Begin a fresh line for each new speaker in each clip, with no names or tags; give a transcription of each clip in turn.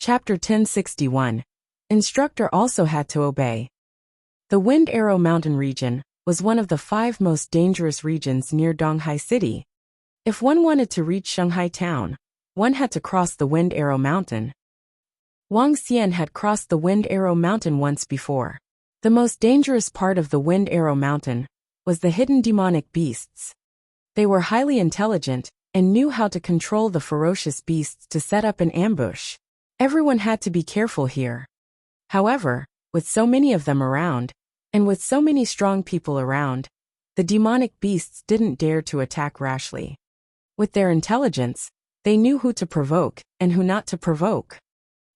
Chapter 1061. Instructor also had to obey. The Wind Arrow Mountain region was one of the 5 most dangerous regions near Donghai City. If one wanted to reach Shanghai town, one had to cross the Wind Arrow Mountain. Wang Xian had crossed the Wind Arrow Mountain once before. The most dangerous part of the Wind Arrow Mountain was the hidden demonic beasts. They were highly intelligent and knew how to control the ferocious beasts to set up an ambush. Everyone had to be careful here. However, with so many of them around, and with so many strong people around, the demonic beasts didn't dare to attack rashly. With their intelligence, they knew who to provoke and who not to provoke.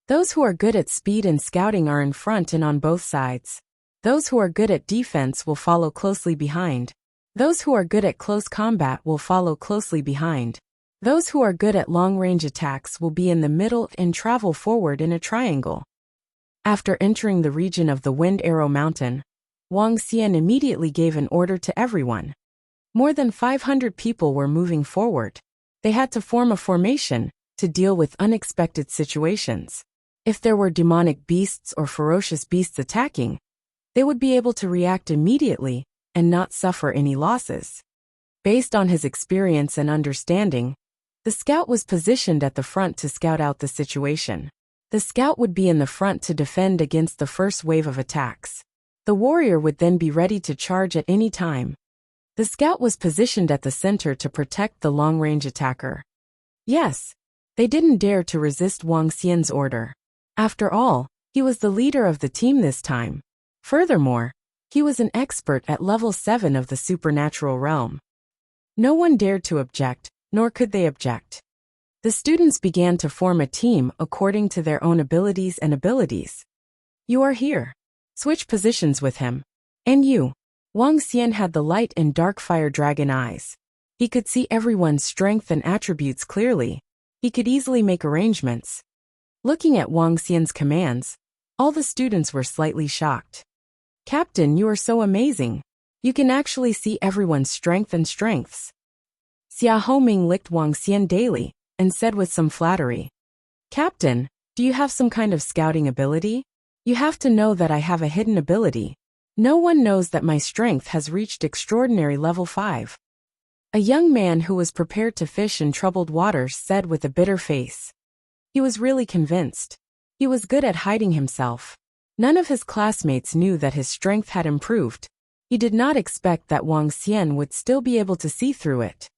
Those who are good at speed and scouting are in front and on both sides. Those who are good at defense will follow closely behind. Those who are good at close combat will follow closely behind. Those who are good at long-range attacks will be in the middle and travel forward in a triangle. After entering the region of the Wind Arrow Mountain, Wang Xian immediately gave an order to everyone. More than 500 people were moving forward. They had to form a formation to deal with unexpected situations. If there were demonic beasts or ferocious beasts attacking, they would be able to react immediately and not suffer any losses. Based on his experience and understanding, the scout was positioned at the front to scout out the situation. The scout would be in the front to defend against the first wave of attacks. The warrior would then be ready to charge at any time. The scout was positioned at the center to protect the long-range attacker. Yes, they didn't dare to resist Wang Xian's order. After all, he was the leader of the team this time. Furthermore, he was an expert at level 7 of the supernatural realm. No one dared to object, nor could they object. The students began to form a team according to their own abilities and abilities. You are here. Switch positions with him. And you. Wang Xian had the light and dark fire dragon eyes. He could see everyone's strength and attributes clearly. He could easily make arrangements. Looking at Wang Xian's commands, all the students were slightly shocked. Captain, you are so amazing. You can actually see everyone's strength and strengths. Xia Homing licked Wang Xian daily and said with some flattery, Captain, do you have some kind of scouting ability? You have to know that I have a hidden ability. No one knows that my strength has reached extraordinary level 5. A young man who was prepared to fish in troubled waters said with a bitter face. He was really convinced. He was good at hiding himself. None of his classmates knew that his strength had improved. He did not expect that Wang Xian would still be able to see through it.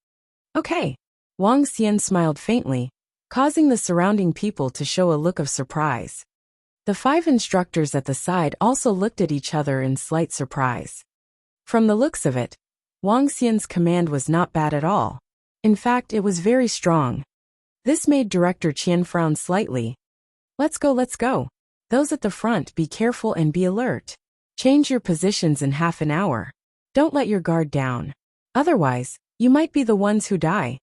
Okay. Wang Xian smiled faintly, causing the surrounding people to show a look of surprise. The 5 instructors at the side also looked at each other in slight surprise. From the looks of it, Wang Xian's command was not bad at all. In fact, it was very strong. This made Director Qian frown slightly. Let's go. Those at the front, be careful and be alert. Change your positions in half an hour. Don't let your guard down. Otherwise, you might be the ones who die.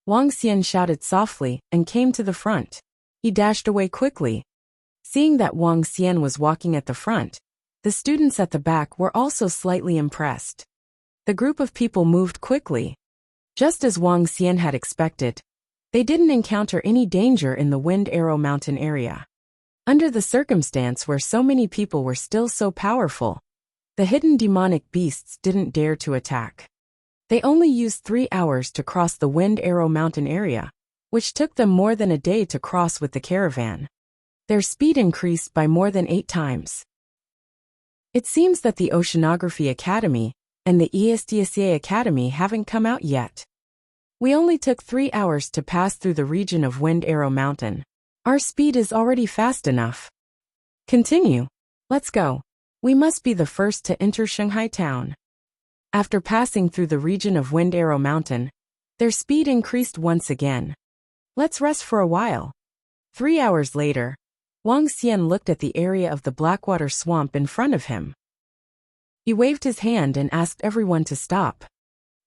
Wang Xian shouted softly and came to the front. He dashed away quickly. Seeing that Wang Xian was walking at the front, the students at the back were also slightly impressed. The group of people moved quickly. Just as Wang Xian had expected, they didn't encounter any danger in the Wind Arrow Mountain area. Under the circumstance where so many people were still so powerful, the hidden demonic beasts didn't dare to attack. They only used 3 hours to cross the Wind Arrow Mountain area, which took them more than a day to cross with the caravan. Their speed increased by more than 8 times. It seems that the Oceanography Academy and the ESTSA Academy haven't come out yet. We only took 3 hours to pass through the region of Wind Arrow Mountain. Our speed is already fast enough. Continue. Let's go. We must be the first to enter Shanghai town. After passing through the region of Wind Arrow Mountain, their speed increased once again. Let's rest for a while. 3 hours later, Wang Xian looked at the area of the Blackwater Swamp in front of him. He waved his hand and asked everyone to stop.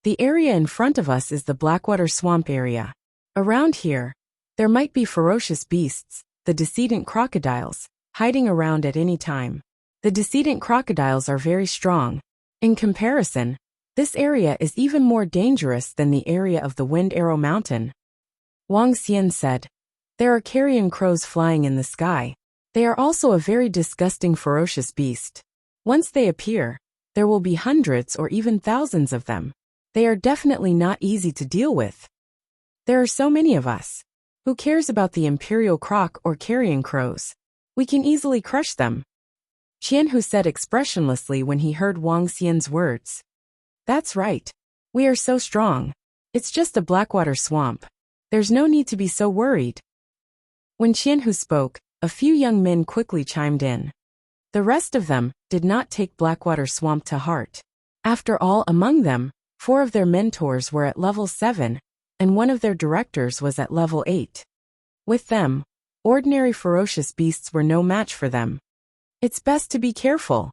The area in front of us is the Blackwater Swamp area. Around here, there might be ferocious beasts, the decedent crocodiles, hiding around at any time. The decedent crocodiles are very strong. In comparison, this area is even more dangerous than the area of the Wind Arrow Mountain. Wang Xian said. There are carrion crows flying in the sky. They are also a very disgusting, ferocious beast. Once they appear, there will be hundreds or even thousands of them. They are definitely not easy to deal with. There are so many of us. Who cares about the imperial croc or carrion crows? We can easily crush them. Qianhu said expressionlessly when he heard Wang Xian's words. That's right. We are so strong. It's just a blackwater swamp. There's no need to be so worried. When Qianhu spoke, a few young men quickly chimed in. The rest of them did not take Blackwater Swamp to heart. After all, among them, 4 of their mentors were at level 7, and one of their directors was at level 8. With them, ordinary ferocious beasts were no match for them. It's best to be careful.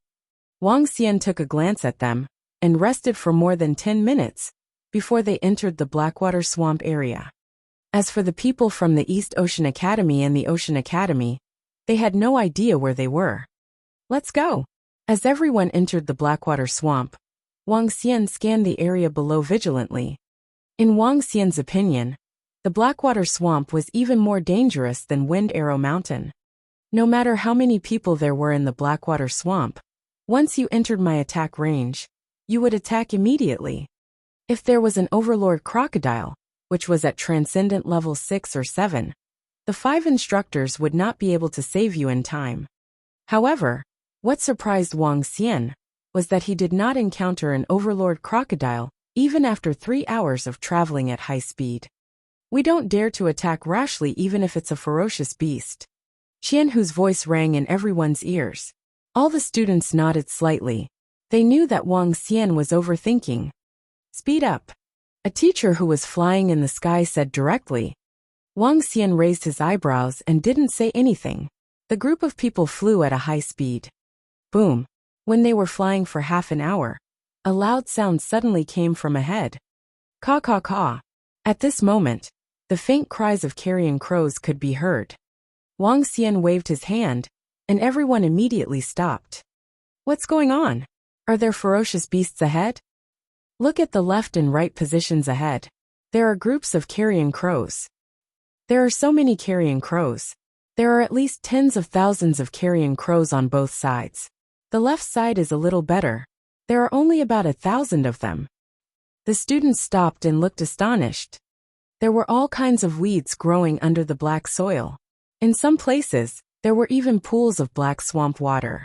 Wang Xian took a glance at them, and rested for more than 10 minutes, before they entered the Blackwater Swamp area. As for the people from the East Ocean Academy and the Ocean Academy, they had no idea where they were. Let's go. As everyone entered the Blackwater Swamp, Wang Xian scanned the area below vigilantly. In Wang Xian's opinion, the Blackwater Swamp was even more dangerous than Wind Arrow Mountain. No matter how many people there were in the Blackwater Swamp, once you entered my attack range, you would attack immediately. If there was an Overlord Crocodile, which was at Transcendent level 6 or 7, the 5 instructors would not be able to save you in time. However, what surprised Wang Xian was that he did not encounter an Overlord Crocodile, even after 3 hours of traveling at high speed. We don't dare to attack rashly even if it's a ferocious beast. Qianhu's voice rang in everyone's ears. All the students nodded slightly. They knew that Wang Xian was overthinking. Speed up. A teacher who was flying in the sky said directly. Wang Xian raised his eyebrows and didn't say anything. The group of people flew at a high speed. Boom. When they were flying for half an hour, a loud sound suddenly came from ahead. Caw caw caw. At this moment, the faint cries of carrion crows could be heard. Wang Xian waved his hand, and everyone immediately stopped. What's going on? Are there ferocious beasts ahead? Look at the left and right positions ahead. There are groups of carrion crows. There are so many carrion crows. There are at least tens of thousands of carrion crows on both sides. The left side is a little better. There are only about 1,000 of them. The students stopped and looked astonished. There were all kinds of weeds growing under the black soil. In some places, there were even pools of black swamp water.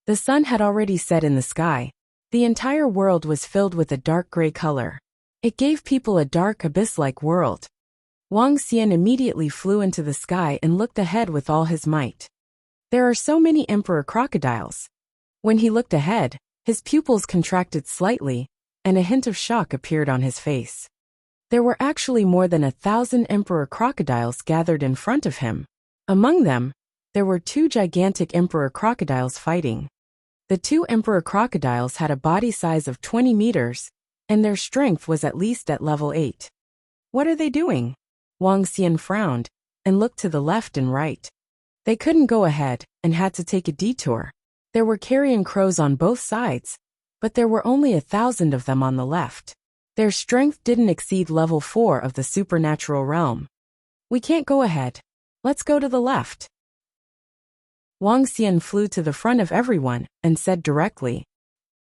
The sun had already set in the sky. The entire world was filled with a dark gray color. It gave people a dark abyss-like world. Wang Xian immediately flew into the sky and looked ahead with all his might. There are so many emperor crocodiles. When he looked ahead, his pupils contracted slightly, and a hint of shock appeared on his face. There were actually more than 1,000 emperor crocodiles gathered in front of him. Among them, there were 2 gigantic emperor crocodiles fighting. The 2 emperor crocodiles had a body size of 20 meters, and their strength was at least at level 8. What are they doing? Wang Xian frowned, and looked to the left and right. They couldn't go ahead, and had to take a detour. There were carrion crows on both sides, but there were only 1,000 of them on the left. Their strength didn't exceed level 4 of the supernatural realm. We can't go ahead. Let's go to the left. Wang Xian flew to the front of everyone, and said directly.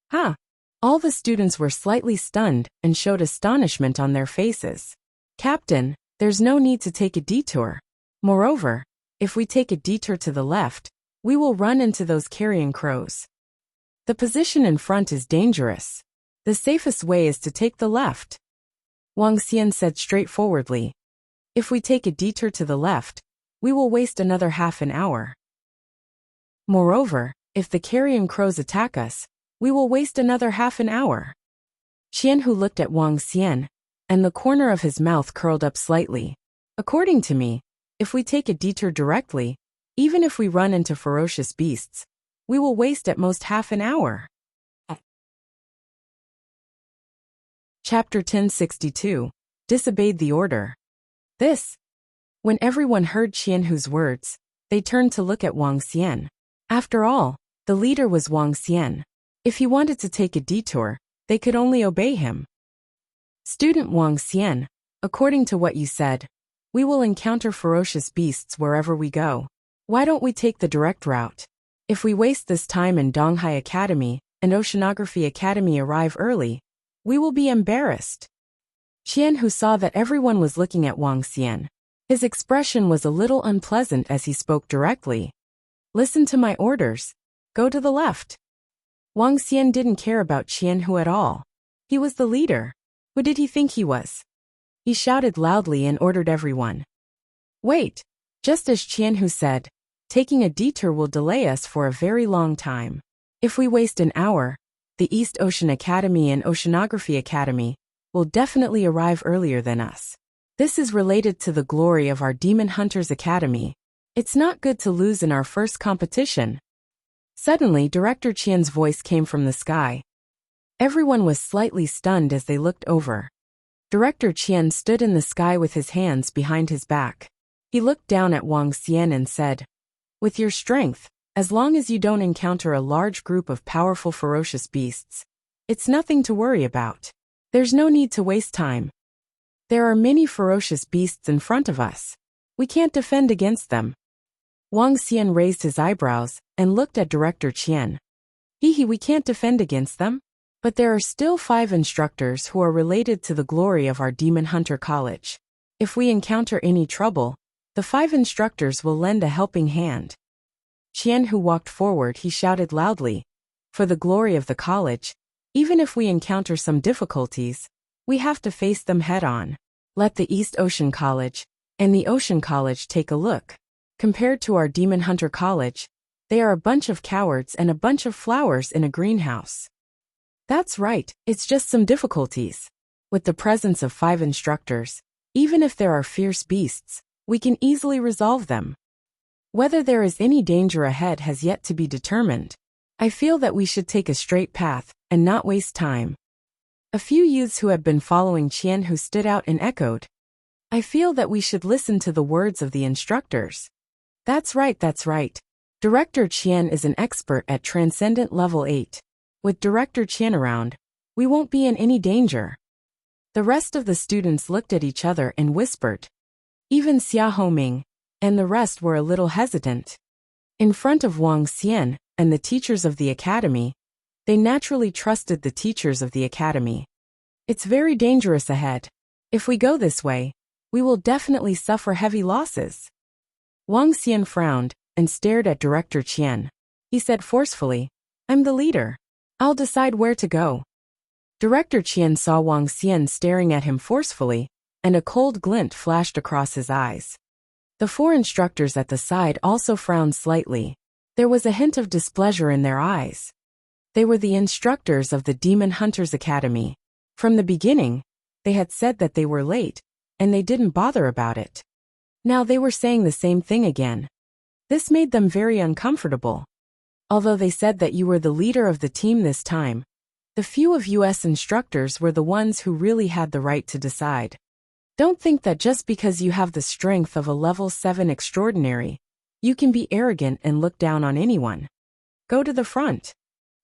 Huh? All the students were slightly stunned, and showed astonishment on their faces. Captain, there's no need to take a detour. Moreover, if we take a detour to the left, we will run into those carrion crows. The position in front is dangerous. The safest way is to take the left. Wang Xian said straightforwardly. If we take a detour to the left, we will waste another half an hour. Moreover, if the carrion crows attack us, we will waste another half an hour. Qianhu looked at Wang Xian, and the corner of his mouth curled up slightly. According to me, if we take a detour directly, even if we run into ferocious beasts, we will waste at most half an hour. Chapter 1062. Disobeyed the order. When everyone heard Qianhu's words, they turned to look at Wang Xian. After all, the leader was Wang Xian. If he wanted to take a detour, they could only obey him. Student Wang Xian, according to what you said, We will encounter ferocious beasts wherever we go. Why don't we take the direct route? If we waste this time in Donghai Academy and Oceanography Academy arrive early, we will be embarrassed. Qian, who saw that everyone was looking at Wang Xian, his expression was a little unpleasant as he spoke directly. Listen to my orders. Go to the left. Wang Xian didn't care about Qian at all. He was the leader. Who did he think he was? He shouted loudly and ordered everyone. Wait. Just as Qian said, taking a detour will delay us for a very long time. If we waste an hour, the East Ocean Academy and Oceanography Academy will definitely arrive earlier than us. This is related to the glory of our Demon Hunters Academy. It's not good to lose in our first competition. Suddenly, Director Qian's voice came from the sky. Everyone was slightly stunned as they looked over. Director Qian stood in the sky with his hands behind his back. He looked down at Wang Xian and said, with your strength, as long as you don't encounter a large group of powerful ferocious beasts, it's nothing to worry about. There's no need to waste time. There are many ferocious beasts in front of us. We can't defend against them. Wang Xian raised his eyebrows and looked at Director Qian. We can't defend against them? But there are still 5 instructors who are related to the glory of our Demon Hunter College. If we encounter any trouble, the 5 instructors will lend a helping hand. Qian, who walked forward, he shouted loudly, for the glory of the college, even if we encounter some difficulties, we have to face them head-on. Let the East Ocean College and the Ocean College take a look. Compared to our Demon Hunter College, they are a bunch of cowards and a bunch of flowers in a greenhouse. That's right, it's just some difficulties. With the presence of 5 instructors, even if there are fierce beasts, we can easily resolve them. Whether there is any danger ahead has yet to be determined. I feel that we should take a straight path and not waste time. A few youths who had been following Qian stood out and echoed. I feel that we should listen to the words of the instructors. That's right. Director Qian is an expert at Transcendent Level 8. With Director Qian around, we won't be in any danger. The rest of the students looked at each other and whispered. Even Xia Homing and the rest were a little hesitant. In front of Wang Xian and the teachers of the academy, they naturally trusted the teachers of the academy. It's very dangerous ahead. If we go this way, we will definitely suffer heavy losses. Wang Xian frowned and stared at Director Qian. He said forcefully, I'm the leader. I'll decide where to go. Director Qian saw Wang Xian staring at him forcefully, and a cold glint flashed across his eyes. The 4 instructors at the side also frowned slightly. There was a hint of displeasure in their eyes. They were the instructors of the Demon Hunters Academy. From the beginning, they had said that they were late, and they didn't bother about it. Now they were saying the same thing again. This made them very uncomfortable. Although they said that you were the leader of the team this time, the few of US instructors were the ones who really had the right to decide. Don't think that just because you have the strength of a level 7 extraordinary, you can be arrogant and look down on anyone. Go to the front.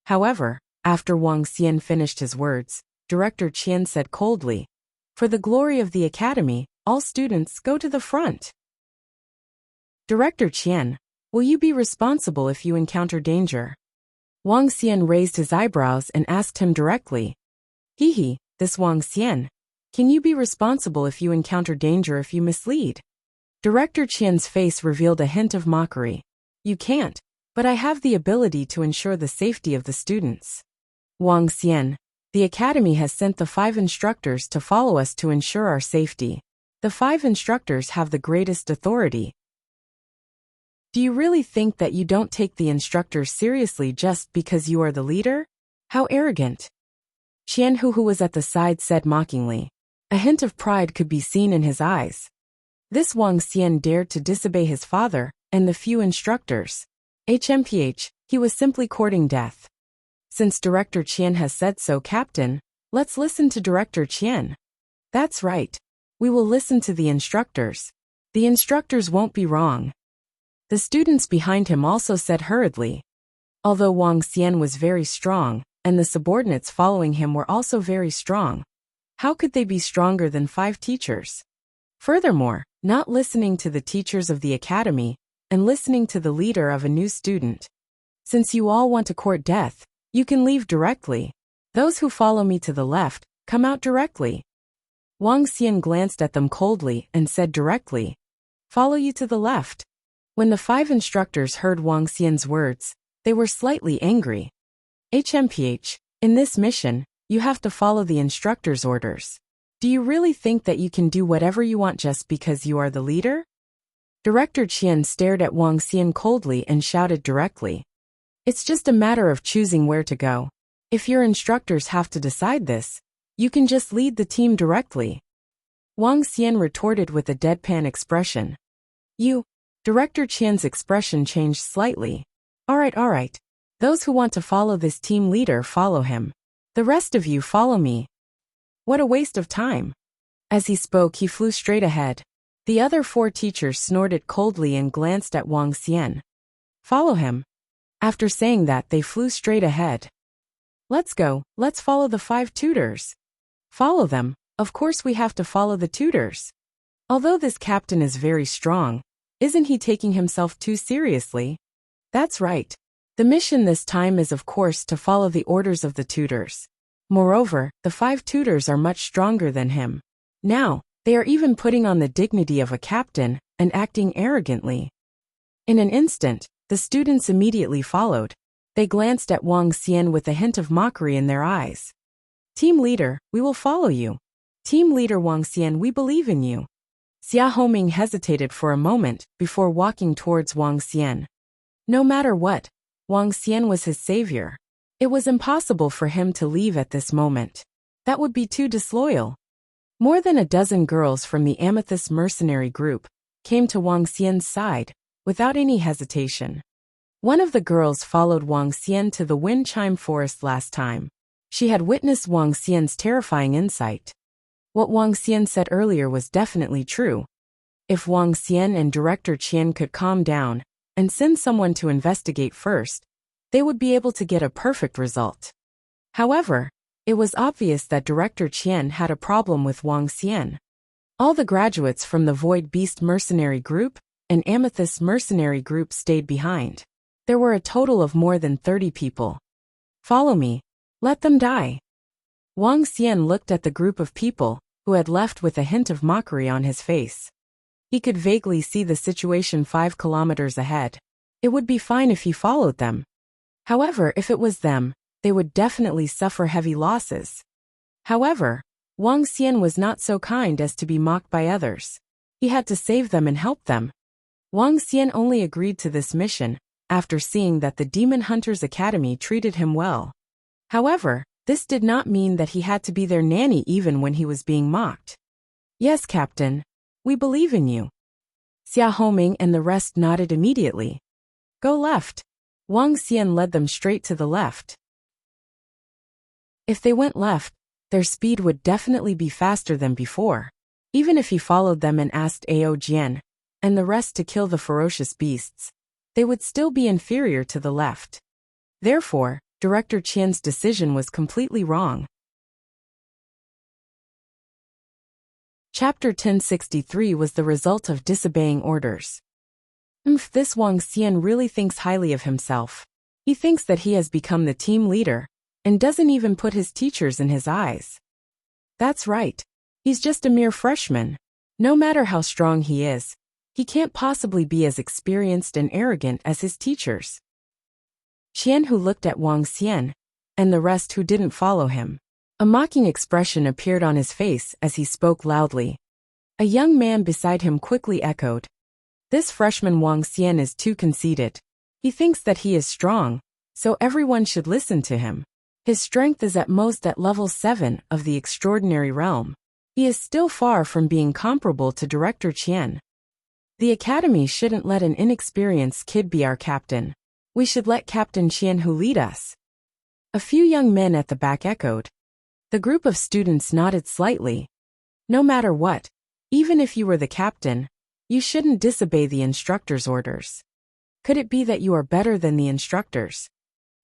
However, after Wang Xian finished his words, Director Qian said coldly, for the glory of the academy, all students go to the front. Director Qian, will you be responsible if you encounter danger? Wang Xian raised his eyebrows and asked him directly. This Wang Xian. Can you be responsible if you encounter danger if you mislead? Director Qian's face revealed a hint of mockery. You can't, but I have the ability to ensure the safety of the students. Wang Xian, the academy has sent the 5 instructors to follow us to ensure our safety. The 5 instructors have the greatest authority. Do you really think that you don't take the instructors seriously just because you are the leader? How arrogant. Qian, who was at the side, said mockingly. A hint of pride could be seen in his eyes. This Wang Xian dared to disobey his father and the few instructors. He was simply courting death. Since Director Qian has said so, Captain, let's listen to Director Qian. That's right. We will listen to the instructors. The instructors won't be wrong. The students behind him also said hurriedly. Although Wang Xian was very strong, and the subordinates following him were also very strong, how could they be stronger than 5 teachers? Furthermore, not listening to the teachers of the academy and listening to the leader of a new student. Since you all want to court death, you can leave directly. Those who follow me to the left, come out directly. Wang Xian glanced at them coldly and said directly, "Follow you to the left." When the 5 instructors heard Wang Xian's words, they were slightly angry. HMPH, in this mission, you have to follow the instructor's orders. Do you really think that you can do whatever you want just because you are the leader? Director Qian stared at Wang Xian coldly and shouted directly, "It's just a matter of choosing where to go. If your instructors have to decide this, you can just lead the team directly." Wang Xian retorted with a deadpan expression. Director Qian's expression changed slightly. All right. Those who want to follow this team leader follow him. The rest of you follow me." What a waste of time. As he spoke, he flew straight ahead. The other 4 teachers snorted coldly and glanced at Wang Xian. Follow him. After saying that, they flew straight ahead. Let's go, let's follow the 5 tutors. Follow them, of course we have to follow the tutors. Although this captain is very strong, isn't he taking himself too seriously? That's right. The mission this time is of course to follow the orders of the tutors. Moreover, the 5 tutors are much stronger than him. Now, they are even putting on the dignity of a captain and acting arrogantly. In an instant, the students immediately followed. They glanced at Wang Xian with a hint of mockery in their eyes. Team leader, we will follow you. Team leader Wang Xian, we believe in you. Xia Homing hesitated for a moment before walking towards Wang Xian. No matter what, Wang Xian was his savior. It was impossible for him to leave at this moment. That would be too disloyal. More than a dozen girls from the Amethyst mercenary group came to Wang Xian's side, without any hesitation. One of the girls followed Wang Xian to the wind chime forest last time. She had witnessed Wang Xian's terrifying insight. What Wang Xian said earlier was definitely true. If Wang Xian and Director Qian could calm down and send someone to investigate first, they would be able to get a perfect result. However, it was obvious that Director Qian had a problem with Wang Xian. All the graduates from the Void Beast mercenary group and Amethyst mercenary group stayed behind. There were a total of more than 30 people. Follow me. Let them die. Wang Xian looked at the group of people who had left with a hint of mockery on his face. He could vaguely see the situation 5 kilometers ahead. It would be fine if he followed them. However, if it was them, they would definitely suffer heavy losses. However, Wang Xian was not so kind as to be mocked by others. He had to save them and help them. Wang Xian only agreed to this mission after seeing that the Demon Hunters Academy treated him well. However, this did not mean that he had to be their nanny even when he was being mocked. Yes, Captain. We believe in you. Xia Homing and the rest nodded immediately. Go left. Wang Xian led them straight to the left. If they went left, their speed would definitely be faster than before. Even if he followed them and asked Ao Jian and the rest to kill the ferocious beasts, they would still be inferior to the left. Therefore, Director Qian's decision was completely wrong. Chapter 1063 was the result of disobeying orders. This Wang Xian really thinks highly of himself. He thinks that he has become the team leader and doesn't even put his teachers in his eyes. That's right. He's just a mere freshman. No matter how strong he is, he can't possibly be as experienced and arrogant as his teachers. Qian, who looked at Wang Xian, and the rest who didn't follow him. A mocking expression appeared on his face as he spoke loudly. A young man beside him quickly echoed. This freshman Wang Xian is too conceited. He thinks that he is strong, so everyone should listen to him. His strength is at most at level 7 of the extraordinary realm. He is still far from being comparable to Director Qian. The academy shouldn't let an inexperienced kid be our captain. We should let Captain Qian who lead us. A few young men at the back echoed. The group of students nodded slightly. No matter what, even if you were the captain, you shouldn't disobey the instructor's orders. Could it be that you are better than the instructors?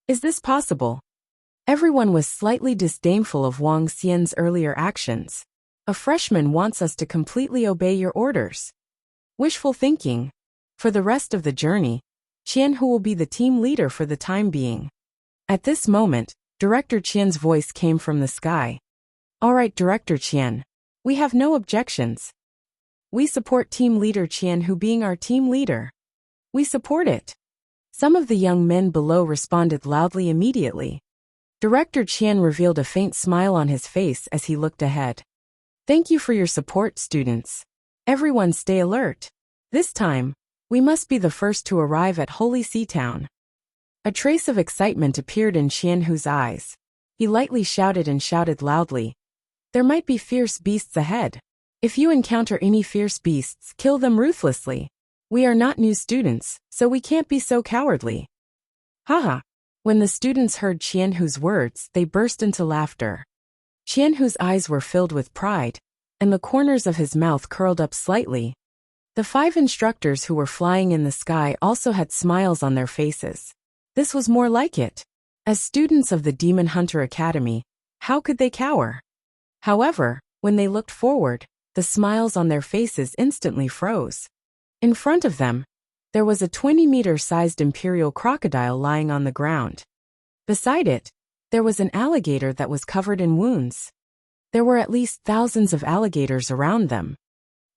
Is this possible? Everyone was slightly disdainful of Wang Xian's earlier actions. A freshman wants us to completely obey your orders. Wishful thinking. For the rest of the journey, Qian Hu will be the team leader for the time being. At this moment, Director Qian's voice came from the sky. All right, Director Qian. We have no objections. We support Team Leader Qian Hu being our team leader. We support it. Some of the young men below responded loudly immediately. Director Qian revealed a faint smile on his face as he looked ahead. Thank you for your support, students. Everyone stay alert. This time, we must be the first to arrive at Holy Sea Town. A trace of excitement appeared in Qian Hu's eyes. He lightly shouted and shouted loudly. There might be fierce beasts ahead. If you encounter any fierce beasts, kill them ruthlessly. We are not new students, so we can't be so cowardly. Haha. When the students heard Qian Hu's words, they burst into laughter. Qian Hu's eyes were filled with pride, and the corners of his mouth curled up slightly. The 5 instructors who were flying in the sky also had smiles on their faces. This was more like it. As students of the Demon Hunter Academy, how could they cower? However, when they looked forward, the smiles on their faces instantly froze. In front of them, there was a 20-meter-sized imperial crocodile lying on the ground. Beside it, there was an alligator that was covered in wounds. There were at least thousands of alligators around them.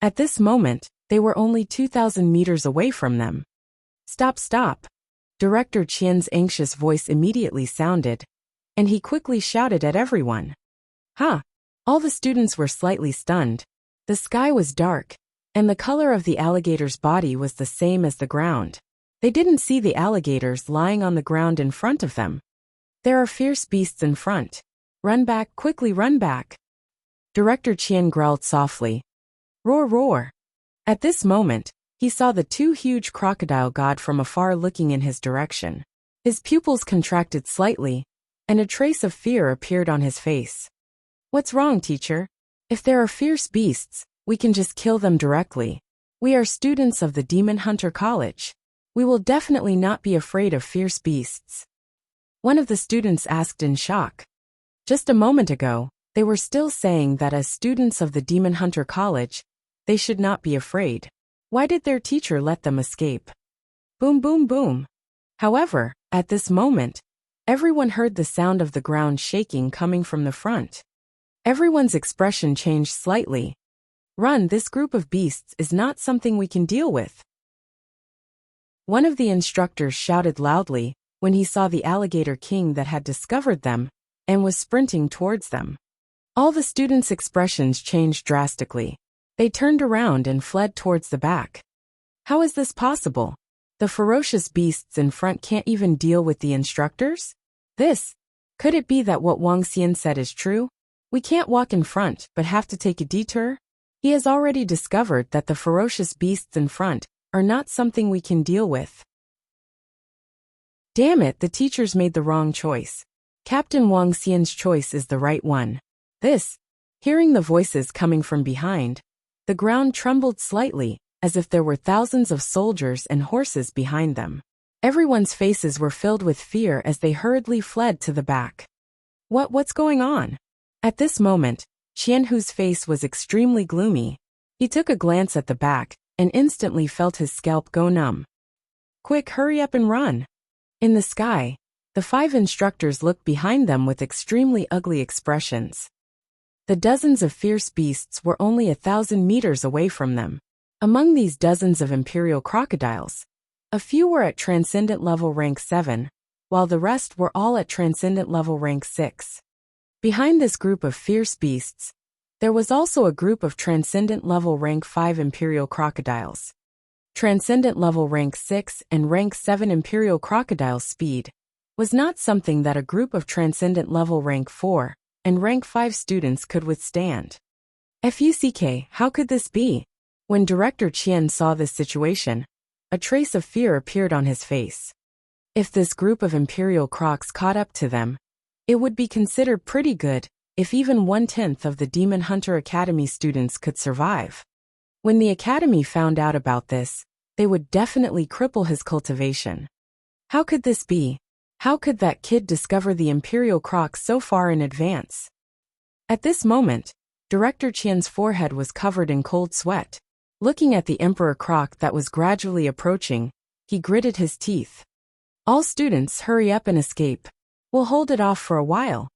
At this moment, they were only 2,000 meters away from them. Stop, stop. Director Qian's anxious voice immediately sounded, and he quickly shouted at everyone. Ha! All the students were slightly stunned. The sky was dark, and the color of the alligator's body was the same as the ground. They didn't see the alligators lying on the ground in front of them. There are fierce beasts in front. Run back, quickly run back. Director Qian growled softly. Roar, roar. At this moment, he saw the 2 huge crocodile god from afar looking in his direction. His pupils contracted slightly, and a trace of fear appeared on his face. What's wrong, teacher? If there are fierce beasts, we can just kill them directly. We are students of the Demon Hunter College. We will definitely not be afraid of fierce beasts. One of the students asked in shock. Just a moment ago, they were still saying that as students of the Demon Hunter College, they should not be afraid. Why did their teacher let them escape? Boom, boom, boom. However, at this moment, everyone heard the sound of the ground shaking coming from the front. Everyone's expression changed slightly. Run, this group of beasts is not something we can deal with. One of the instructors shouted loudly when he saw the alligator king that had discovered them and was sprinting towards them. All the students' expressions changed drastically. They turned around and fled towards the back. How is this possible? The ferocious beasts in front can't even deal with the instructors? Could it be that what Wang Xian said is true? We can't walk in front but have to take a detour? He has already discovered that the ferocious beasts in front are not something we can deal with. Damn it, the teachers made the wrong choice. Captain Wang Xian's choice is the right one. Hearing the voices coming from behind, the ground trembled slightly, as if there were thousands of soldiers and horses behind them. Everyone's faces were filled with fear as they hurriedly fled to the back. What's going on? At this moment, Qian Hu's face was extremely gloomy. He took a glance at the back, and instantly felt his scalp go numb. Quick, hurry up and run. In the sky, the 5 instructors looked behind them with extremely ugly expressions. The dozens of fierce beasts were only 1,000 meters away from them. Among these dozens of imperial crocodiles, a few were at transcendent level rank 7, while the rest were all at transcendent level rank 6. Behind this group of fierce beasts, there was also a group of transcendent level rank 5 imperial crocodiles. Transcendent level rank 6 and rank 7 imperial crocodile speed was not something that a group of transcendent level rank 4 and rank 5 students could withstand. FUCK, how could this be? When Director Qian saw this situation, a trace of fear appeared on his face. If this group of imperial crocs caught up to them, it would be considered pretty good if even 1/10 of the Demon Hunter Academy students could survive. When the Academy found out about this, they would definitely cripple his cultivation. How could this be? How could that kid discover the Imperial Croc so far in advance? At this moment, Director Qian's forehead was covered in cold sweat. Looking at the Emperor Croc that was gradually approaching, he gritted his teeth. All students, hurry up and escape. We'll hold it off for a while.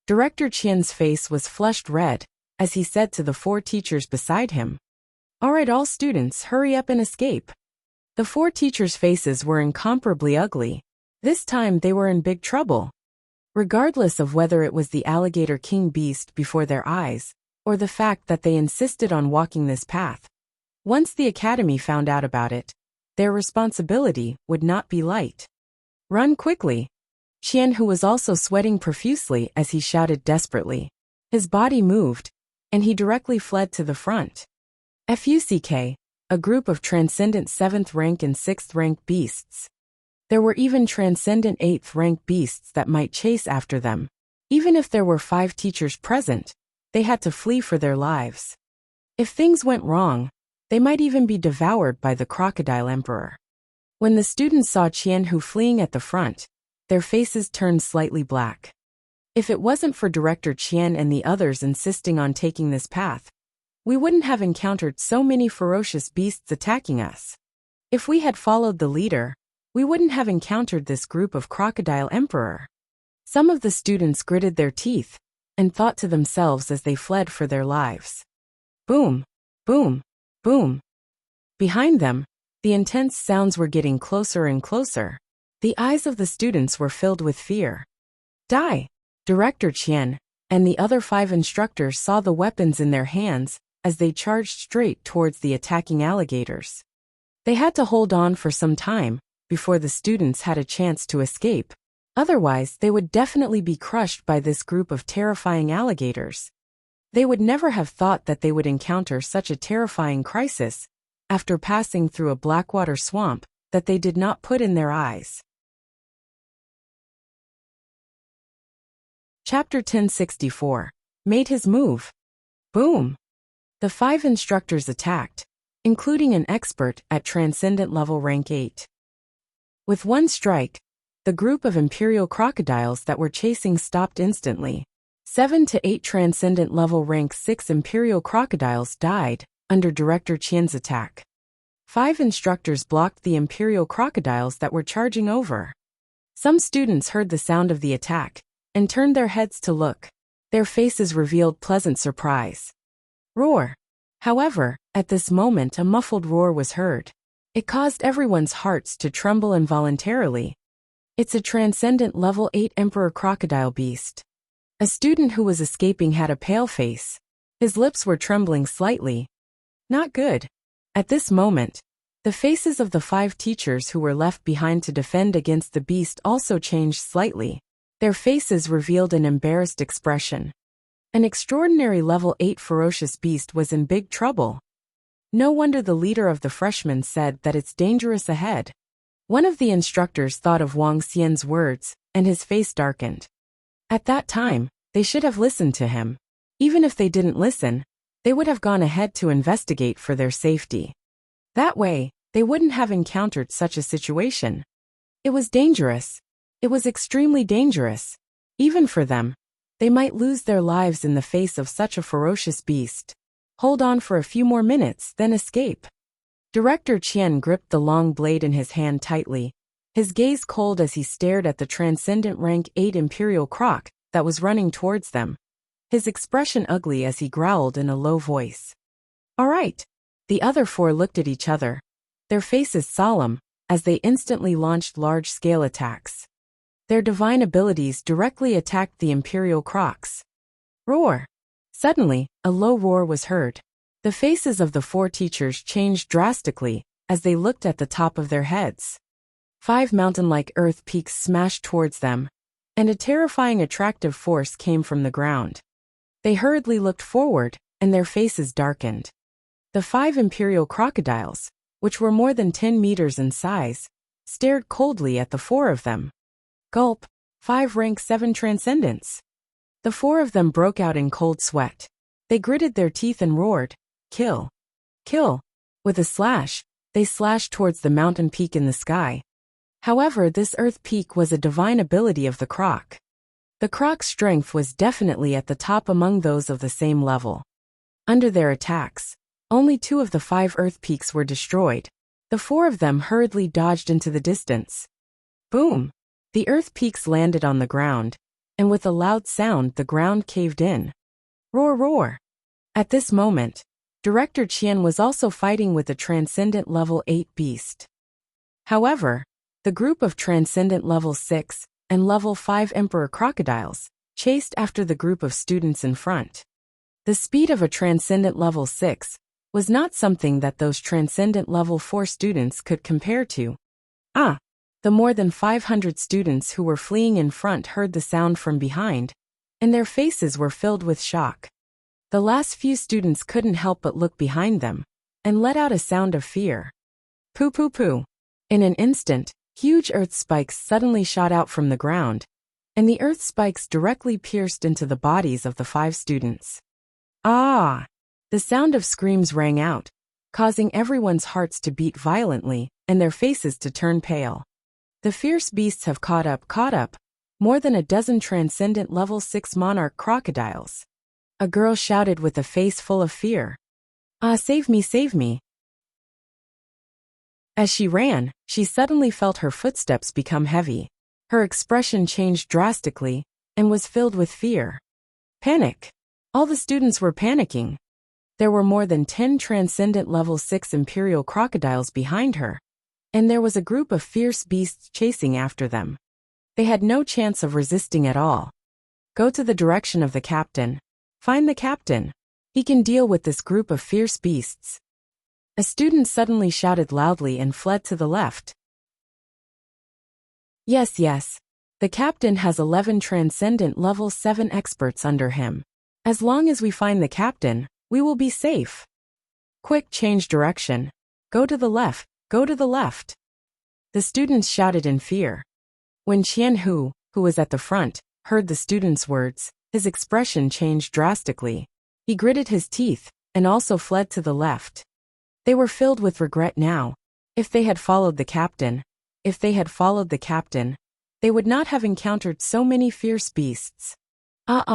Director Qian's face was flushed red as he said to the 4 teachers beside him. All right, all students, hurry up and escape. The 4 teachers' faces were incomparably ugly. This time they were in big trouble. Regardless of whether it was the alligator king beast before their eyes, or the fact that they insisted on walking this path. Once the academy found out about it, their responsibility would not be light. Run quickly. Qian, who was also sweating profusely as he shouted desperately. His body moved, and he directly fled to the front. FUCK, a group of transcendent 7th rank and 6th rank beasts. There were even transcendent 8th rank beasts that might chase after them. Even if there were 5 teachers present, they had to flee for their lives. If things went wrong, they might even be devoured by the crocodile emperor. When the students saw Qianhu fleeing at the front, their faces turned slightly black. If it wasn't for Director Qian and the others insisting on taking this path, we wouldn't have encountered so many ferocious beasts attacking us. If we had followed the leader, we wouldn't have encountered this group of crocodile emperor. Some of the students gritted their teeth and thought to themselves as they fled for their lives. Boom, boom, boom. Behind them, the intense sounds were getting closer and closer. The eyes of the students were filled with fear. Die! Director Qian and the other 5 instructors saw the weapons in their hands as they charged straight towards the attacking alligators. They had to hold on for some time before the students had a chance to escape. Otherwise, they would definitely be crushed by this group of terrifying alligators. They would never have thought that they would encounter such a terrifying crisis after passing through a blackwater swamp that they did not put in their eyes. Chapter 1064. Made his move. Boom. The 5 instructors attacked, including an expert at Transcendent level rank 8. With one strike, the group of Imperial crocodiles that were chasing stopped instantly. 7 to 8 Transcendent level rank 6 Imperial crocodiles died under Director Qian's attack. 5 instructors blocked the Imperial crocodiles that were charging over. Some students heard the sound of the attack and turned their heads to look. Their faces revealed pleasant surprise. Roar! However, at this moment a muffled roar was heard. It caused everyone's hearts to tremble involuntarily. It's a Transcendent level 8 Emperor crocodile beast. A student who was escaping had a pale face. His lips were trembling slightly. Not good. At this moment, the faces of the 5 teachers who were left behind to defend against the beast also changed slightly. Their faces revealed an embarrassed expression. An extraordinary level 8 ferocious beast was in big trouble. No wonder the leader of the freshmen said that it's dangerous ahead. One of the instructors thought of Wang Xian's words, and his face darkened. At that time, they should have listened to him. Even if they didn't listen, they would have gone ahead to investigate for their safety. That way, they wouldn't have encountered such a situation. It was dangerous. It was extremely dangerous. Even for them, they might lose their lives in the face of such a ferocious beast. Hold on for a few more minutes, then escape. Director Qian gripped the long blade in his hand tightly, his gaze cold as he stared at the Transcendent rank 8 Imperial croc that was running towards them. His expression ugly as he growled in a low voice. All right. The other 4 looked at each other, their faces solemn, as they instantly launched large-scale attacks. Their divine abilities directly attacked the Imperial crocs. Roar! Suddenly, a low roar was heard. The faces of the 4 teachers changed drastically as they looked at the top of their heads. 5 mountain-like earth peaks smashed towards them, and a terrifying attractive force came from the ground. They hurriedly looked forward, and their faces darkened. The 5 Imperial crocodiles, which were more than 10 meters in size, stared coldly at the 4 of them. Gulp! 5 rank 7 transcendents. The 4 of them broke out in cold sweat. They gritted their teeth and roared, "Kill! Kill!" With a slash, they slashed towards the mountain peak in the sky. However, this earth peak was a divine ability of the croc. The Croc's strength was definitely at the top among those of the same level. Under their attacks, only 2 of the 5 earth peaks were destroyed. The 4 of them hurriedly dodged into the distance. Boom! The earth peaks landed on the ground, and with a loud sound the ground caved in. Roar, roar! At this moment, Director Qian was also fighting with a Transcendent Level 8 beast. However, the group of Transcendent Level 6 and Level 5 Emperor crocodiles chased after the group of students in front. The speed of a Transcendent Level 6 was not something that those Transcendent Level 4 students could compare to. The more than 500 students who were fleeing in front heard the sound from behind, and their faces were filled with shock. The last few students couldn't help but look behind them, and let out a sound of fear. Poo poo poo. In an instant, huge earth spikes suddenly shot out from the ground, and the earth spikes directly pierced into the bodies of the 5 students. Ah! The sound of screams rang out, causing everyone's hearts to beat violently and their faces to turn pale. The fierce beasts have caught up, more than a dozen Transcendent Level 6 monarch crocodiles. A girl shouted with a face full of fear. Save me, save me. As she ran, she suddenly felt her footsteps become heavy. Her expression changed drastically and was filled with fear. Panic. All the students were panicking. There were more than 10 Transcendent Level 6 Imperial crocodiles behind her, and there was a group of fierce beasts chasing after them. They had no chance of resisting at all. Go to the direction of the captain. Find the captain. He can deal with this group of fierce beasts. A student suddenly shouted loudly and fled to the left. Yes, yes. The captain has 11 Transcendent Level 7 experts under him. As long as we find the captain, we will be safe. Quick, change direction. Go to the left, go to the left. The students shouted in fear. When Qian Hu, who was at the front, heard the students' words, his expression changed drastically. He gritted his teeth, and also fled to the left. They were filled with regret now. If they had followed the captain, they would not have encountered so many fierce beasts.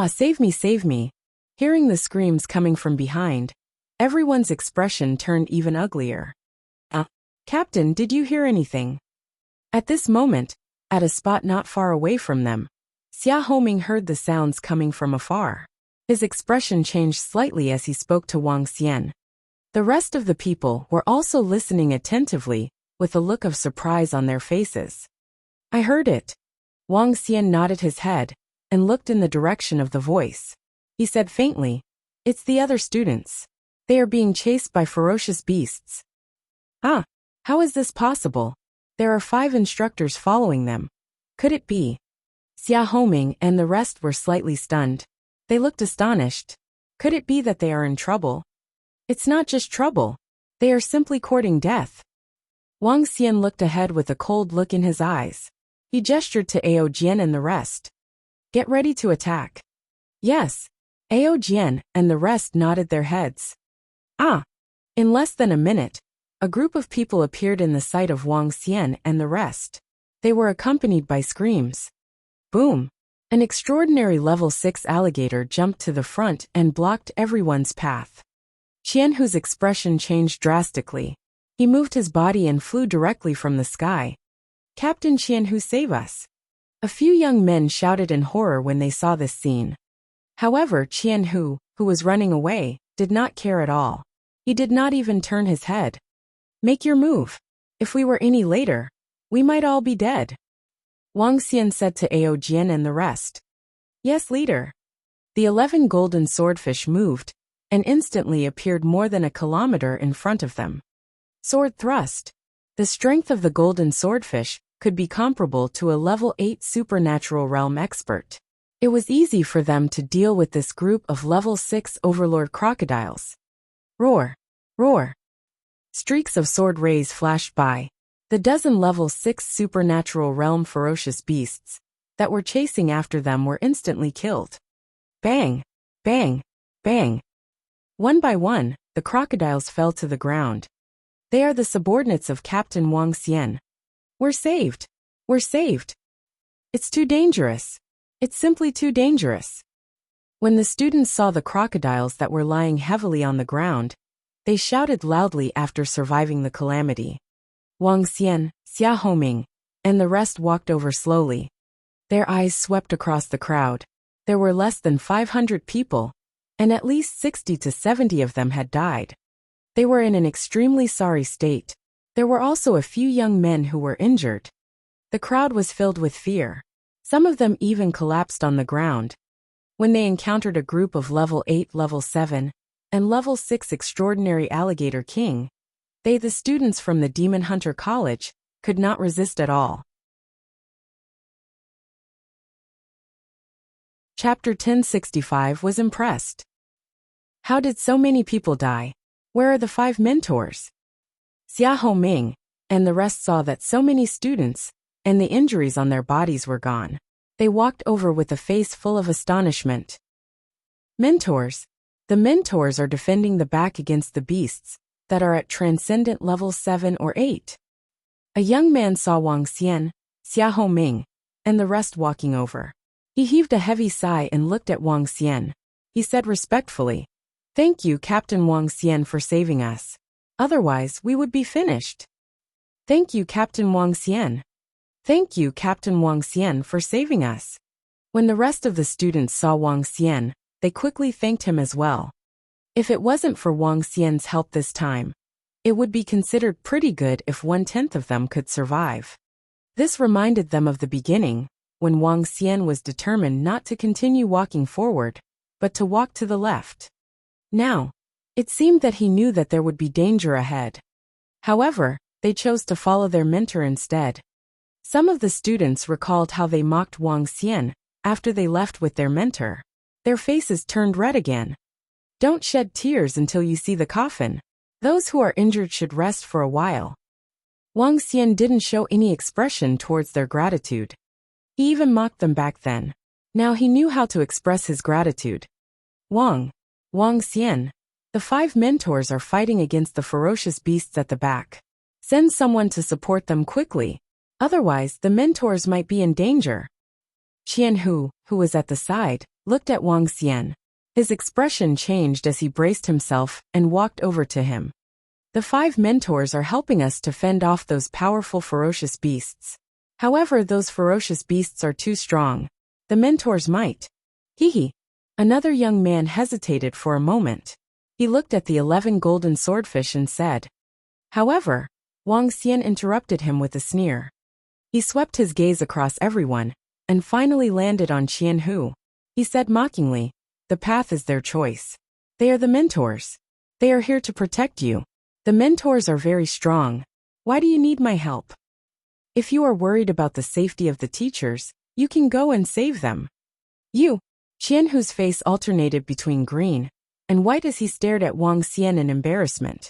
Save me, save me. Hearing the screams coming from behind, everyone's expression turned even uglier. Captain, did you hear anything? At this moment, at a spot not far away from them, Xia Homing heard the sounds coming from afar. His expression changed slightly as he spoke to Wang Xian. The rest of the people were also listening attentively, with a look of surprise on their faces. I heard it. Wang Xian nodded his head and looked in the direction of the voice. He said faintly, "It's the other students. They are being chased by ferocious beasts." How is this possible? There are 5 instructors following them. Could it be? Xia Homing and the rest were slightly stunned. They looked astonished. Could it be that they are in trouble? It's not just trouble. They are simply courting death. Wang Xian looked ahead with a cold look in his eyes. He gestured to Ao Jian and the rest. Get ready to attack. Yes. Ao Jian and the rest nodded their heads. In less than a minute, a group of people appeared in the sight of Wang Xian and the rest. They were accompanied by screams. Boom! An extraordinary level 6 alligator jumped to the front and blocked everyone's path. Qian Hu's expression changed drastically. He moved his body and flew directly from the sky. Captain Qian Hu, save us! A few young men shouted in horror when they saw this scene. However, Qian Hu, who was running away, did not care at all. He did not even turn his head. Make your move. If we were any later, we might all be dead. Wang Xian said to Ao Jian and the rest. Yes, leader. The 11 golden swordfish moved, and instantly appeared more than a kilometer in front of them. Sword thrust. The strength of the golden swordfish could be comparable to a level 8 supernatural realm expert. It was easy for them to deal with this group of level 6 overlord crocodiles. Roar! Roar! Streaks of sword rays flashed by. The dozen level 6 supernatural realm ferocious beasts that were chasing after them were instantly killed. Bang! Bang! Bang! One by one, the crocodiles fell to the ground. They are the subordinates of Captain Wang Xian. We're saved! We're saved! It's too dangerous. It's simply too dangerous. When the students saw the crocodiles that were lying heavily on the ground, they shouted loudly after surviving the calamity. Wang Xian, Xia Homing, and the rest walked over slowly. Their eyes swept across the crowd. There were less than 500 people, and at least 60 to 70 of them had died. They were in an extremely sorry state. There were also a few young men who were injured. The crowd was filled with fear. Some of them even collapsed on the ground. When they encountered a group of level 8, level 7, and level 6 extraordinary alligator king, they, the students from the Demon Hunter College, could not resist at all. Chapter 1065 was impressed. How did so many people die? Where are the 5 mentors? Xia Homing and the rest saw that so many students and the injuries on their bodies were gone. They walked over with a face full of astonishment. Mentors. The mentors are defending the back against the beasts that are at transcendent level 7 or 8. A young man saw Wang Xian, Xia Homing, and the rest walking over. He heaved a heavy sigh and looked at Wang Xian. He said respectfully, "Thank you, Captain Wang Xian, for saving us. Otherwise, we would be finished." "Thank you, Captain Wang Xian. Thank you, Captain Wang Xian, for saving us." When the rest of the students saw Wang Xian, they quickly thanked him as well. If it wasn't for Wang Xian's help this time, it would be considered pretty good if 1/10 of them could survive. This reminded them of the beginning, when Wang Xian was determined not to continue walking forward, but to walk to the left. Now, it seemed that he knew that there would be danger ahead. However, they chose to follow their mentor instead. Some of the students recalled how they mocked Wang Xian after they left with their mentor. Their faces turned red again. Don't shed tears until you see the coffin. Those who are injured should rest for a while. Wang Xian didn't show any expression towards their gratitude. He even mocked them back then. Now he knew how to express his gratitude. Wang Xian, the 5 mentors are fighting against the ferocious beasts at the back. Send someone to support them quickly. Otherwise, the mentors might be in danger. Qian Hu, who was at the side, looked at Wang Xian. His expression changed as he braced himself and walked over to him. The 5 mentors are helping us to fend off those powerful ferocious beasts. However, those ferocious beasts are too strong. The mentors might. Hee. Another young man hesitated for a moment. He looked at the 11 golden swordfish and said. However, Wang Xian interrupted him with a sneer. He swept his gaze across everyone, and finally landed on Qian Hu. He said mockingly, "The path is their choice. They are the mentors. They are here to protect you. The mentors are very strong. Why do you need my help? If you are worried about the safety of the teachers, you can go and save them." You. Qian Hu's face alternated between green and white as he stared at Wang Xian in embarrassment.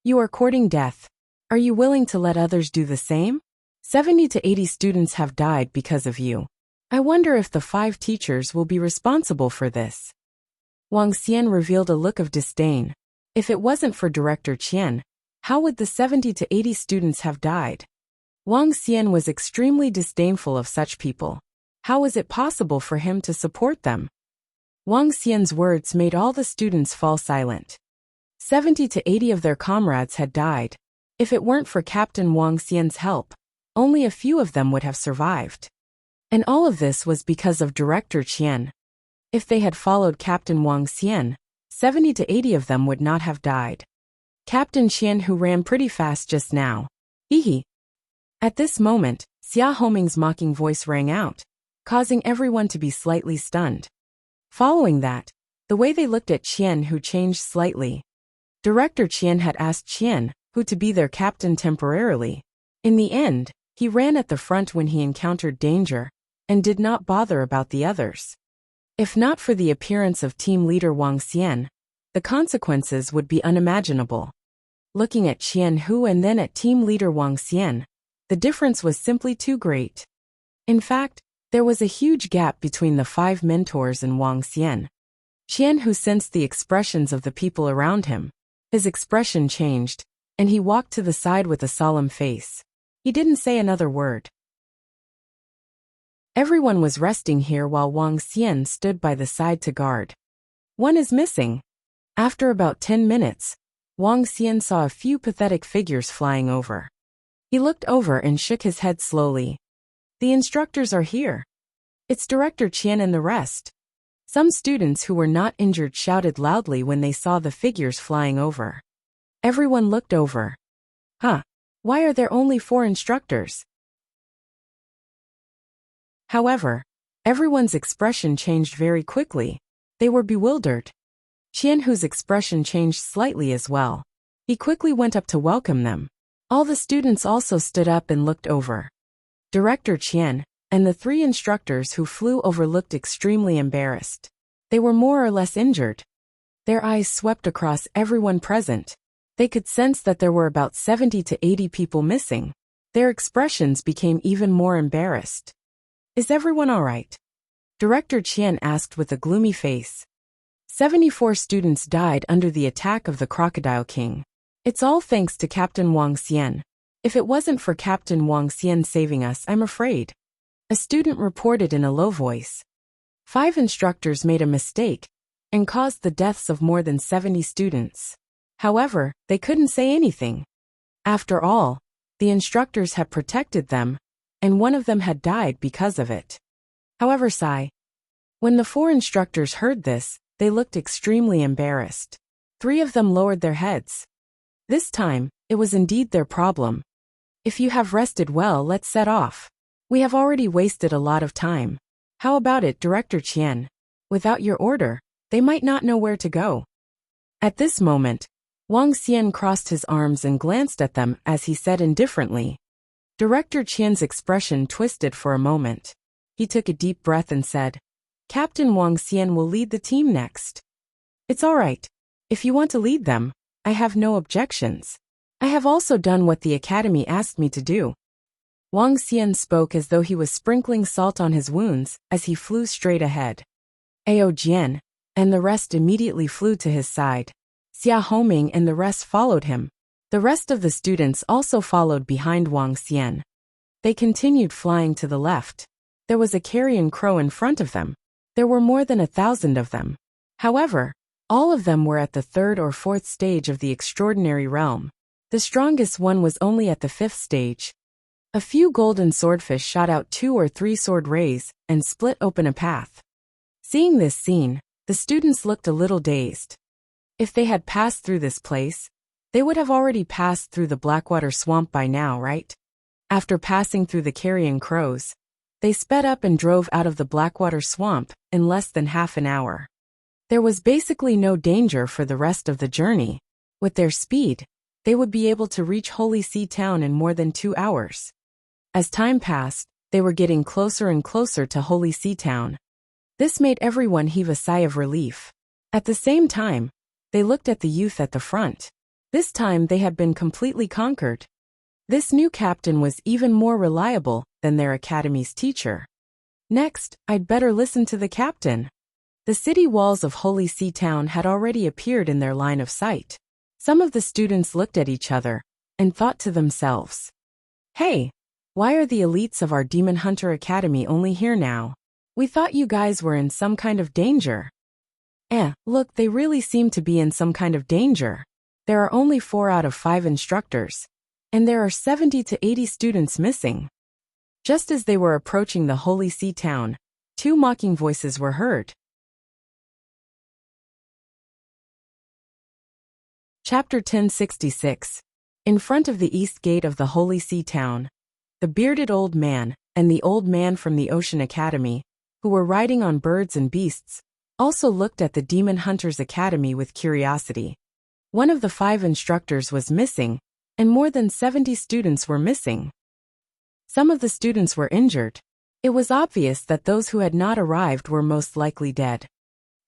You are courting death. Are you willing to let others do the same? 70 to 80 students have died because of you. I wonder if the 5 teachers will be responsible for this. Wang Xian revealed a look of disdain. If it wasn't for Director Qian, how would the 70 to 80 students have died? Wang Xian was extremely disdainful of such people. How was it possible for him to support them? Wang Xian's words made all the students fall silent. 70 to 80 of their comrades had died. If it weren't for Captain Wang Xian's help, only a few of them would have survived. And all of this was because of Director Qian. If they had followed Captain Wang Xian, 70 to 80 of them would not have died. Captain Qian, who ran pretty fast just now. Hee. At this moment, Xia Homing's mocking voice rang out, causing everyone to be slightly stunned. Following that, the way they looked at Qian Hu changed slightly. Director Qian had asked Qian Hu to be their captain temporarily. In the end, he ran at the front when he encountered danger, and did not bother about the others. If not for the appearance of team leader Wang Xian, the consequences would be unimaginable. Looking at Qian Hu and then at team leader Wang Xian, the difference was simply too great. In fact, there was a huge gap between the 5 mentors and Wang Xian. Qian Hu sensed the expressions of the people around him. His expression changed, and he walked to the side with a solemn face. He didn't say another word. Everyone was resting here while Wang Xian stood by the side to guard. One is missing. After about 10 minutes, Wang Xian saw a few pathetic figures flying over. He looked over and shook his head slowly. The instructors are here. It's Director Qian and the rest. Some students who were not injured shouted loudly when they saw the figures flying over. Everyone looked over. Huh? Why are there only 4 instructors? However, everyone's expression changed very quickly. They were bewildered. Qian, whose expression changed slightly as well. He quickly went up to welcome them. All the students also stood up and looked over. Director Qian and the 3 instructors who flew over looked extremely embarrassed. They were more or less injured. Their eyes swept across everyone present. They could sense that there were about 70 to 80 people missing. Their expressions became even more embarrassed. Is everyone all right? Director Qian asked with a gloomy face. 74 students died under the attack of the Crocodile King. It's all thanks to Captain Wang Xian. If it wasn't for Captain Wang Xian saving us, I'm afraid. A student reported in a low voice. 5 instructors made a mistake and caused the deaths of more than 70 students. However, they couldn't say anything. After all, the instructors had protected them, and one of them had died because of it. However, when the 4 instructors heard this, they looked extremely embarrassed. 3 of them lowered their heads. This time, it was indeed their problem. If you have rested well, let's set off. We have already wasted a lot of time. How about it, Director Qian? Without your order, they might not know where to go. At this moment, Wang Xian crossed his arms and glanced at them as he said indifferently. Director Qian's expression twisted for a moment. He took a deep breath and said, Captain Wang Xian will lead the team next. It's all right. If you want to lead them, I have no objections. I have also done what the academy asked me to do. Wang Xian spoke as though he was sprinkling salt on his wounds as he flew straight ahead. Ao Jian and the rest immediately flew to his side. Xia Homing and the rest followed him. The rest of the students also followed behind Wang Xian. They continued flying to the left. There was a carrion crow in front of them. There were more than 1,000 of them. However, all of them were at the 3rd or 4th stage of the extraordinary realm. The strongest one was only at the 5th stage. A few golden swordfish shot out 2 or 3 sword rays and split open a path. Seeing this scene, the students looked a little dazed. If they had passed through this place, they would have already passed through the Blackwater Swamp by now, right? After passing through the carrion crows, they sped up and drove out of the Blackwater Swamp in less than half an hour. There was basically no danger for the rest of the journey. With their speed, they would be able to reach Holy Sea Town in more than 2 hours. As time passed, they were getting closer and closer to Holy Sea Town. This made everyone heave a sigh of relief. At the same time, they looked at the youth at the front. This time they had been completely conquered. This new captain was even more reliable than their academy's teacher. Next, I'd better listen to the captain. The city walls of Holy Sea Town had already appeared in their line of sight. Some of the students looked at each other and thought to themselves, Hey, why are the elites of our Demon Hunter Academy only here now? We thought you guys were in some kind of danger. Look, they really seem to be in some kind of danger. There are only 4 out of 5 instructors, and there are 70 to 80 students missing. Just as they were approaching the Holy Sea Town, 2 mocking voices were heard. Chapter 1066. In front of the east gate of the Holy Sea Town, the bearded old man and the old man from the Ocean Academy, who were riding on birds and beasts, also looked at the Demon Hunters Academy with curiosity. One of the 5 instructors was missing, and more than 70 students were missing. Some of the students were injured. It was obvious that those who had not arrived were most likely dead.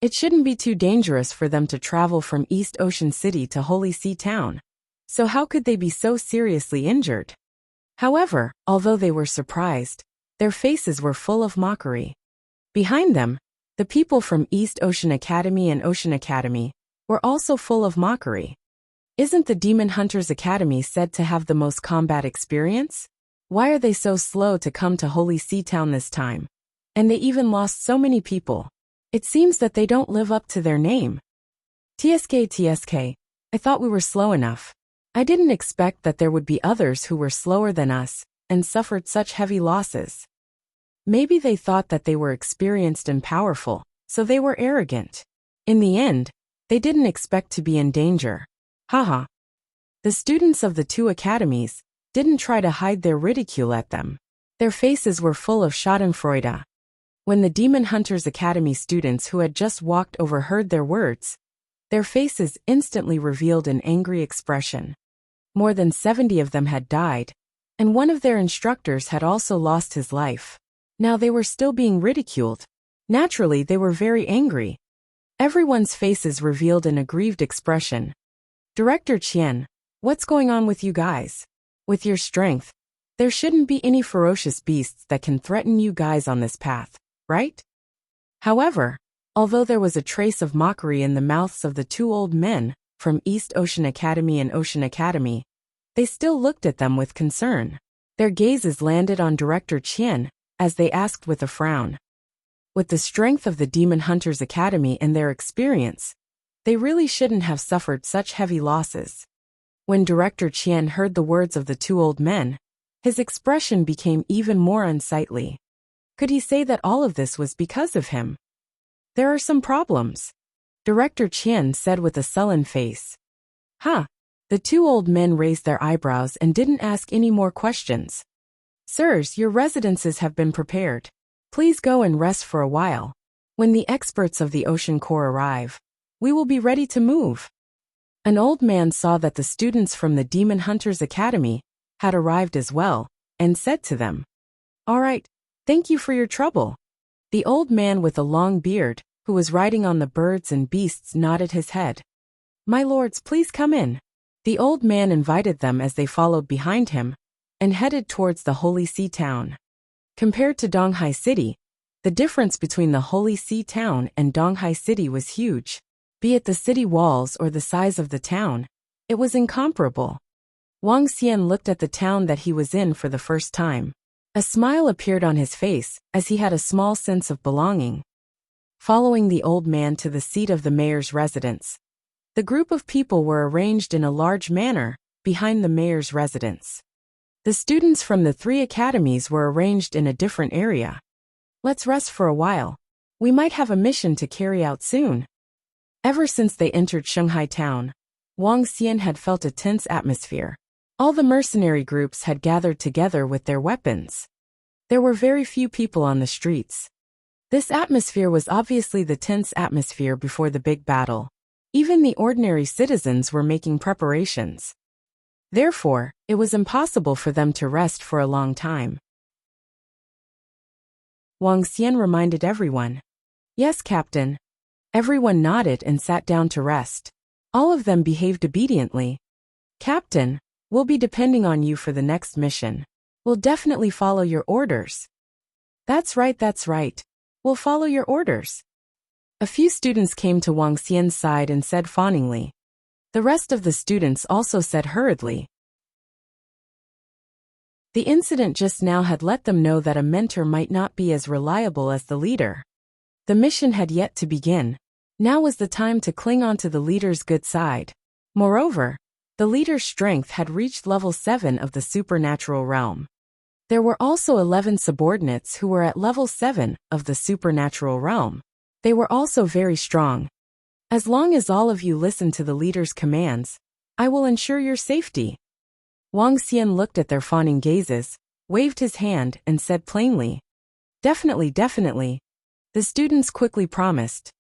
It shouldn't be too dangerous for them to travel from East Ocean City to Holy Sea Town. So how could they be so seriously injured? However, although they were surprised, their faces were full of mockery. Behind them, the people from East Ocean Academy and Ocean Academy were also full of mockery. Isn't the Demon Hunters Academy said to have the most combat experience? Why are they so slow to come to Holy Sea Town this time? And they even lost so many people. It seems that they don't live up to their name. TSK, I thought we were slow enough. I didn't expect that there would be others who were slower than us and suffered such heavy losses. Maybe they thought that they were experienced and powerful, so they were arrogant. In the end, they didn't expect to be in danger. Haha. The students of the two academies didn't try to hide their ridicule at them. Their faces were full of schadenfreude. When the Demon Hunters Academy students who had just walked over heard their words, their faces instantly revealed an angry expression. More than 70 of them had died, and one of their instructors had also lost his life. Now they were still being ridiculed. Naturally, they were very angry. Everyone's faces revealed an aggrieved expression. Director Qian, what's going on with you guys? With your strength, there shouldn't be any ferocious beasts that can threaten you guys on this path, right? However, although there was a trace of mockery in the mouths of the two old men from East Ocean Academy and Ocean Academy, they still looked at them with concern. Their gazes landed on Director Qian as they asked with a frown. With the strength of the Demon Hunters Academy and their experience, they really shouldn't have suffered such heavy losses. When Director Qian heard the words of the two old men, his expression became even more unsightly. Could he say that all of this was because of him? There are some problems, Director Qian said with a sullen face. Huh. The two old men raised their eyebrows and didn't ask any more questions. Sirs, your residences have been prepared. Please go and rest for a while. When the experts of the Ocean Corps arrive, we will be ready to move. An old man saw that the students from the Demon Hunters Academy had arrived as well, and said to them, All right, thank you for your trouble. The old man with a long beard, who was riding on the birds and beasts, nodded his head. My lords, please come in. The old man invited them as they followed behind him, and headed towards the Holy See Town. Compared to Donghai City, the difference between the Holy See Town and Donghai City was huge. Be it the city walls or the size of the town, it was incomparable. Wang Xian looked at the town that he was in for the first time. A smile appeared on his face as he had a small sense of belonging. Following the old man to the seat of the mayor's residence, the group of people were arranged in a large manner behind the mayor's residence. The students from the three academies were arranged in a different area. Let's rest for a while. We might have a mission to carry out soon. Ever since they entered Shanghai town, Wang Xian had felt a tense atmosphere. All the mercenary groups had gathered together with their weapons. There were very few people on the streets. This atmosphere was obviously the tense atmosphere before the big battle. Even the ordinary citizens were making preparations. Therefore, it was impossible for them to rest for a long time. Wang Xian reminded everyone. Yes, Captain. Everyone nodded and sat down to rest. All of them behaved obediently. Captain, we'll be depending on you for the next mission. We'll definitely follow your orders. That's right. We'll follow your orders. A few students came to Wang Xian's side and said fawningly. The rest of the students also said hurriedly. The incident just now had let them know that a mentor might not be as reliable as the leader. The mission had yet to begin. Now was the time to cling on to the leader's good side. Moreover, the leader's strength had reached level 7 of the supernatural realm. There were also 11 subordinates who were at level 7 of the supernatural realm. They were also very strong. As long as all of you listen to the leader's commands, I will ensure your safety. Wang Xian looked at their fawning gazes, waved his hand, and said plainly, Definitely. The students quickly promised.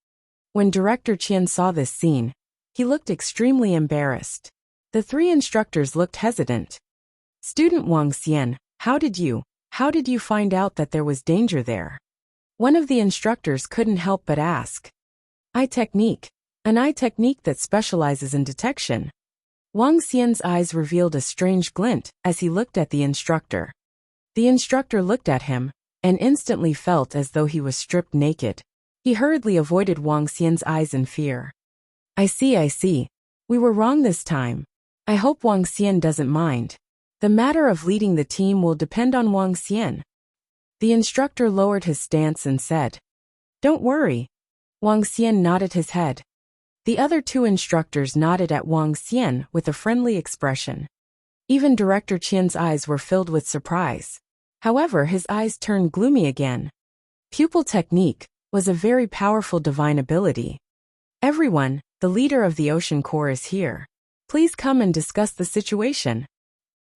When Director Qian saw this scene, he looked extremely embarrassed. The three instructors looked hesitant. Student Wang Xian, how did you find out that there was danger there? One of the instructors couldn't help but ask. Eye technique. An eye technique that specializes in detection. Wang Xian's eyes revealed a strange glint as he looked at the instructor. The instructor looked at him, and instantly felt as though he was stripped naked. He hurriedly avoided Wang Xian's eyes in fear. I see. We were wrong this time. I hope Wang Xian doesn't mind. The matter of leading the team will depend on Wang Xian. The instructor lowered his stance and said, "Don't worry." Wang Xian nodded his head. The other two instructors nodded at Wang Xian with a friendly expression. Even Director Qian's eyes were filled with surprise. However, his eyes turned gloomy again. Pupil technique was a very powerful divine ability. "Everyone, the leader of the Ocean Corps is here. Please come and discuss the situation."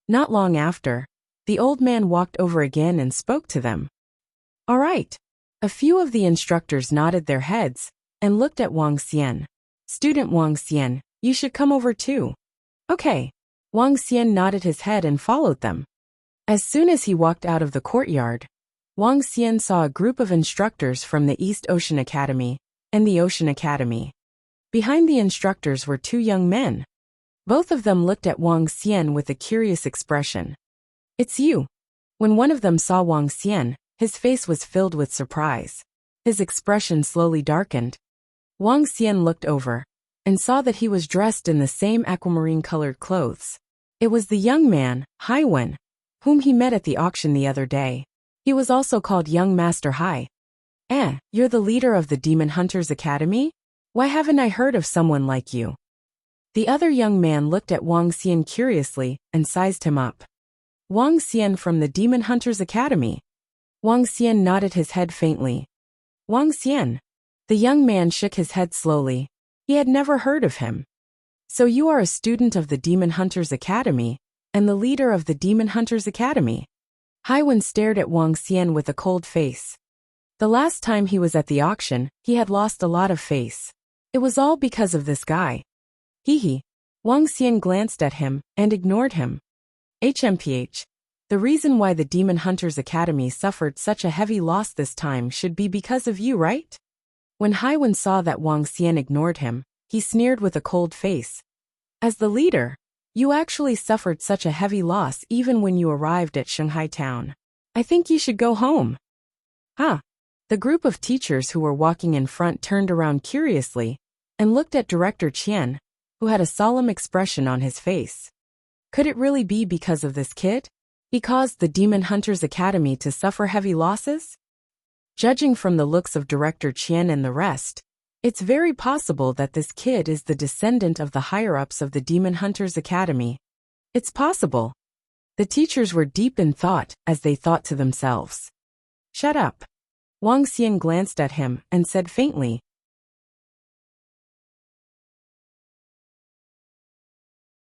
Not long after, the old man walked over again and spoke to them. "All right." A few of the instructors nodded their heads and looked at Wang Xian. "Student Wang Xian, you should come over too." "Okay." Wang Xian nodded his head and followed them. As soon as he walked out of the courtyard, Wang Xian saw a group of instructors from the East Ocean Academy and the Ocean Academy. Behind the instructors were two young men. Both of them looked at Wang Xian with a curious expression. "It's you." When one of them saw Wang Xian, his face was filled with surprise. His expression slowly darkened. Wang Xian looked over and saw that he was dressed in the same aquamarine-colored clothes. It was the young man, Haiwen, whom he met at the auction the other day. He was also called Young Master Hai. You're the leader of the Demon Hunters Academy? Why haven't I heard of someone like you?" The other young man looked at Wang Xian curiously and sized him up. "Wang Xian from the Demon Hunters Academy." Wang Xian nodded his head faintly. "Wang Xian." The young man shook his head slowly. He had never heard of him. "So you are a student of the Demon Hunters Academy and the leader of the Demon Hunters Academy?" Haiwen stared at Wang Xian with a cold face. The last time he was at the auction, he had lost a lot of face. It was all because of this guy. Hee. Wang Xian glanced at him and ignored him. HMPH. The reason why the Demon Hunters Academy suffered such a heavy loss this time should be because of you, right? When Haiwen saw that Wang Xian ignored him, he sneered with a cold face. "As the leader, you actually suffered such a heavy loss even when you arrived at Shanghai town. I think you should go home." The group of teachers who were walking in front turned around curiously and looked at Director Qian, who had a solemn expression on his face. Could it really be because of this kid? He caused the Demon Hunters Academy to suffer heavy losses? Judging from the looks of Director Qian and the rest, it's very possible that this kid is the descendant of the higher-ups of the Demon Hunters Academy. It's possible. The teachers were deep in thought as they thought to themselves. "Shut up." Wang Xian glanced at him and said faintly.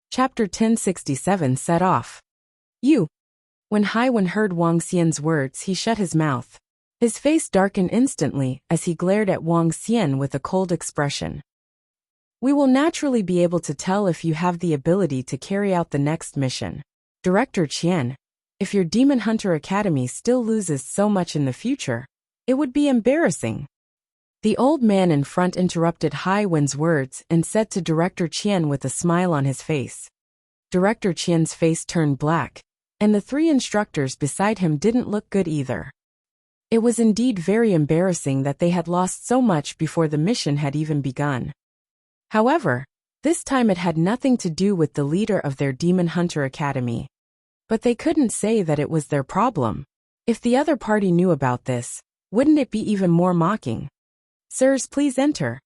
Chapter 1067 set off. "You." When Haiwen heard Wang Xian's words, he shut his mouth. His face darkened instantly as he glared at Wang Xian with a cold expression. "We will naturally be able to tell if you have the ability to carry out the next mission. Director Qian, if your Demon Hunter Academy still loses so much in the future, it would be embarrassing." The old man in front interrupted Haiwen's words and said to Director Qian with a smile on his face. Director Qian's face turned black, and the three instructors beside him didn't look good either. It was indeed very embarrassing that they had lost so much before the mission had even begun. However, this time it had nothing to do with the leader of their Demon Hunter Academy. But they couldn't say that it was their problem. If the other party knew about this, wouldn't it be even more mocking? "Sirs, please enter."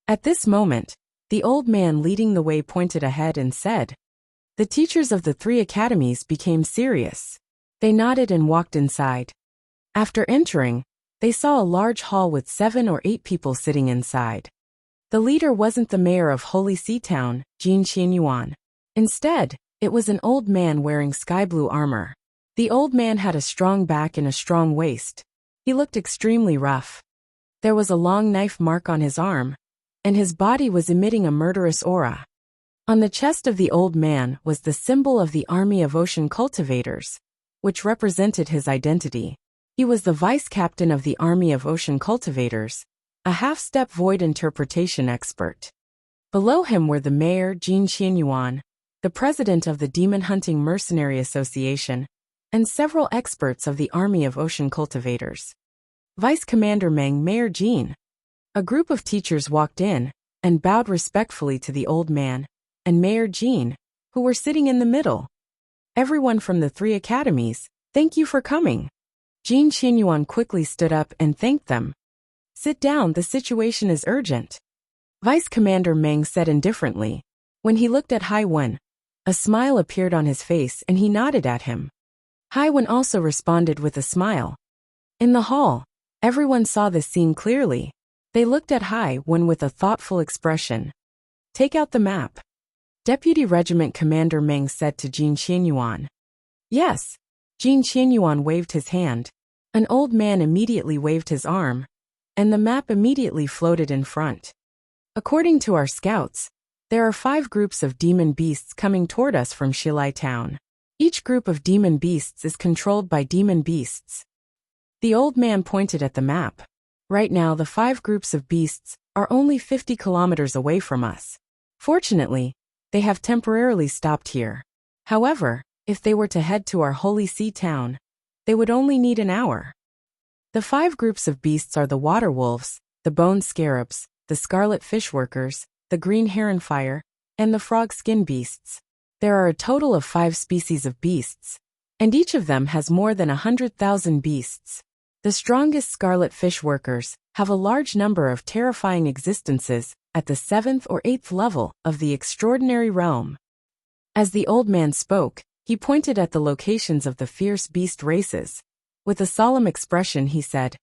At this moment, the old man leading the way pointed ahead and said. The teachers of the three academies became serious. They nodded and walked inside. After entering, they saw a large hall with 7 or 8 people sitting inside. The leader wasn't the mayor of Holy Sea Town, Jin Qianyuan. Instead, it was an old man wearing sky blue armor. The old man had a strong back and a strong waist. He looked extremely rough. There was a long knife mark on his arm, and his body was emitting a murderous aura. On the chest of the old man was the symbol of the Army of Ocean Cultivators, which represented his identity. He was the vice captain of the Army of Ocean Cultivators, a half-step void interpretation expert. Below him were the mayor Jin Qianyuan, the president of the Demon Hunting Mercenary Association, and several experts of the Army of Ocean Cultivators. Vice Commander Meng Mayor Jin. A group of teachers walked in and bowed respectfully to the old man and Mayor Jin, who were sitting in the middle. "Everyone from the 3 academies, thank you for coming." Jin Qianyuan quickly stood up and thanked them. Sit down, the situation is urgent. Vice Commander Meng said indifferently. When he looked at Haiwen, a smile appeared on his face and he nodded at him. Haiwen also responded with a smile. In the hall, everyone saw this scene clearly. They looked at Haiwen with a thoughtful expression. Take out the map. Deputy Regiment Commander Meng said to Jin Qianyuan. Yes. Jin Qianyuan waved his hand. An old man immediately waved his arm, and the map immediately floated in front. According to our scouts, there are 5 groups of demon beasts coming toward us from Shilai town. Each group of demon beasts is controlled by demon beasts. The old man pointed at the map. Right now the 5 groups of beasts are only 50 kilometers away from us. Fortunately, they have temporarily stopped here. However, if they were to head to our Holy Sea town, they would only need an hour. The 5 groups of beasts are the water wolves, the bone scarabs, the scarlet fish workers, the green heron fire, and the frog skin beasts. There are a total of 5 species of beasts, and each of them has more than 100,000 beasts. The strongest scarlet fish workers have a large number of terrifying existences at the 7th or 8th level of the extraordinary realm. As the old man spoke, he pointed at the locations of the fierce beast races. With a solemn expression he said,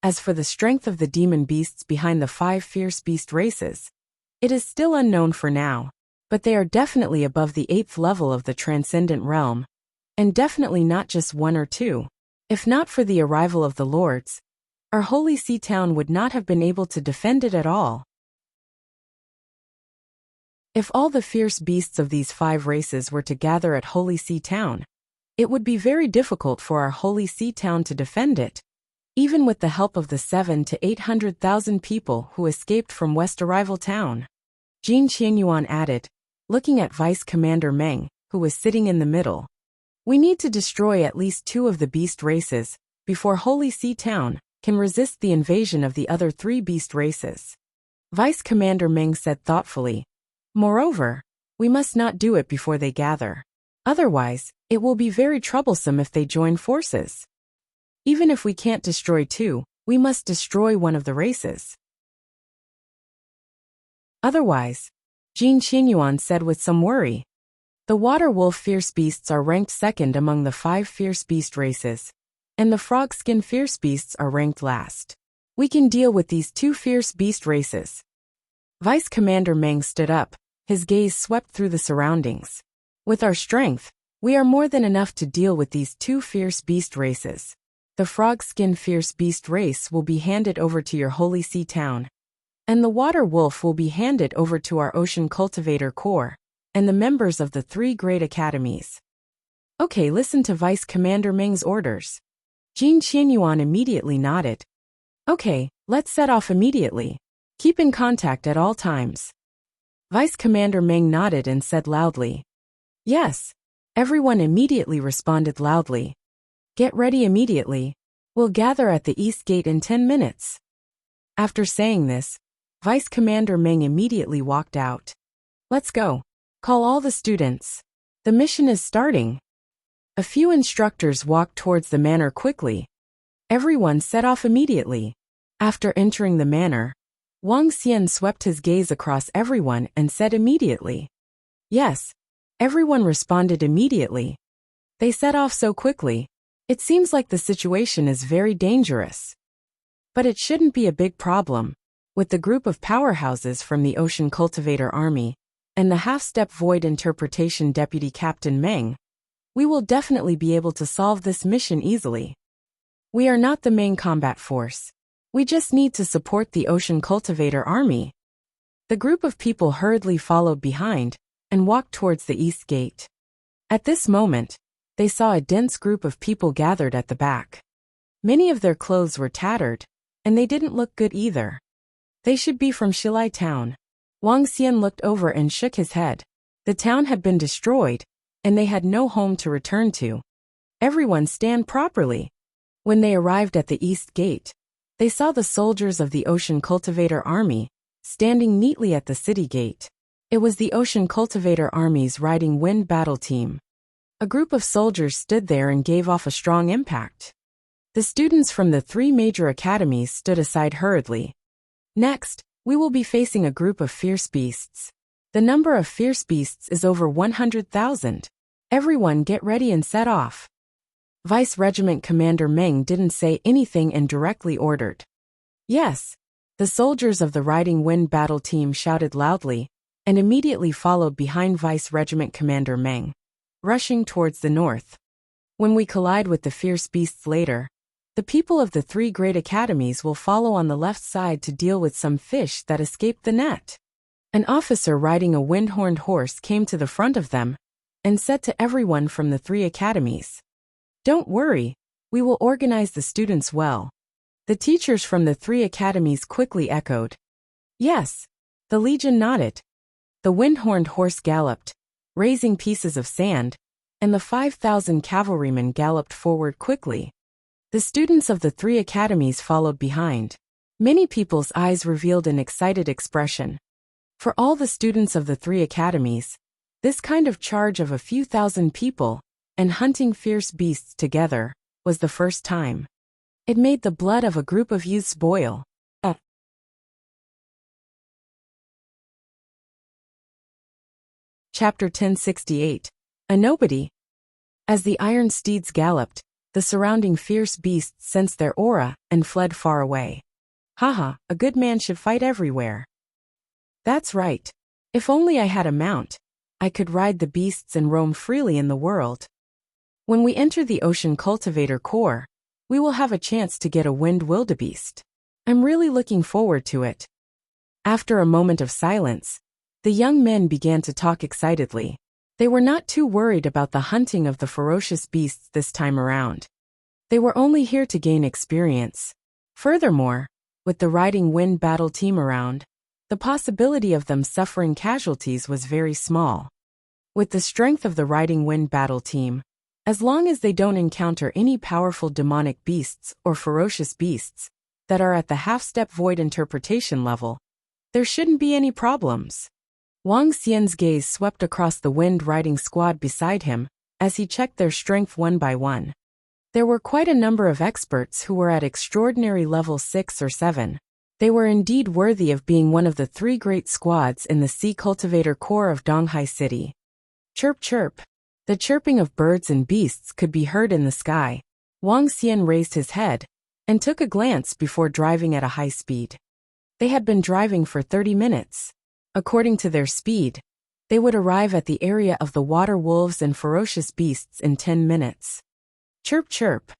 as for the strength of the demon beasts behind the 5 fierce beast races, it is still unknown for now, but they are definitely above the 8th level of the transcendent realm, and definitely not just 1 or 2. If not for the arrival of the lords, our Holy Sea town would not have been able to defend it at all. If all the fierce beasts of these 5 races were to gather at Holy Sea town, it would be very difficult for our Holy Sea town to defend it, even with the help of the 700,000 to 800,000 people who escaped from West Arrival town. Jin Qianyuan added, looking at Vice Commander Meng, who was sitting in the middle. We need to destroy at least 2 of the beast races before Holy Sea town can resist the invasion of the other 3 beast races. Vice Commander Meng said thoughtfully. Moreover, we must not do it before they gather. Otherwise, it will be very troublesome if they join forces. Even if we can't destroy 2, we must destroy one of the races. Otherwise, Jin Qianyuan said with some worry. The water wolf fierce beasts are ranked 2nd among the 5 fierce beast races, and the frog skin fierce beasts are ranked last. We can deal with these 2 fierce beast races. Vice Commander Meng stood up, his gaze swept through the surroundings. With our strength, we are more than enough to deal with these 2 fierce beast races. The frog skin fierce beast race will be handed over to your Holy Sea town, and the water wolf will be handed over to our Ocean Cultivator Corps, and the members of the 3 great academies. Okay, listen to Vice Commander Meng's orders. Jin Qianyuan immediately nodded. Okay, let's set off immediately. Keep in contact at all times. Vice Commander Meng nodded and said loudly. Yes. Everyone immediately responded loudly. Get ready immediately. We'll gather at the East Gate in 10 minutes. After saying this, Vice Commander Meng immediately walked out. Let's go. Call all the students. The mission is starting. A few instructors walked towards the manor quickly. Everyone set off immediately. After entering the manor, Wang Xian swept his gaze across everyone and said immediately. Yes. Everyone responded immediately. They set off so quickly. It seems like the situation is very dangerous. But it shouldn't be a big problem. With the group of powerhouses from the Ocean Cultivator Army, and the half-step void interpretation Deputy Captain Meng, we will definitely be able to solve this mission easily. We are not the main combat force. We just need to support the Ocean Cultivator Army. The group of people hurriedly followed behind and walked towards the East Gate. At this moment, they saw a dense group of people gathered at the back. Many of their clothes were tattered, and they didn't look good either. They should be from Shilai town. Wang Xian looked over and shook his head. The town had been destroyed, and they had no home to return to. Everyone stand properly. When they arrived at the East Gate, they saw the soldiers of the Ocean Cultivator Army standing neatly at the city gate. It was the Ocean Cultivator Army's Riding Wind battle team. A group of soldiers stood there and gave off a strong impact. The students from the 3 major academies stood aside hurriedly. Next, we will be facing a group of fierce beasts. The number of fierce beasts is over 100,000. Everyone get ready and set off. Vice Regiment Commander Meng didn't say anything and directly ordered. Yes. The soldiers of the Riding Wind battle team shouted loudly, and immediately followed behind Vice Regiment Commander Meng, rushing towards the north. When we collide with the fierce beasts later, the people of the 3 great academies will follow on the left side to deal with some fish that escaped the net. An officer riding a wind-horned horse came to the front of them and said to everyone from the 3 academies, "Don't worry, we will organize the students well." The teachers from the 3 academies quickly echoed, "Yes." The legion nodded. The wind-horned horse galloped, raising pieces of sand, and the 5,000 cavalrymen galloped forward quickly. The students of the 3 academies followed behind. Many people's eyes revealed an excited expression. For all the students of the 3 academies, this kind of charge of a few thousand people and hunting fierce beasts together was the first time. It made the blood of a group of youths boil. Chapter 1068. A Nobody. As the iron steeds galloped, the surrounding fierce beasts sensed their aura and fled far away. Haha, a good man should fight everywhere. That's right. If only I had a mount, I could ride the beasts and roam freely in the world. When we enter the Ocean Cultivator Corps, we will have a chance to get a wind wildebeest. I'm really looking forward to it. After a moment of silence, the young men began to talk excitedly. They were not too worried about the hunting of the ferocious beasts this time around. They were only here to gain experience. Furthermore, with the Riding Wind battle team around, the possibility of them suffering casualties was very small. With the strength of the Riding Wind battle team, as long as they don't encounter any powerful demonic beasts or ferocious beasts that are at the half-step void interpretation level, there shouldn't be any problems. Wang Xian's gaze swept across the wind-riding squad beside him as he checked their strength one by one. There were quite a number of experts who were at extraordinary level 6 or 7. They were indeed worthy of being one of the 3 great squads in the Sea Cultivator Corps of Donghai City. Chirp chirp. The chirping of birds and beasts could be heard in the sky. Wang Xian raised his head and took a glance before driving at a high speed. They had been driving for 30 minutes. According to their speed, they would arrive at the area of the water wolves and ferocious beasts in 10 minutes. Chirp chirp.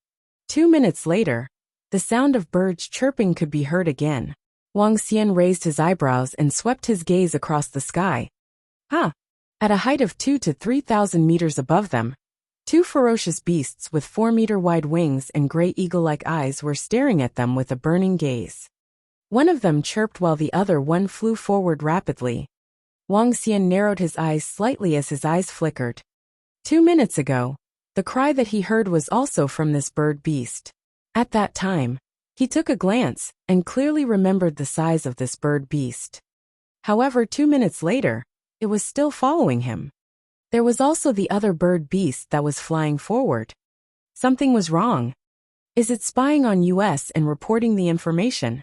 2 minutes later, the sound of birds chirping could be heard again. Wang Xian raised his eyebrows and swept his gaze across the sky. At a height of 2,000 to 3,000 meters above them, 2 ferocious beasts with 4-meter-wide wings and gray eagle-like eyes were staring at them with a burning gaze. One of them chirped while the other one flew forward rapidly. Wang Xian narrowed his eyes slightly as his eyes flickered. 2 minutes ago, the cry that he heard was also from this bird beast. At that time, he took a glance and clearly remembered the size of this bird beast. However, 2 minutes later, it was still following him. There was also the other bird beast that was flying forward. Something was wrong. Is it spying on US and reporting the information?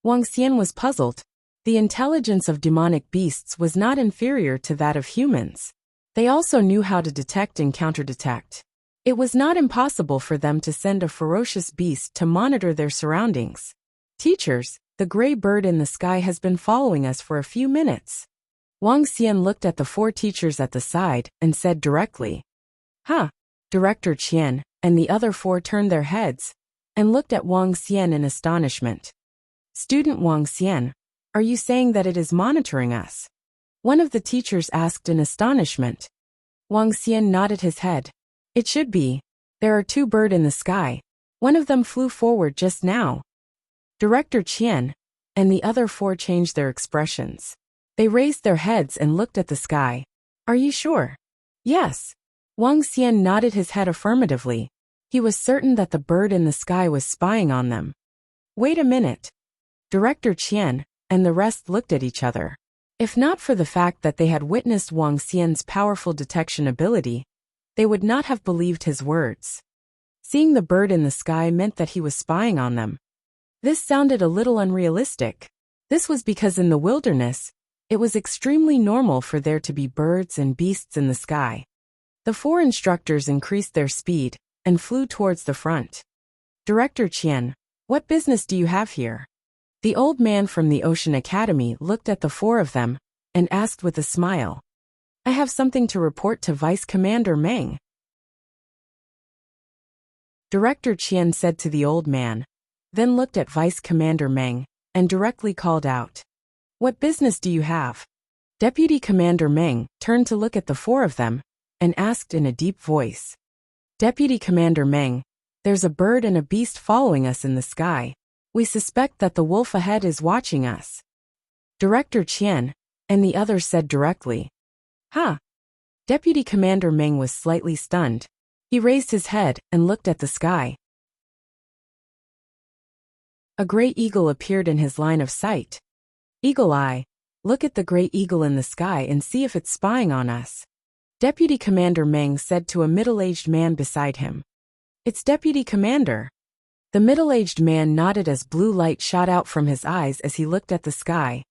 Wang Xian was puzzled. The intelligence of demonic beasts was not inferior to that of humans. They also knew how to detect and counterdetect. It was not impossible for them to send a ferocious beast to monitor their surroundings. Teachers, the gray bird in the sky has been following us for a few minutes. Wang Xian looked at the 4 teachers at the side and said directly. Director Qian and the other 4 turned their heads and looked at Wang Xian in astonishment. Student Wang Xian, are you saying that it is monitoring us? One of the teachers asked in astonishment. Wang Xian nodded his head. It should be. There are 2 birds in the sky. One of them flew forward just now. Director Qian and the other 4 changed their expressions. They raised their heads and looked at the sky. Are you sure? Yes. Wang Xian nodded his head affirmatively. He was certain that the bird in the sky was spying on them. Wait a minute. Director Qian and the rest looked at each other. If not for the fact that they had witnessed Wang Xian's powerful detection ability, they would not have believed his words. Seeing the bird in the sky meant that he was spying on them. This sounded a little unrealistic. This was because in the wilderness, it was extremely normal for there to be birds and beasts in the sky. The four instructors increased their speed and flew towards the front. Director Qian, what business do you have here? The old man from the Ocean Academy looked at the four of them and asked with a smile. I have something to report to Vice Commander Meng. Director Qian said to the old man, then looked at Vice Commander Meng and directly called out. What business do you have? Deputy Commander Meng turned to look at the four of them and asked in a deep voice. Deputy Commander Meng, there's a bird and a beast following us in the sky. We suspect that the wolf ahead is watching us. Director Qian and the others said directly. Huh? Deputy Commander Meng was slightly stunned. He raised his head and looked at the sky. A gray eagle appeared in his line of sight. Eagle Eye, look at the gray eagle in the sky and see if it's spying on us. Deputy Commander Meng said to a middle-aged man beside him. It's Deputy Commander. The middle-aged man nodded as blue light shot out from his eyes as he looked at the sky.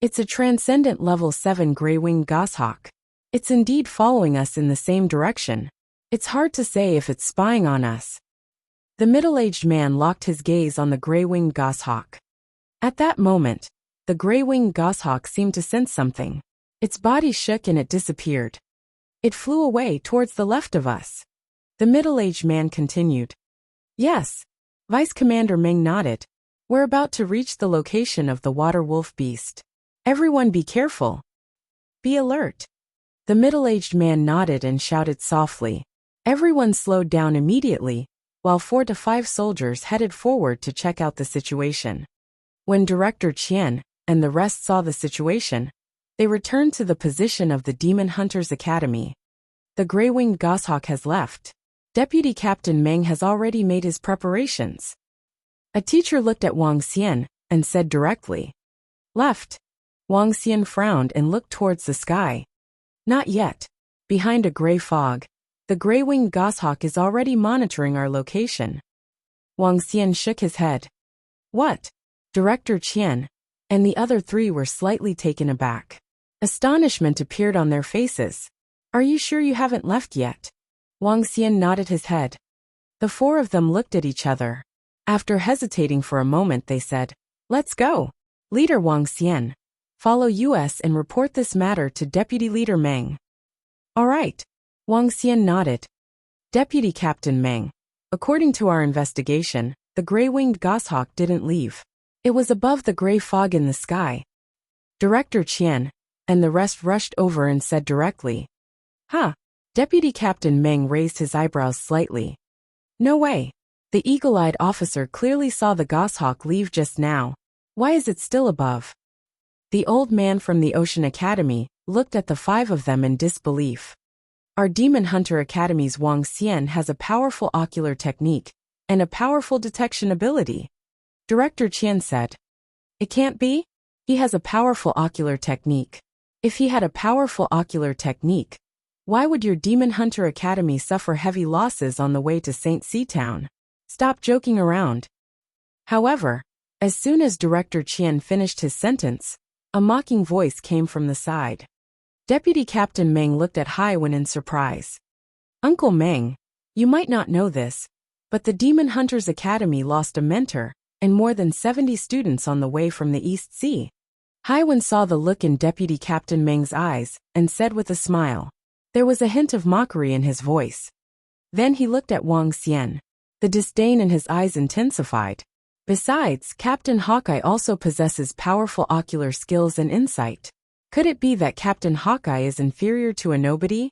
It's a transcendent level 7 gray-winged goshawk. It's indeed following us in the same direction. It's hard to say if it's spying on us. The middle-aged man locked his gaze on the gray-winged goshawk. At that moment, the gray-winged goshawk seemed to sense something. Its body shook and it disappeared. It flew away towards the left of us. The middle-aged man continued. Yes. Vice Commander Meng nodded. We're about to reach the location of the water wolf beast. Everyone be careful. Be alert. The middle-aged man nodded and shouted softly. Everyone slowed down immediately, while 4 to 5 soldiers headed forward to check out the situation. When Director Qian and the rest saw the situation, they returned to the position of the Demon Hunters Academy. The gray-winged goshawk has left. Deputy Captain Meng has already made his preparations. A teacher looked at Wang Xian and said directly. Left. Wang Xian frowned and looked towards the sky. Not yet. Behind a gray fog, the gray-winged goshawk is already monitoring our location. Wang Xian shook his head. What? Director Qian and the other 3 were slightly taken aback. Astonishment appeared on their faces. Are you sure you haven't left yet? Wang Xian nodded his head. The 4 of them looked at each other. After hesitating for a moment they said, Let's go. Leader Wang Xian, follow us and report this matter to Deputy Leader Meng. All right. Wang Xian nodded. Deputy Captain Meng, according to our investigation, the gray-winged goshawk didn't leave. It was above the gray fog in the sky. Director Qian and the rest rushed over and said directly. Huh? Deputy Captain Meng raised his eyebrows slightly. No way. The eagle-eyed officer clearly saw the goshawk leave just now. Why is it still above? The old man from the Ocean Academy looked at the 5 of them in disbelief. Our Demon Hunter Academy's Wang Xian has a powerful ocular technique and a powerful detection ability. Director Qian said. It can't be? He has a powerful ocular technique. If he had a powerful ocular technique, why would your Demon Hunter Academy suffer heavy losses on the way to St. C Town? Stop joking around. However, as soon as Director Qian finished his sentence, a mocking voice came from the side. Deputy Captain Meng looked at Haiwen in surprise. Uncle Meng, you might not know this, but the Demon Hunters Academy lost a mentor and more than 70 students on the way from the East Sea. Haiwen saw the look in Deputy Captain Meng's eyes and said with a smile. There was a hint of mockery in his voice. Then he looked at Wang Xian. The disdain in his eyes intensified. Besides, Captain Hawkeye also possesses powerful ocular skills and insight. Could it be that Captain Hawkeye is inferior to a nobody?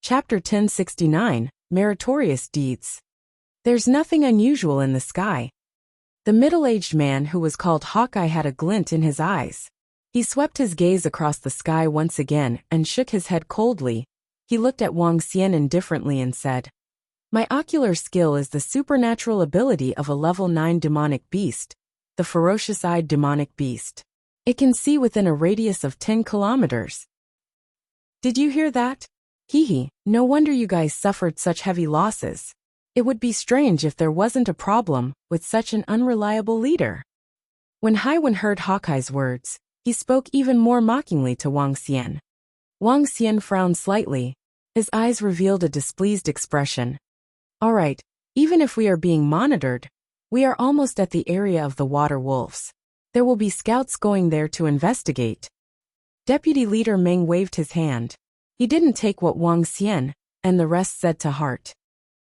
Chapter 1069, Meritorious Deeds. There's nothing unusual in the sky. The middle-aged man who was called Hawkeye had a glint in his eyes. He swept his gaze across the sky once again and shook his head coldly. He looked at Wang Xian indifferently and said, My ocular skill is the supernatural ability of a level 9 demonic beast, the ferocious-eyed demonic beast. It can see within a radius of 10 kilometers. Did you hear that? Hee, no wonder you guys suffered such heavy losses. It would be strange if there wasn't a problem with such an unreliable leader. When Haiwen heard Hawkeye's words, he spoke even more mockingly to Wang Xian. Wang Xian frowned slightly. His eyes revealed a displeased expression. All right, even if we are being monitored, we are almost at the area of the water wolves. There will be scouts going there to investigate. Deputy Leader Meng waved his hand. He didn't take what Wang Xian and the rest said to heart.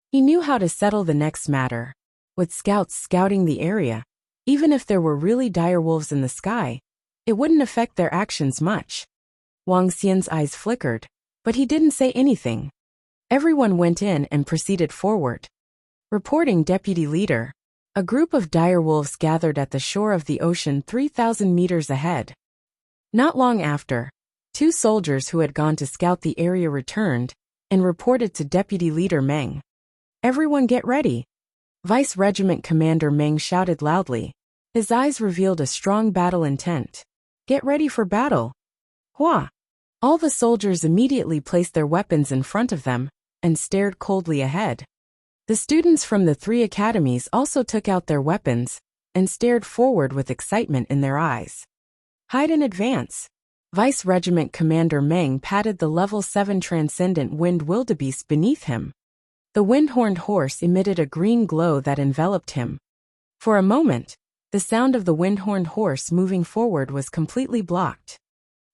He knew how to settle the next matter. With scouts scouting the area, even if there were really dire wolves in the sky, it wouldn't affect their actions much. Wang Xian's eyes flickered, but he didn't say anything. Everyone went in and proceeded forward. Reporting Deputy Leader. A group of dire wolves gathered at the shore of the ocean 3,000 meters ahead. Not long after, 2 soldiers who had gone to scout the area returned and reported to Deputy Leader Meng. Everyone get ready. Vice Regiment Commander Meng shouted loudly. His eyes revealed a strong battle intent. Get ready for battle. Hua! All the soldiers immediately placed their weapons in front of them and stared coldly ahead. The students from the 3 academies also took out their weapons and stared forward with excitement in their eyes. Hide in advance. Vice Regiment Commander Meng patted the level 7 transcendent wind wildebeest beneath him. The wind-horned horse emitted a green glow that enveloped him. For a moment, the sound of the wind-horned horse moving forward was completely blocked.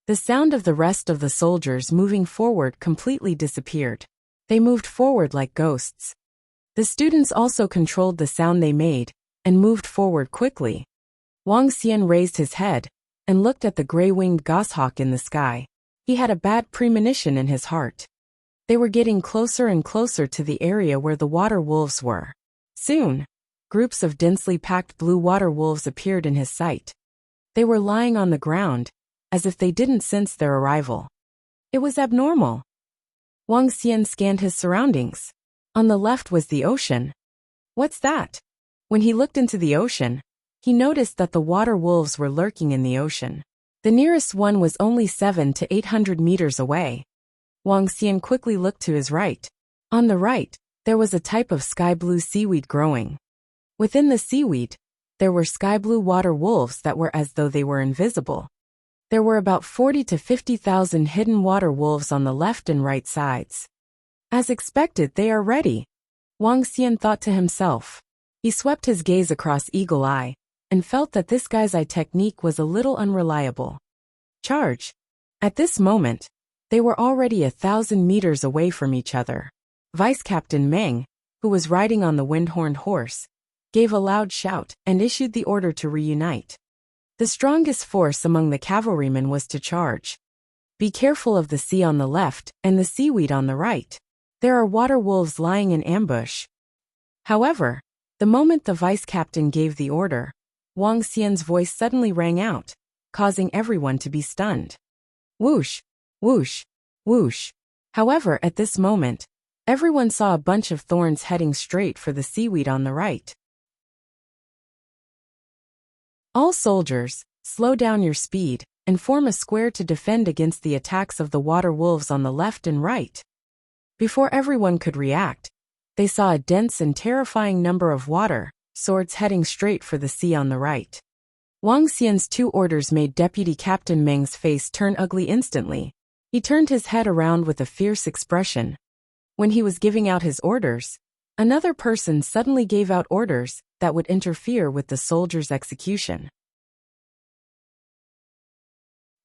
The sound of the rest of the soldiers moving forward completely disappeared. They moved forward like ghosts. The students also controlled the sound they made and moved forward quickly. Wang Xian raised his head and looked at the gray-winged goshawk in the sky. He had a bad premonition in his heart. They were getting closer and closer to the area where the water wolves were. Soon, groups of densely packed blue water wolves appeared in his sight. They were lying on the ground, as if they didn't sense their arrival. It was abnormal. Wang Xian scanned his surroundings. On the left was the ocean. What's that? When he looked into the ocean, he noticed that the water wolves were lurking in the ocean. The nearest one was only 700 to 800 meters away. Wang Xian quickly looked to his right. On the right, there was a type of sky-blue seaweed growing. Within the seaweed, there were sky-blue water wolves that were as though they were invisible. There were about 40 to 50,000 hidden water wolves on the left and right sides. As expected, they are ready, Wang Xian thought to himself. He swept his gaze across Eagle Eye and felt that this guy's eye technique was a little unreliable. Charge! At this moment, they were already 1,000 meters away from each other. Vice Captain Meng, who was riding on the wind-horned horse, gave a loud shout and issued the order to reunite. The strongest force among the cavalrymen was to charge. Be careful of the sea on the left and the seaweed on the right. There are water wolves lying in ambush. However, the moment the vice captain gave the order, Wang Xian's voice suddenly rang out, causing everyone to be stunned. Whoosh! Whoosh! Whoosh! However, at this moment, everyone saw a bunch of thorns heading straight for the seaweed on the right. All soldiers, slow down your speed and form a square to defend against the attacks of the water wolves on the left and right. Before everyone could react, they saw a dense and terrifying number of water swords heading straight for the sea on the right. Wang Xian's 2 orders made Deputy Captain Meng's face turn ugly instantly. He turned his head around with a fierce expression. When he was giving out his orders, another person suddenly gave out orders that would interfere with the soldier's execution.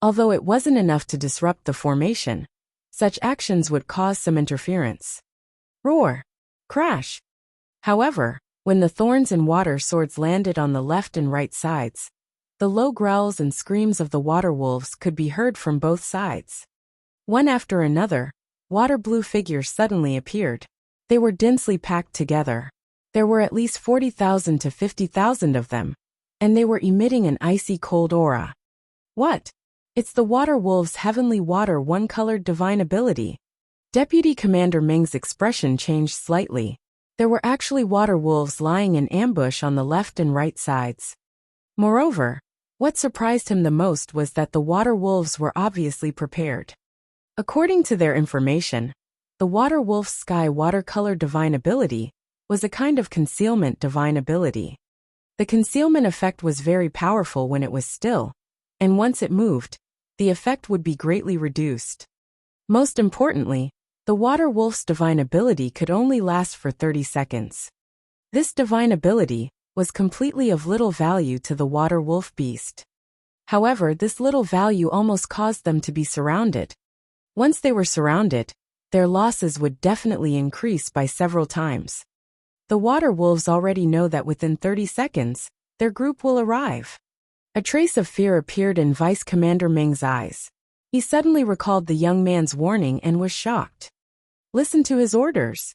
Although it wasn't enough to disrupt the formation, such actions would cause some interference. Roar! Crash! However, when the thorns and water swords landed on the left and right sides, the low growls and screams of the water wolves could be heard from both sides. One after another, water blue figures suddenly appeared. They were densely packed together. There were at least 40,000 to 50,000 of them, and they were emitting an icy cold aura. What? It's the water wolves' heavenly water one-colored divine ability. Deputy Commander Meng's expression changed slightly. There were actually water wolves lying in ambush on the left and right sides. Moreover, what surprised him the most was that the water wolves were obviously prepared. According to their information, the water wolf's sky watercolor divine ability was a kind of concealment divine ability. The concealment effect was very powerful when it was still, and once it moved, the effect would be greatly reduced. Most importantly, the water wolf's divine ability could only last for 30 seconds. This divine ability was completely of little value to the water wolf beast. However, this little value almost caused them to be surrounded. Once they were surrounded, their losses would definitely increase by several times. The water wolves already know that within 30 seconds, their group will arrive. A trace of fear appeared in Vice Commander Meng's eyes. He suddenly recalled the young man's warning and was shocked. Listen to his orders.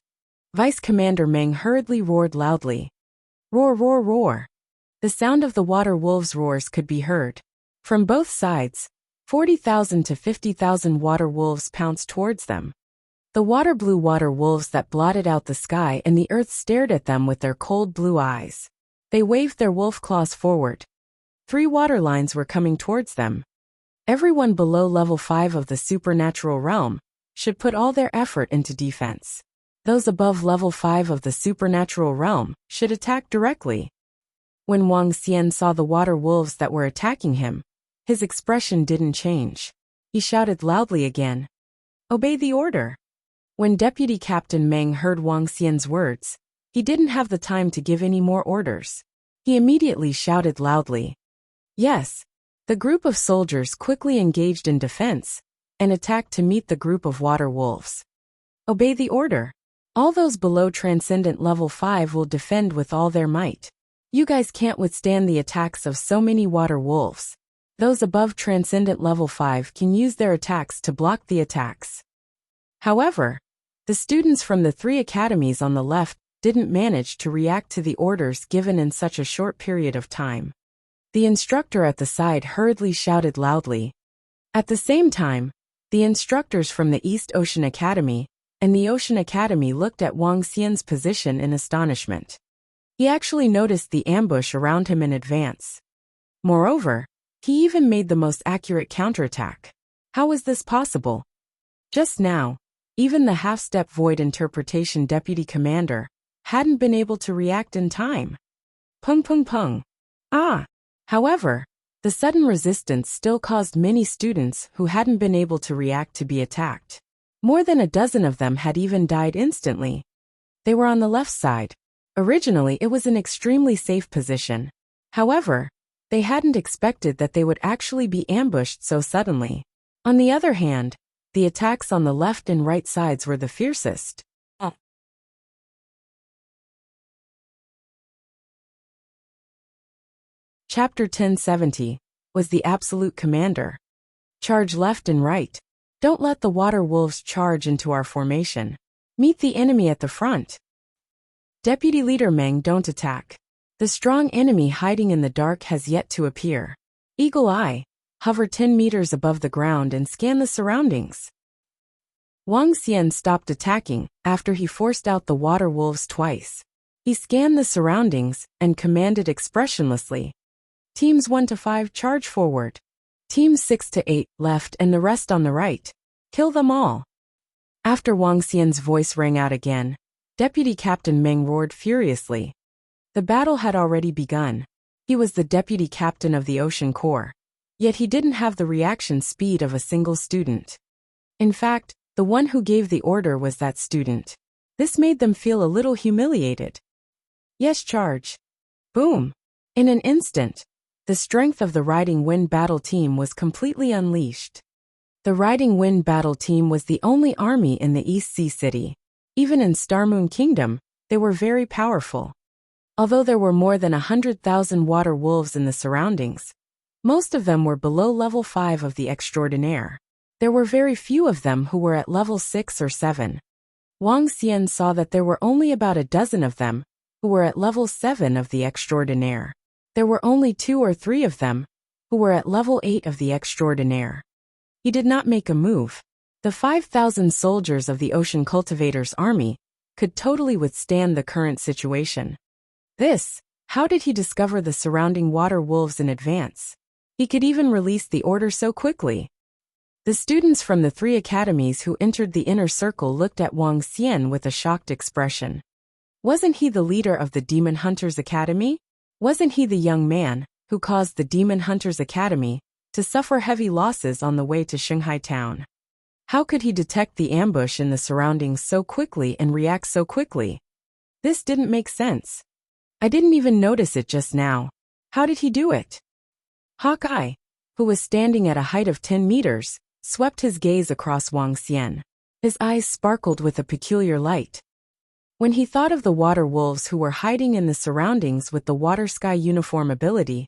Vice Commander Meng hurriedly roared loudly. Roar, roar, roar. The sound of the water wolves' roars could be heard. From both sides, 40,000 to 50,000 water wolves pounced towards them. The water blue water wolves that blotted out the sky and the earth stared at them with their cold blue eyes. They waved their wolf claws forward. 3 water lines were coming towards them. Everyone below level 5 of the supernatural realm should put all their effort into defense. Those above level 5 of the supernatural realm should attack directly. When Wang Xian saw the water wolves that were attacking him, his expression didn't change. He shouted loudly again. Obey the order. When Deputy Captain Meng heard Wang Xian's words, he didn't have the time to give any more orders. He immediately shouted loudly. Yes. The group of soldiers quickly engaged in defense and attacked to meet the group of water wolves. Obey the order. All those below Transcendent Level 5 will defend with all their might. You guys can't withstand the attacks of so many water wolves. Those above Transcendent Level 5 can use their attacks to block the attacks. However, the students from the 3 academies on the left didn't manage to react to the orders given in such a short period of time. The instructor at the side hurriedly shouted loudly. At the same time, the instructors from the East Ocean Academy and the Ocean Academy looked at Wang Xian's position in astonishment. He actually noticed the ambush around him in advance. Moreover, he even made the most accurate counterattack. How was this possible? Just now, even the half-step void interpretation deputy commander hadn't been able to react in time. Pung pung pung. Ah! However, the sudden resistance still caused many students who hadn't been able to react to be attacked. More than a dozen of them had even died instantly. They were on the left side. Originally, it was an extremely safe position. However, they hadn't expected that they would actually be ambushed so suddenly. On the other hand, the attacks on the left and right sides were the fiercest. Chapter 1070 was the absolute commander. Charge left and right. Don't let the water wolves charge into our formation. Meet the enemy at the front. Deputy Leader Meng, don't attack. The strong enemy hiding in the dark has yet to appear. Eagle Eye, hover 10 meters above the ground and scan the surroundings. Wang Xian stopped attacking after he forced out the water wolves twice. He scanned the surroundings and commanded expressionlessly. Teams 1 to 5 charge forward. Teams 6 to 8 left and the rest on the right. Kill them all. After Wang Xian's voice rang out again, Deputy Captain Meng roared furiously. The battle had already begun. He was the deputy captain of the Ocean Corps. Yet he didn't have the reaction speed of a single student. In fact, the one who gave the order was that student. This made them feel a little humiliated. Yes, charge. Boom. In an instant, the strength of the Riding Wind battle team was completely unleashed. The Riding Wind battle team was the only army in the East Sea City. Even in Starmoon Kingdom, they were very powerful. Although there were more than 100,000 water wolves in the surroundings, most of them were below level 5 of the Extraordinaire. There were very few of them who were at level 6 or 7. Wang Xian saw that there were only about a dozen of them who were at level 7 of the Extraordinaire. There were only 2 or 3 of them who were at level 8 of the Extraordinaire. He did not make a move. The 5,000 soldiers of the Ocean Cultivator's army could totally withstand the current situation. How did he discover the surrounding water wolves in advance? He could even release the order so quickly. The students from the 3 academies who entered the inner circle looked at Wang Xian with a shocked expression. Wasn't he the leader of the Demon Hunters Academy? Wasn't he the young man who caused the Demon Hunters Academy to suffer heavy losses on the way to Shanghai town? How could he detect the ambush in the surroundings so quickly and react so quickly? This didn't make sense. I didn't even notice it just now. How did he do it? Hawkeye, who was standing at a height of 10 meters, swept his gaze across Wang Xian. His eyes sparkled with a peculiar light. When he thought of the water wolves who were hiding in the surroundings with the water sky uniform ability,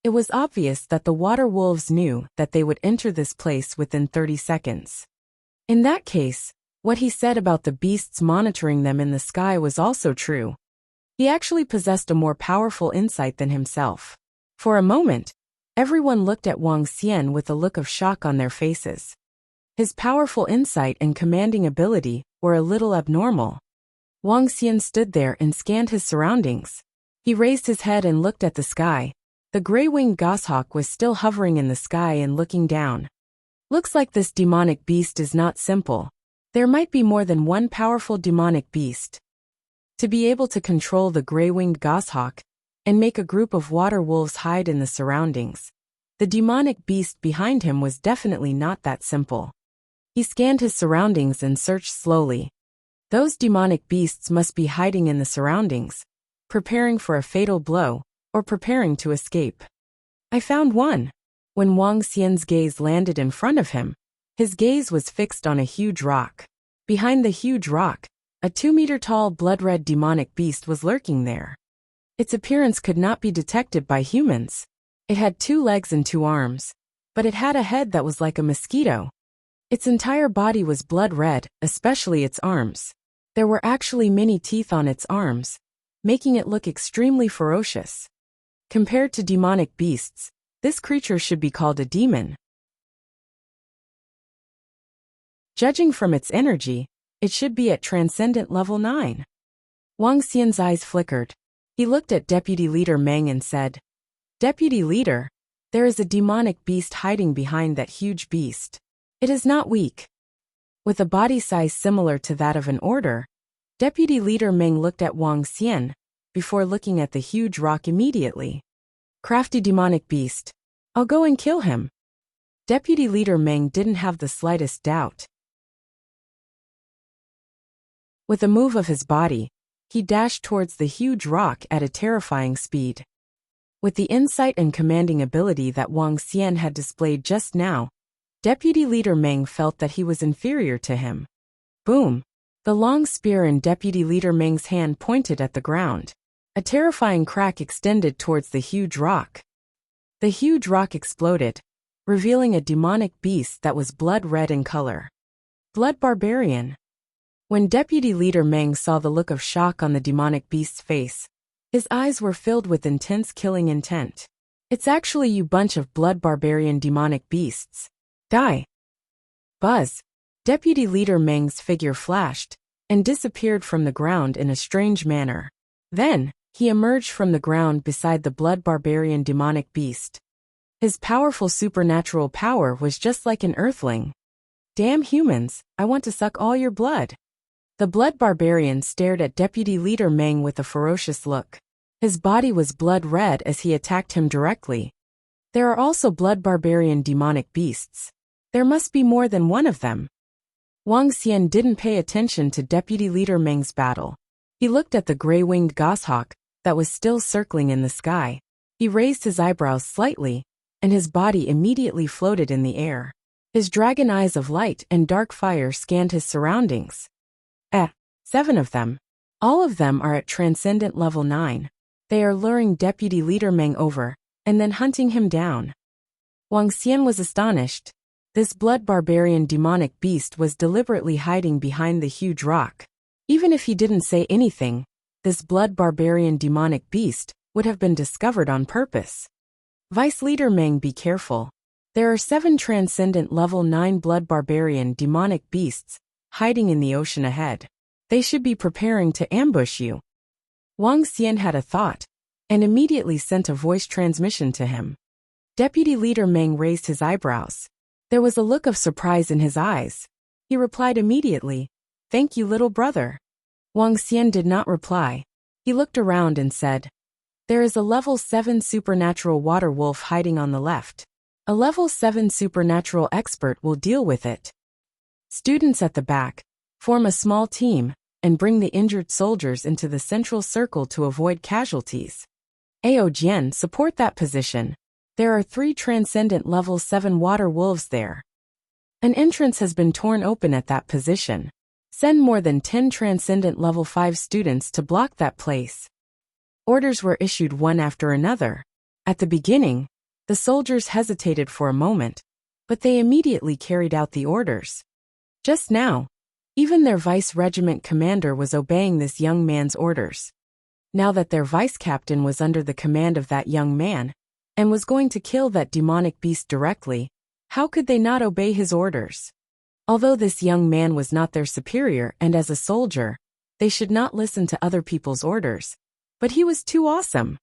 it was obvious that the water wolves knew that they would enter this place within 30 seconds. In that case, what he said about the beasts monitoring them in the sky was also true. He actually possessed a more powerful insight than himself. For a moment, everyone looked at Wang Xian with a look of shock on their faces. His powerful insight and commanding ability were a little abnormal. Wang Xian stood there and scanned his surroundings. He raised his head and looked at the sky. The gray-winged goshawk was still hovering in the sky and looking down. Looks like this demonic beast is not simple. There might be more than one powerful demonic beast. To be able to control the gray-winged goshawk and make a group of water wolves hide in the surroundings, the demonic beast behind him was definitely not that simple. He scanned his surroundings and searched slowly. Those demonic beasts must be hiding in the surroundings, preparing for a fatal blow, or preparing to escape. I found one. When Wang Xian's gaze landed in front of him, his gaze was fixed on a huge rock. Behind the huge rock, a 2-meter-tall blood-red demonic beast was lurking there. Its appearance could not be detected by humans. It had 2 legs and 2 arms, but it had a head that was like a mosquito. Its entire body was blood-red, especially its arms. There were actually many teeth on its arms, making it look extremely ferocious. Compared to demonic beasts, this creature should be called a demon. Judging from its energy, it should be at Transcendent Level 9. Wang Xian's eyes flickered. He looked at Deputy Leader Meng and said, "Deputy Leader, there is a demonic beast hiding behind that huge beast. It is not weak." With a body size similar to that of an order, Deputy Leader Meng looked at Wang Xian before looking at the huge rock immediately. "Crafty demonic beast. I'll go and kill him." Deputy Leader Meng didn't have the slightest doubt. With a move of his body, he dashed towards the huge rock at a terrifying speed. With the insight and commanding ability that Wang Xian had displayed just now, Deputy Leader Meng felt that he was inferior to him. Boom! The long spear in Deputy Leader Meng's hand pointed at the ground. A terrifying crack extended towards the huge rock. The huge rock exploded, revealing a demonic beast that was blood-red in color. Blood Barbarian. When Deputy Leader Meng saw the look of shock on the demonic beast's face, his eyes were filled with intense killing intent. "It's actually you bunch of blood barbarian demonic beasts. Die!" Buzz! Deputy Leader Meng's figure flashed and disappeared from the ground in a strange manner. Then, he emerged from the ground beside the blood barbarian demonic beast. His powerful supernatural power was just like an earthling. "Damn humans, I want to suck all your blood." The blood barbarian stared at Deputy Leader Meng with a ferocious look. His body was blood-red as he attacked him directly. There are also blood barbarian demonic beasts. There must be more than one of them. Wang Xian didn't pay attention to Deputy Leader Meng's battle. He looked at the gray-winged goshawk that was still circling in the sky. He raised his eyebrows slightly, and his body immediately floated in the air. His dragon eyes of light and dark fire scanned his surroundings. 7 of them. All of them are at Transcendent Level 9. They are luring Deputy Leader Meng over, and then hunting him down. Wang Xian was astonished. This blood barbarian demonic beast was deliberately hiding behind the huge rock. Even if he didn't say anything, this blood barbarian demonic beast would have been discovered on purpose. Vice Leader Meng, be careful. There are 7 Transcendent Level 9 blood barbarian demonic beasts hiding in the ocean ahead. They should be preparing to ambush you. Wang Xian had a thought, and immediately sent a voice transmission to him. Deputy Leader Meng raised his eyebrows. There was a look of surprise in his eyes. He replied immediately, "Thank you, little brother." Wang Xian did not reply. He looked around and said, "There is a level 7 supernatural water wolf hiding on the left. A level 7 supernatural expert will deal with it. Students at the back, form a small team, and bring the injured soldiers into the central circle to avoid casualties. Ao Jian, support that position. There are 3 transcendent level 7 water wolves there. An entrance has been torn open at that position. Send more than 10 transcendent level 5 students to block that place." Orders were issued one after another. At the beginning, the soldiers hesitated for a moment, but they immediately carried out the orders. Just now, even their vice-regiment commander was obeying this young man's orders. Now that their vice-captain was under the command of that young man, and was going to kill that demonic beast directly, how could they not obey his orders? Although this young man was not their superior and as a soldier, they should not listen to other people's orders, but he was too awesome.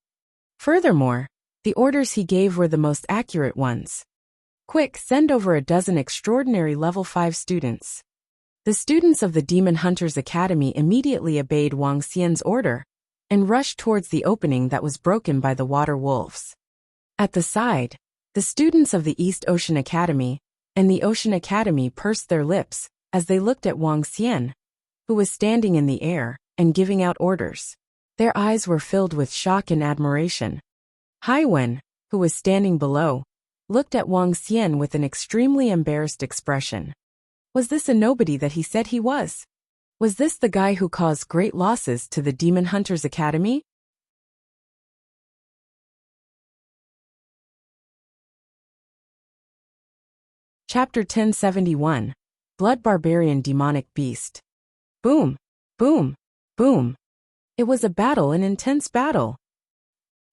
Furthermore, the orders he gave were the most accurate ones. "Quick, send over a dozen extraordinary level 5 students." The students of the Demon Hunters Academy immediately obeyed Wang Xian's order and rushed towards the opening that was broken by the water wolves. At the side, the students of the East Ocean Academy and the Ocean Academy pursed their lips as they looked at Wang Xian, who was standing in the air and giving out orders. Their eyes were filled with shock and admiration. Haiwen, who was standing below, looked at Wang Xian with an extremely embarrassed expression. Was this a nobody that he said he was? Was this the guy who caused great losses to the Demon Hunters Academy? Chapter 1071. Blood Barbarian Demonic Beast. Boom, boom, boom. It was a battle, an intense battle.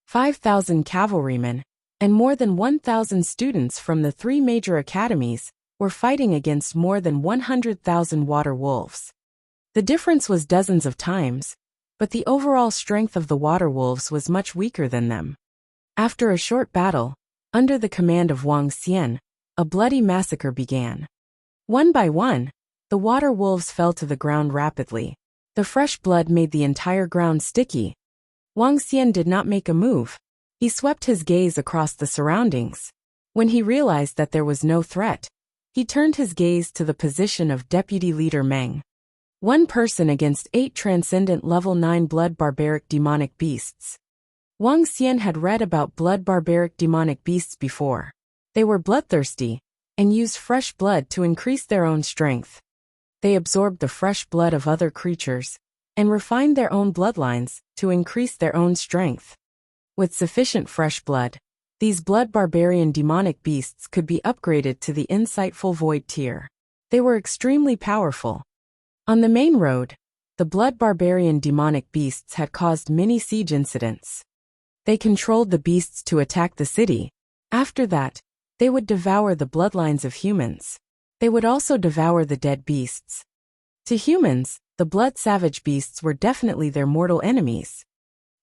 5,000 cavalrymen and more than 1,000 students from the 3 major academies were fighting against more than 100,000 water wolves. The difference was dozens of times, but the overall strength of the water wolves was much weaker than them. After a short battle, under the command of Wang Xian, a bloody massacre began. One by one, the water wolves fell to the ground rapidly. The fresh blood made the entire ground sticky. Wang Xian did not make a move. He swept his gaze across the surroundings. When he realized that there was no threat, he turned his gaze to the position of Deputy Leader Meng. One person against 8 transcendent level 9 blood barbaric demonic beasts. Wang Xian had read about blood barbaric demonic beasts before. They were bloodthirsty and used fresh blood to increase their own strength. They absorbed the fresh blood of other creatures and refined their own bloodlines to increase their own strength. With sufficient fresh blood, these blood barbarian demonic beasts could be upgraded to the insightful void tier. They were extremely powerful. On the main road, the blood barbarian demonic beasts had caused many siege incidents. They controlled the beasts to attack the city. After that, they would devour the bloodlines of humans. They would also devour the dead beasts. To humans, the blood savage beasts were definitely their mortal enemies.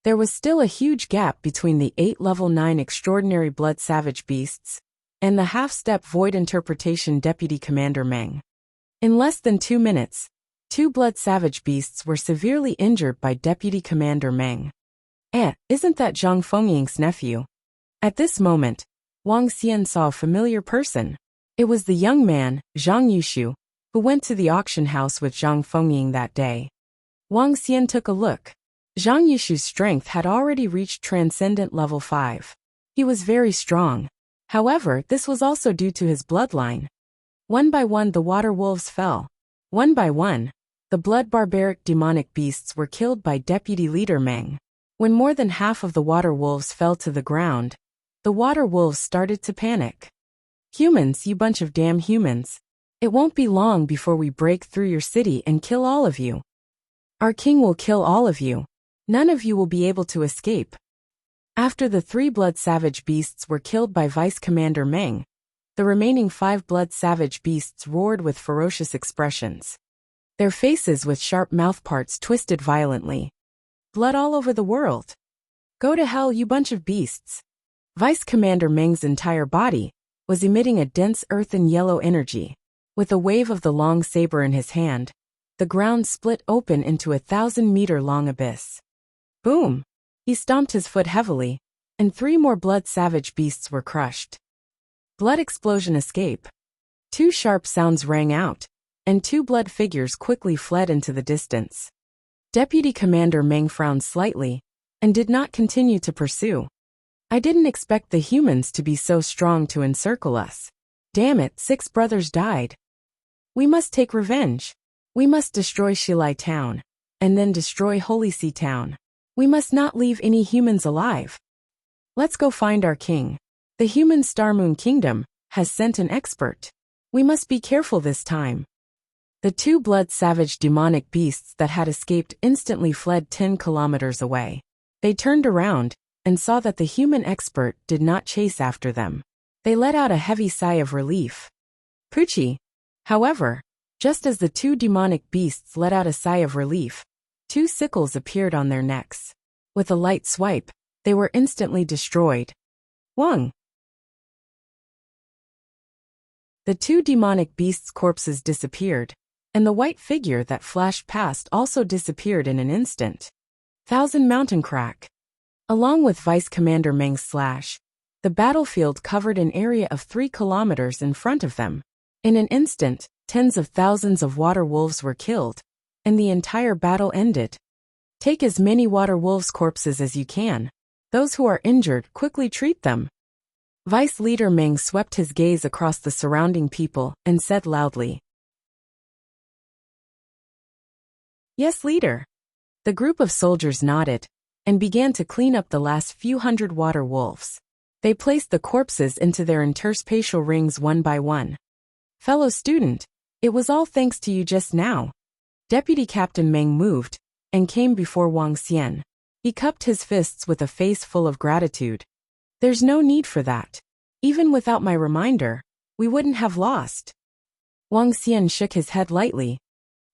There was still a huge gap between the 8 level 9 extraordinary blood savage beasts and the half-step void interpretation deputy commander Meng. In less than 2 minutes, 2 blood savage beasts were severely injured by Deputy Commander Meng. Isn't that Zhang Fengying's nephew? At this moment, Wang Xian saw a familiar person. It was the young man, Zhang Yushu, who went to the auction house with Zhang Fengying that day. Wang Xian took a look. Zhang Yushu's strength had already reached transcendent level 5. He was very strong. However, this was also due to his bloodline. One by one the water wolves fell. One by one, the blood barbaric demonic beasts were killed by Deputy Leader Meng. When more than half of the water wolves fell to the ground, the water wolves started to panic. Humans, you bunch of damn humans. It won't be long before we break through your city and kill all of you. Our king will kill all of you. None of you will be able to escape. After the 3 blood savage beasts were killed by Vice Commander Meng, the remaining 5 blood savage beasts roared with ferocious expressions. Their faces with sharp mouthparts twisted violently. Blood all over the world. Go to hell, you bunch of beasts. Vice Commander Meng's entire body, was emitting a dense earthen yellow energy. With a wave of the long saber in his hand, the ground split open into a 1,000-meter-long abyss. Boom! He stomped his foot heavily, and 3 more blood-savage beasts were crushed. Blood explosion escape. 2 sharp sounds rang out, and 2 blood figures quickly fled into the distance. Deputy Commander Meng frowned slightly, and did not continue to pursue. I didn't expect the humans to be so strong to encircle us. Damn it, 6 brothers died. We must take revenge. We must destroy Shilai Town, and then destroy Holy Sea Town. We must not leave any humans alive. Let's go find our king. The human Star Moon Kingdom has sent an expert. We must be careful this time. The 2 blood-savage demonic beasts that had escaped instantly fled 10 kilometers away. They turned around and saw that the human expert did not chase after them. They let out a heavy sigh of relief. Poochie. However, just as the 2 demonic beasts let out a sigh of relief, 2 sickles appeared on their necks. With a light swipe, they were instantly destroyed. Wang! The 2 demonic beasts' corpses disappeared, and the white figure that flashed past also disappeared in an instant. 1,000 Mountain Crack. Along with Vice Commander Meng's slash, the battlefield covered an area of 3 kilometers in front of them. In an instant, tens of thousands of water wolves were killed, and the entire battle ended. Take as many water wolves' corpses as you can. Those who are injured, quickly treat them. Vice Leader Meng swept his gaze across the surrounding people and said loudly. Yes, leader. The group of soldiers nodded and began to clean up the last few hundred water wolves. They placed the corpses into their interspatial rings one by one. Fellow student, it was all thanks to you just now. Deputy Captain Meng moved and came before Wang Xian. He cupped his fists with a face full of gratitude. There's no need for that. Even without my reminder, we wouldn't have lost. Wang Xian shook his head lightly.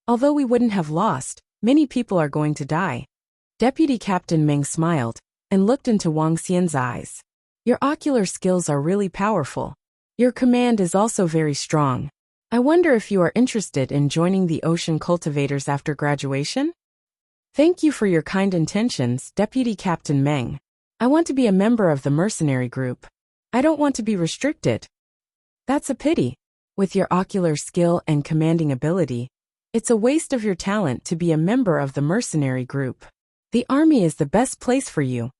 Although we wouldn't have lost, many people are going to die. Deputy Captain Meng smiled and looked into Wang Xian's eyes. Your ocular skills are really powerful. Your command is also very strong. I wonder if you are interested in joining the Ocean Cultivators after graduation? Thank you for your kind intentions, Deputy Captain Meng. I want to be a member of the mercenary group. I don't want to be restricted. That's a pity. With your ocular skill and commanding ability, it's a waste of your talent to be a member of the mercenary group. The army is the best place for you.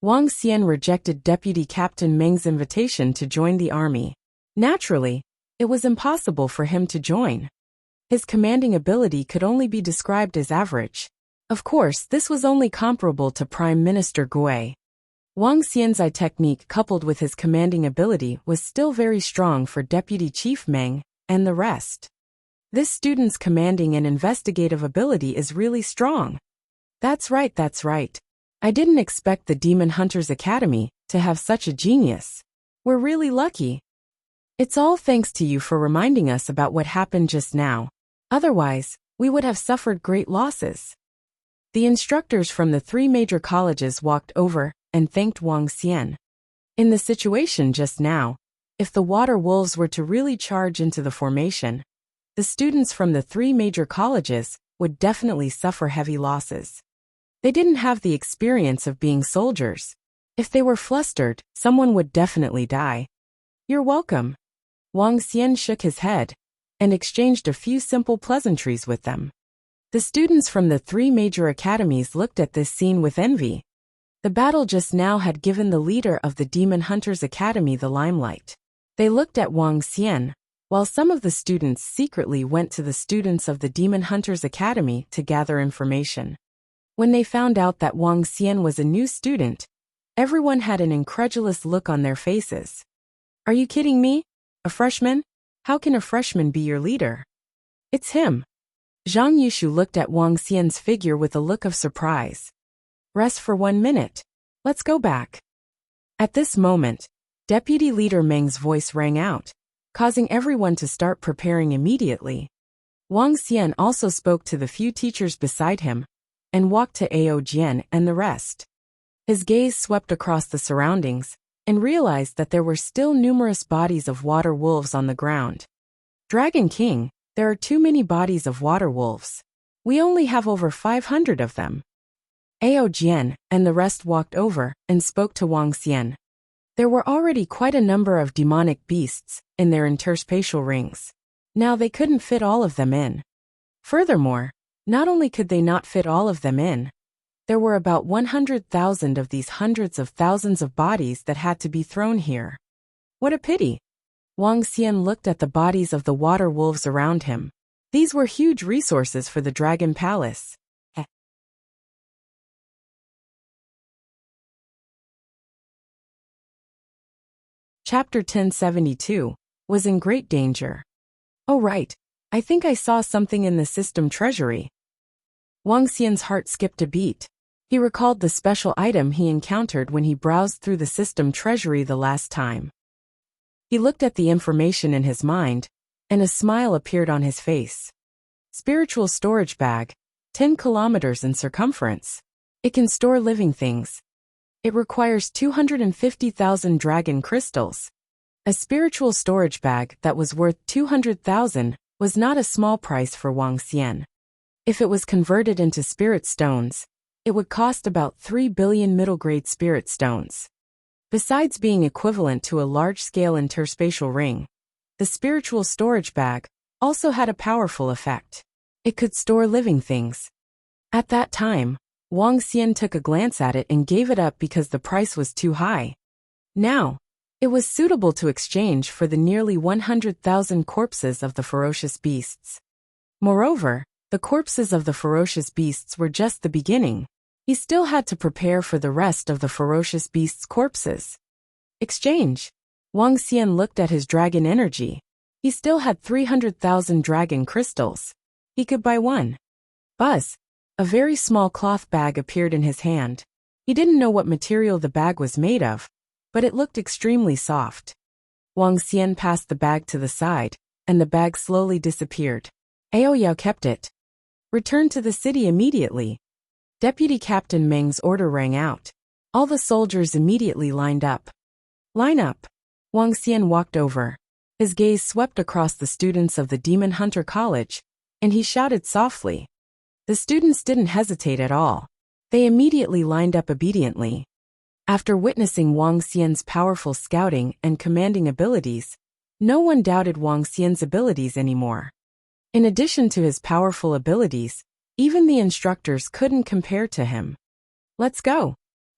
Wang Xian rejected Deputy Captain Meng's invitation to join the army. Naturally, it was impossible for him to join. His commanding ability could only be described as average. Of course, this was only comparable to Prime Minister Gui. Wang Xian's eye technique coupled with his commanding ability was still very strong for Deputy Chief Meng and the rest. This student's commanding and investigative ability is really strong. That's right, that's right. I didn't expect the Demon Hunters Academy to have such a genius. We're really lucky. It's all thanks to you for reminding us about what happened just now. Otherwise, we would have suffered great losses. The instructors from the 3 major colleges walked over and thanked Wang Xian. In the situation just now, if the water wolves were to really charge into the formation, the students from the 3 major colleges would definitely suffer heavy losses. They didn't have the experience of being soldiers. If they were flustered, someone would definitely die. You're welcome. Wang Xian shook his head and exchanged a few simple pleasantries with them. The students from the 3 major academies looked at this scene with envy. The battle just now had given the leader of the Demon Hunters Academy the limelight. They looked at Wang Xian, while some of the students secretly went to the students of the Demon Hunters Academy to gather information. When they found out that Wang Xian was a new student, everyone had an incredulous look on their faces. Are you kidding me? A freshman? How can a freshman be your leader? It's him. Zhang Yushu looked at Wang Xian's figure with a look of surprise. Rest for 1 minute. Let's go back. At this moment, Deputy Leader Meng's voice rang out, causing everyone to start preparing immediately. Wang Xian also spoke to the few teachers beside him and walked to Ao Jian and the rest. His gaze swept across the surroundings and realized that there were still numerous bodies of water wolves on the ground. Dragon King, there are too many bodies of water wolves. We only have over 500 of them. Ao Jian and the rest walked over and spoke to Wang Xian. There were already quite a number of demonic beasts in their interspatial rings. Now they couldn't fit all of them in. Furthermore, not only could they not fit all of them in, there were about 100,000 of these hundreds of thousands of bodies that had to be thrown here. What a pity! Wang Xian looked at the bodies of the water wolves around him. These were huge resources for the Dragon Palace. Chapter 1072 was in great danger. Oh right, I think I saw something in the system treasury. Wang Xian's heart skipped a beat. He recalled the special item he encountered when he browsed through the system treasury the last time. He looked at the information in his mind, and a smile appeared on his face. Spiritual storage bag, 10 kilometers in circumference. It can store living things. It requires 250,000 dragon crystals. A spiritual storage bag that was worth 200,000 was not a small price for Wang Xian. If it was converted into spirit stones, it would cost about 3 billion middle-grade spirit stones. Besides being equivalent to a large-scale interspatial ring, the spiritual storage bag also had a powerful effect. It could store living things. At that time, Wang Xian took a glance at it and gave it up because the price was too high. Now, it was suitable to exchange for the nearly 100,000 corpses of the ferocious beasts. Moreover, the corpses of the ferocious beasts were just the beginning. He still had to prepare for the rest of the ferocious beasts' corpses. Exchange. Wang Xian looked at his dragon energy. He still had 300,000 dragon crystals. He could buy one. Buzz. A very small cloth bag appeared in his hand. He didn't know what material the bag was made of, but it looked extremely soft. Wang Xian passed the bag to the side, and the bag slowly disappeared. Ao Yao kept it. Return to the city immediately. Deputy Captain Meng's order rang out. All the soldiers immediately lined up. Line up. Wang Xian walked over. His gaze swept across the students of the Demon Hunter College, and he shouted softly. The students didn't hesitate at all. They immediately lined up obediently. After witnessing Wang Xian's powerful scouting and commanding abilities, no one doubted Wang Xian's abilities anymore. In addition to his powerful abilities, even the instructors couldn't compare to him. Let's go.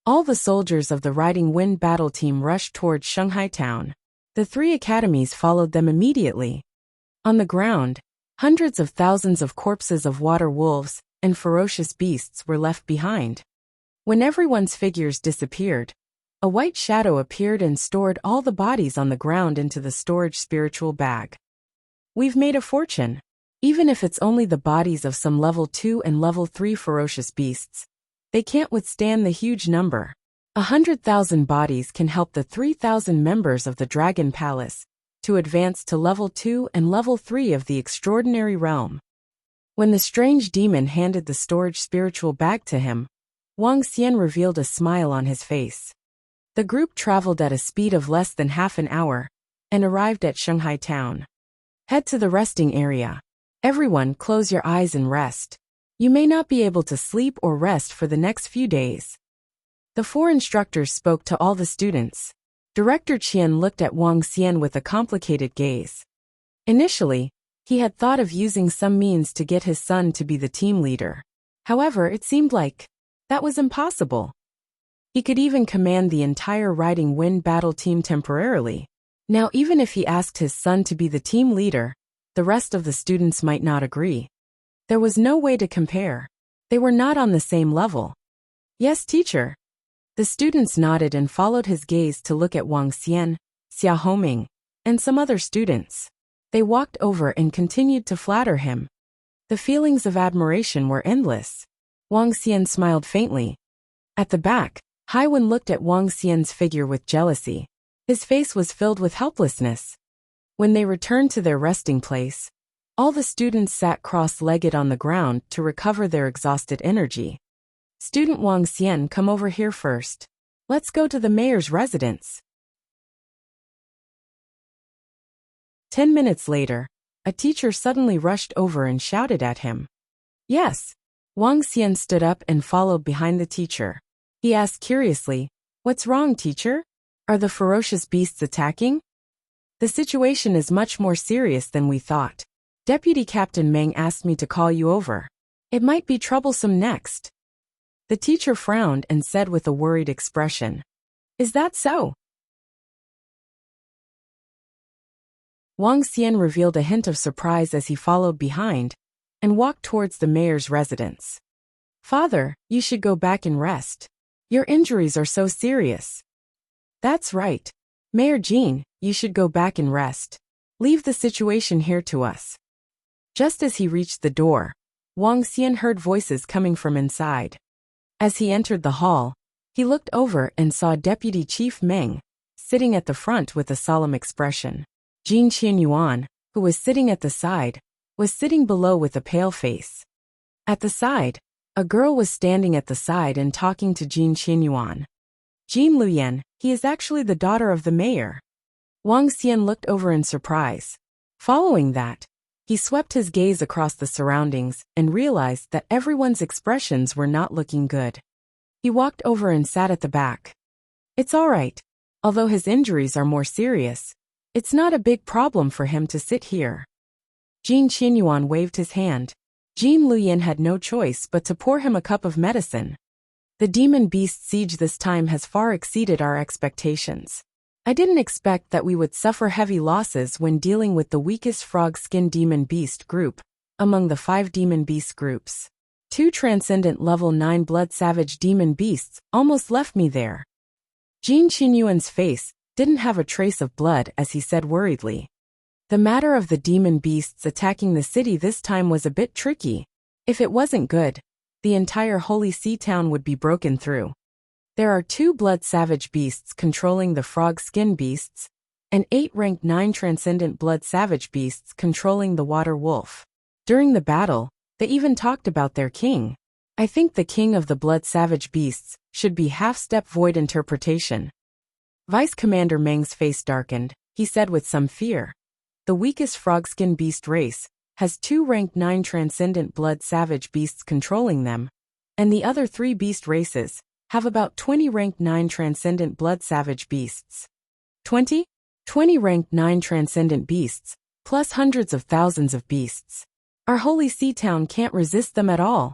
All the soldiers of the Riding Wind battle team rushed towards Shanghai town. The 3 academies followed them immediately. On the ground, hundreds of thousands of corpses of water wolves and ferocious beasts were left behind. When everyone's figures disappeared, a white shadow appeared and stored all the bodies on the ground into the storage spiritual bag. We've made a fortune. Even if it's only the bodies of some level 2 and level 3 ferocious beasts, they can't withstand the huge number. 100,000 bodies can help the 3,000 members of the Dragon Palace to advance to level 2 and level 3 of the extraordinary realm. When the strange demon handed the storage spiritual bag to him, Wang Xian revealed a smile on his face. The group traveled at a speed of less than half an hour and arrived at Shanghai town. Head to the resting area. Everyone, close your eyes and rest. You may not be able to sleep or rest for the next few days. The 4 instructors spoke to all the students. Director Qian looked at Wang Xian with a complicated gaze. Initially, he had thought of using some means to get his son to be the team leader. However, it seemed like that was impossible. He could even command the entire Riding Wind battle team temporarily. Now, even if he asked his son to be the team leader, the rest of the students might not agree. There was no way to compare. They were not on the same level. Yes, teacher. The students nodded and followed his gaze to look at Wang Xian, Xia Homing, and some other students. They walked over and continued to flatter him. The feelings of admiration were endless. Wang Xian smiled faintly. At the back, Haiwen looked at Wang Xian's figure with jealousy. His face was filled with helplessness. When they returned to their resting place, all the students sat cross-legged on the ground to recover their exhausted energy. Student Wang Xian, come over here first. Let's go to the mayor's residence. 10 minutes later, a teacher suddenly rushed over and shouted at him. Yes. Wang Xian stood up and followed behind the teacher. He asked curiously, "What's wrong, teacher? Are the ferocious beasts attacking?" "The situation is much more serious than we thought. Deputy Captain Meng asked me to call you over. It might be troublesome next." The teacher frowned and said with a worried expression, "Is that so?" Wang Xian revealed a hint of surprise as he followed behind and walked towards the mayor's residence. "Father, you should go back and rest. Your injuries are so serious." "That's right. Mayor Jean, you should go back and rest. Leave the situation here to us." Just as he reached the door, Wang Xian heard voices coming from inside. As he entered the hall, he looked over and saw Deputy Chief Meng sitting at the front with a solemn expression. Jin Qianyuan, who was sitting at the side, was sitting below with a pale face. At the side, a girl was standing at the side and talking to Jin Qianyuan. "Jin Luyan, he is actually the daughter of the mayor." Wang Xian looked over in surprise. Following that, he swept his gaze across the surroundings and realized that everyone's expressions were not looking good. He walked over and sat at the back. It's all right. Although his injuries are more serious, it's not a big problem for him to sit here. Jin Qianyuan waved his hand. Jin Luyan had no choice but to pour him a cup of medicine. "The demon beast siege this time has far exceeded our expectations. I didn't expect that we would suffer heavy losses when dealing with the weakest frog-skin demon beast group among the 5 demon beast groups. 2 transcendent level 9 blood savage demon beasts almost left me there." Jin Qianyuan's face didn't have a trace of blood as he said worriedly. The matter of the demon beasts attacking the city this time was a bit tricky. If it wasn't good, the entire Holy Sea town would be broken through. There are 2 blood savage beasts controlling the frog skin beasts, and 8 rank 9 transcendent blood savage beasts controlling the water wolf. During the battle, they even talked about their king. I think the king of the blood savage beasts should be half-step void interpretation. Vice Commander Meng's face darkened. He said with some fear, "The weakest frogskin beast race has 2 rank 9 transcendent blood savage beasts controlling them, and the other 3 beast races have about 20 rank 9 transcendent blood savage beasts. 20? 20 rank 9 transcendent beasts, plus hundreds of thousands of beasts. Our Holy Sea Town can't resist them at all."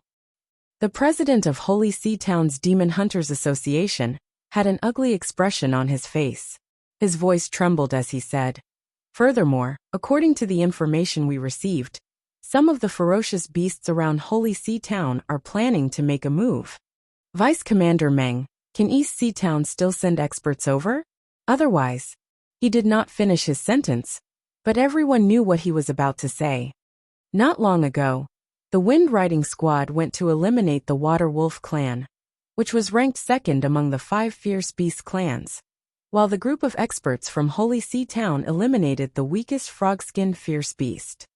The president of Holy Sea Town's Demon Hunters Association had an ugly expression on his face. His voice trembled as he said, "Furthermore, according to the information we received, some of the ferocious beasts around Holy Sea Town are planning to make a move. Vice Commander Meng, can East Sea Town still send experts over? Otherwise..." He did not finish his sentence, but everyone knew what he was about to say. Not long ago, the Wind Riding Squad went to eliminate the Water Wolf clan, which was ranked second among the 5 fierce beast clans, while the group of experts from Holy Sea Town eliminated the weakest frog-skinned fierce beast.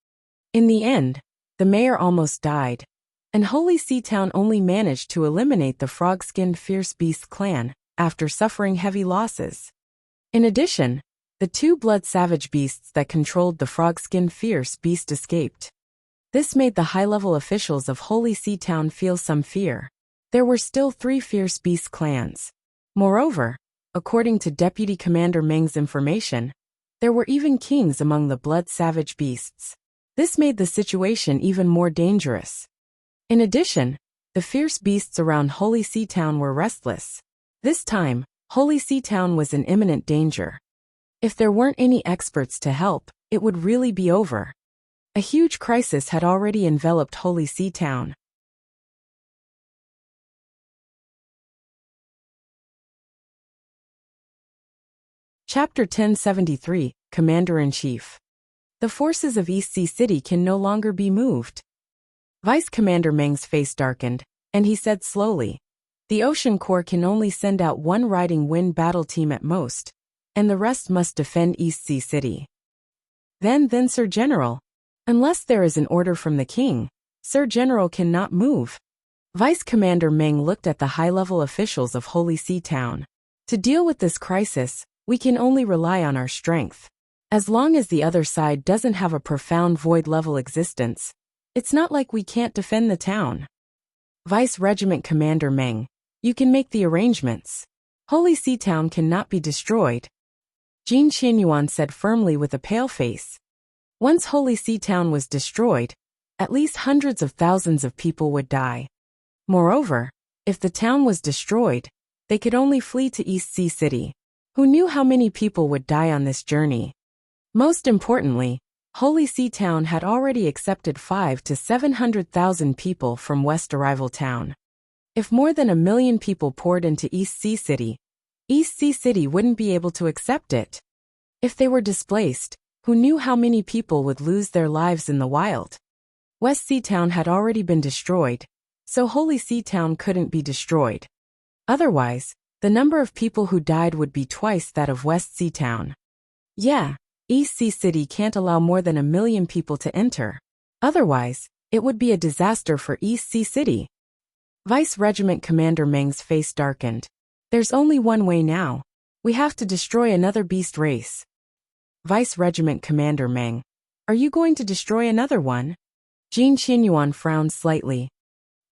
In the end, the mayor almost died, and Holy Sea Town only managed to eliminate the frog-skinned fierce beast clan after suffering heavy losses. In addition, the 2 blood savage beasts that controlled the frog-skinned fierce beast escaped. This made the high-level officials of Holy Sea Town feel some fear. There were still 3 fierce beast clans. Moreover, according to Deputy Commander Meng's information, there were even kings among the blood savage beasts. This made the situation even more dangerous. In addition, the fierce beasts around Holy Sea Town were restless. This time, Holy Sea Town was in imminent danger. If there weren't any experts to help, it would really be over. A huge crisis had already enveloped Holy Sea Town. Chapter 1073, Commander-in-Chief. The forces of East Sea City can no longer be moved. Vice Commander Meng's face darkened, and he said slowly, "The Ocean Corps can only send out 1 Riding Wind battle team at most, and the rest must defend East Sea City." Then Sir General, unless there is an order from the king, Sir General cannot move. Vice Commander Meng looked at the high-level officials of Holy Sea Town. To deal with this crisis, we can only rely on our strength. As long as the other side doesn't have a profound void-level existence, it's not like we can't defend the town. Vice Regiment Commander Meng, you can make the arrangements. Holy Sea Town cannot be destroyed, Jin Qianyuan said firmly with a pale face. Once Holy Sea Town was destroyed, at least hundreds of thousands of people would die. Moreover, if the town was destroyed, they could only flee to East Sea City. Who knew how many people would die on this journey? Most importantly, Holy Sea Town had already accepted 500,000 to 700,000 people from West Arrival Town. If more than 1 million people poured into East Sea City, East Sea City wouldn't be able to accept it. If they were displaced, who knew how many people would lose their lives in the wild? West Sea Town had already been destroyed, so Holy Sea Town couldn't be destroyed. Otherwise, the number of people who died would be twice that of West Sea Town. Yeah, East Sea City can't allow more than 1 million people to enter. Otherwise, it would be a disaster for East Sea City. Vice Regiment Commander Meng's face darkened. There's only one way now. We have to destroy another beast race. Vice Regiment Commander Meng, are you going to destroy another one? Jin Qianyuan frowned slightly.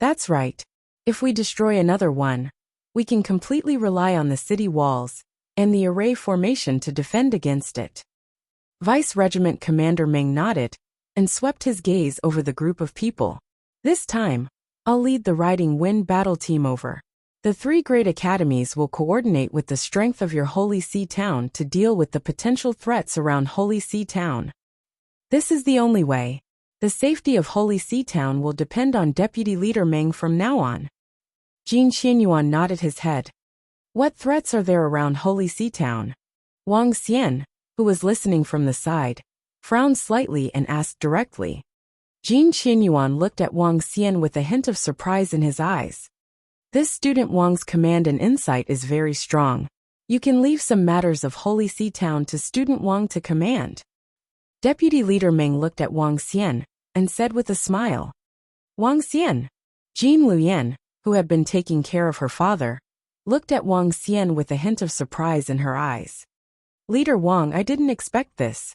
That's right. If we destroy another one, we can completely rely on the city walls and the array formation to defend against it. Vice Regiment Commander Meng nodded and swept his gaze over the group of people. This time, I'll lead the Riding Wind battle team over. The 3 great academies will coordinate with the strength of your Holy Sea Town to deal with the potential threats around Holy Sea Town. This is the only way. The safety of Holy Sea Town will depend on Deputy Leader Meng from now on. Jin Qianyuan nodded his head. What threats are there around Holy Sea Town? Wang Xian, who was listening from the side, frowned slightly and asked directly. Jin Qianyuan looked at Wang Xian with a hint of surprise in his eyes. This student Wang's command and insight is very strong. You can leave some matters of Holy Sea Town to student Wang to command. Deputy Leader Meng looked at Wang Xian and said with a smile. Wang Xian. Jin Luyan, who had been taking care of her father, looked at Wang Xian with a hint of surprise in her eyes. Leader Wang, I didn't expect this.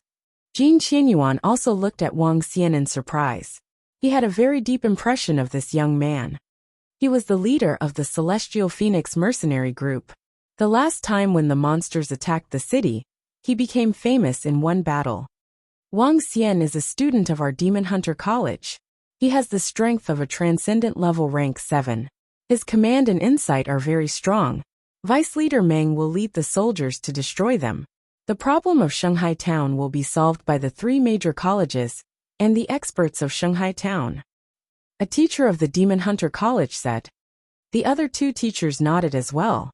Jin Qianyuan also looked at Wang Xian in surprise. He had a very deep impression of this young man. He was the leader of the Celestial Phoenix mercenary group. The last time when the monsters attacked the city, he became famous in one battle. Wang Xian is a student of our Demon Hunter College. He has the strength of a transcendent level rank 7. His command and insight are very strong. Vice Leader Meng will lead the soldiers to destroy them. The problem of Shanghai Town will be solved by the 3 major colleges and the experts of Shanghai Town. A teacher of the Demon Hunter College said. The other 2 teachers nodded as well.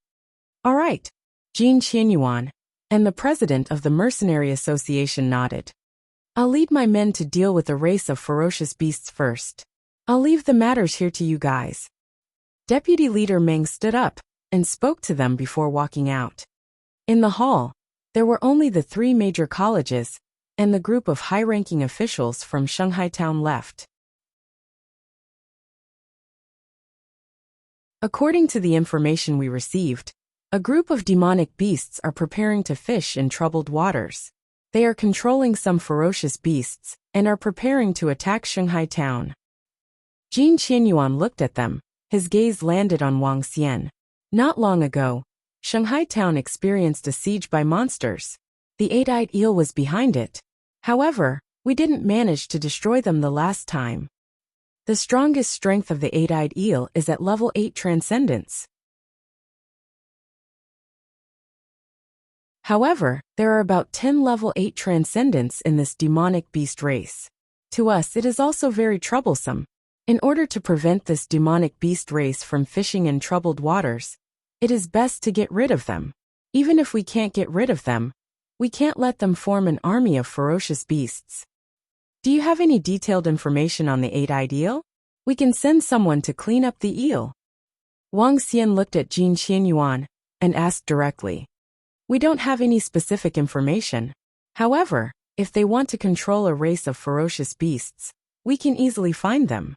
All right. Jin Qianyuan and the president of the Mercenary Association nodded. I'll lead my men to deal with a race of ferocious beasts first. I'll leave the matters here to you guys. Deputy Leader Meng stood up and spoke to them before walking out. In the hall, there were only the 3 major colleges and the group of high-ranking officials from Shanghai Town left. According to the information we received, a group of demonic beasts are preparing to fish in troubled waters. They are controlling some ferocious beasts and are preparing to attack Shanghai Town. Jin Qianyuan looked at them. His gaze landed on Wang Xian. Not long ago, Shanghai Town experienced a siege by monsters. The 8-eyed eel was behind it. However, we didn't manage to destroy them the last time. The strongest strength of the 8-eyed eel is at level 8 transcendence. However, there are about 10 level 8 transcendents in this demonic beast race. To us it is also very troublesome. In order to prevent this demonic beast race from fishing in troubled waters, it is best to get rid of them. Even if we can't get rid of them, we can't let them form an army of ferocious beasts. Do you have any detailed information on the 8-eyed eel? We can send someone to clean up the eel. Wang Xian looked at Jin Qianyuan and asked directly. We don't have any specific information. However, if they want to control a race of ferocious beasts, we can easily find them.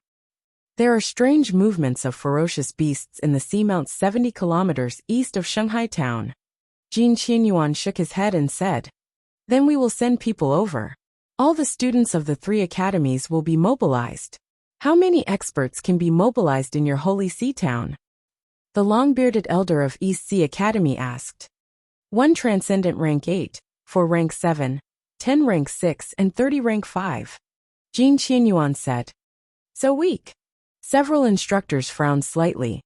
There are strange movements of ferocious beasts in the seamount 70 kilometers east of Shanghai Town. Jin Qianyuan shook his head and said, Then we will send people over. All the students of the 3 academies will be mobilized. How many experts can be mobilized in your Holy See town? The long-bearded elder of East Sea Academy asked. 1 transcendent rank 8, 4 rank 7, 10 rank 6 and 30 rank 5. Jin Qianyuan said. So weak. Several instructors frowned slightly.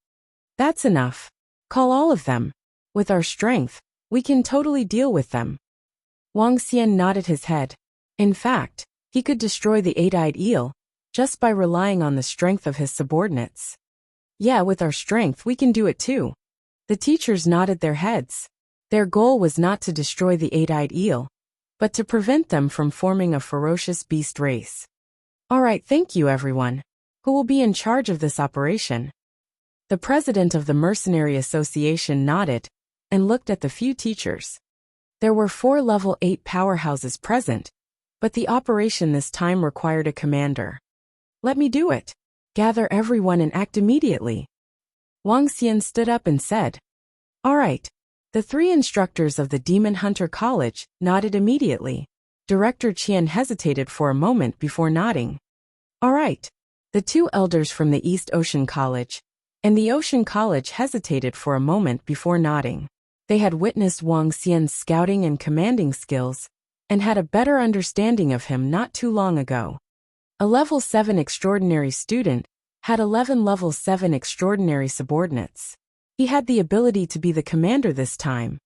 That's enough. Call all of them. With our strength, we can totally deal with them. Wang Xian nodded his head. In fact, he could destroy the 8-eyed eel just by relying on the strength of his subordinates. Yeah, with our strength we can do it too. The teachers nodded their heads. Their goal was not to destroy the 8-eyed eel, but to prevent them from forming a ferocious beast race. All right, thank you everyone. Who will be in charge of this operation? The president of the Mercenary Association nodded and looked at the few teachers. There were 4 level 8 powerhouses present, but the operation this time required a commander. Let me do it. Gather everyone and act immediately. Wang Xian stood up and said. All right. The 3 instructors of the Demon Hunter College nodded immediately. Director Qian hesitated for a moment before nodding. All right. The 2 elders from the East Ocean College and the Ocean College hesitated for a moment before nodding. They had witnessed Wang Xian's scouting and commanding skills and had a better understanding of him not too long ago. A level 7 extraordinary student had 11 level 7 extraordinary subordinates. He had the ability to be the commander this time.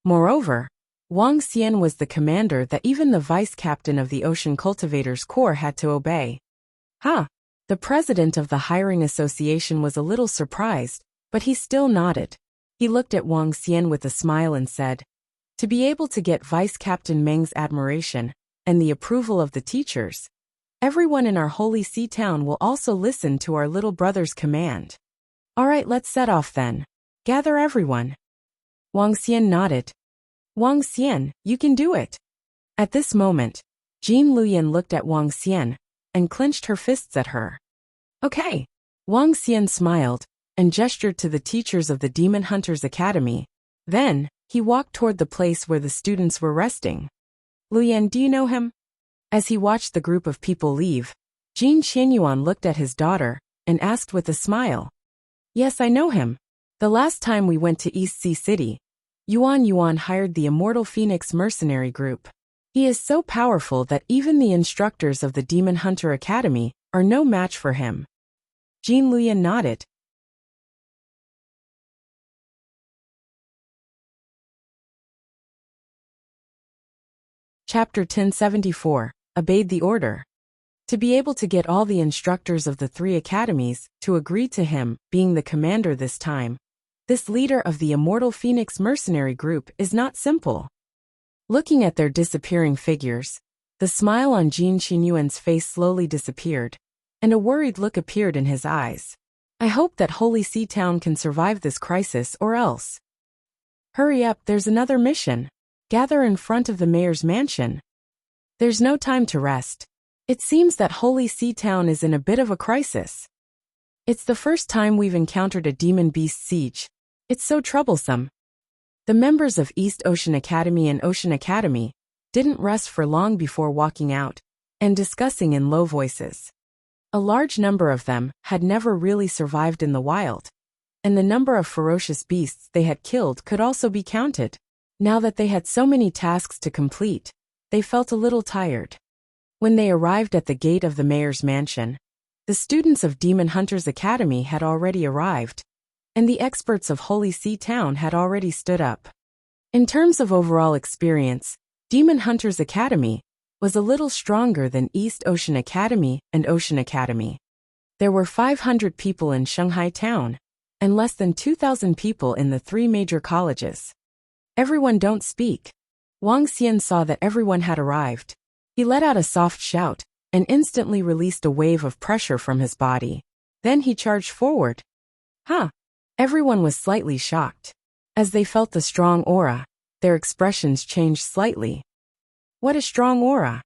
Moreover, Wang Xian was the commander that even the vice captain of the Ocean Cultivators Corps had to obey. The president of the Hiring Association was a little surprised, but he still nodded. He looked at Wang Xian with a smile and said, to be able to get Vice Captain Meng's admiration and the approval of the teachers, everyone in our Holy See town will also listen to our little brother's command. All right, let's set off then. Gather everyone. Wang Xian nodded. Wang Xian, you can do it. At this moment, Jin Luyan looked at Wang Xian and clenched her fists at her. Okay. Wang Xian smiled and gestured to the teachers of the Demon Hunters Academy. Then, he walked toward the place where the students were resting. Luyan, do you know him? As he watched the group of people leave, Jin Qianyuan looked at his daughter and asked with a smile. Yes, I know him. The last time we went to East Sea City, Yuan hired the Immortal Phoenix mercenary group. He is so powerful that even the instructors of the Demon Hunter Academy are no match for him. Jin Luyan nodded. Chapter 1074, Obeyed the Order. To be able to get all the instructors of the 3 academies to agree to him being the commander this time, this leader of the Immortal Phoenix mercenary group is not simple. Looking at their disappearing figures, the smile on Jin Qianyuan's face slowly disappeared, and a worried look appeared in his eyes. I hope that Holy See Town can survive this crisis or else. Hurry up, there's another mission. Gather in front of the mayor's mansion. There's no time to rest. It seems that Holy See Town is in a bit of a crisis. It's the first time we've encountered a demon beast siege. It's so troublesome. The members of East Ocean Academy and Ocean Academy didn't rest for long before walking out and discussing in low voices. A large number of them had never really survived in the wild, and the number of ferocious beasts they had killed could also be counted. Now that they had so many tasks to complete, they felt a little tired. When they arrived at the gate of the mayor's mansion, the students of Demon Hunters Academy had already arrived, and the experts of Holy See Town had already stood up. In terms of overall experience, Demon Hunters Academy was a little stronger than East Ocean Academy and Ocean Academy. There were 500 people in Shanghai Town, and less than 2,000 people in the 3 major colleges. Everyone don't speak. Wang Xian saw that everyone had arrived. He let out a soft shout and instantly released a wave of pressure from his body. Then he charged forward. Everyone was slightly shocked. As they felt the strong aura, their expressions changed slightly. What a strong aura!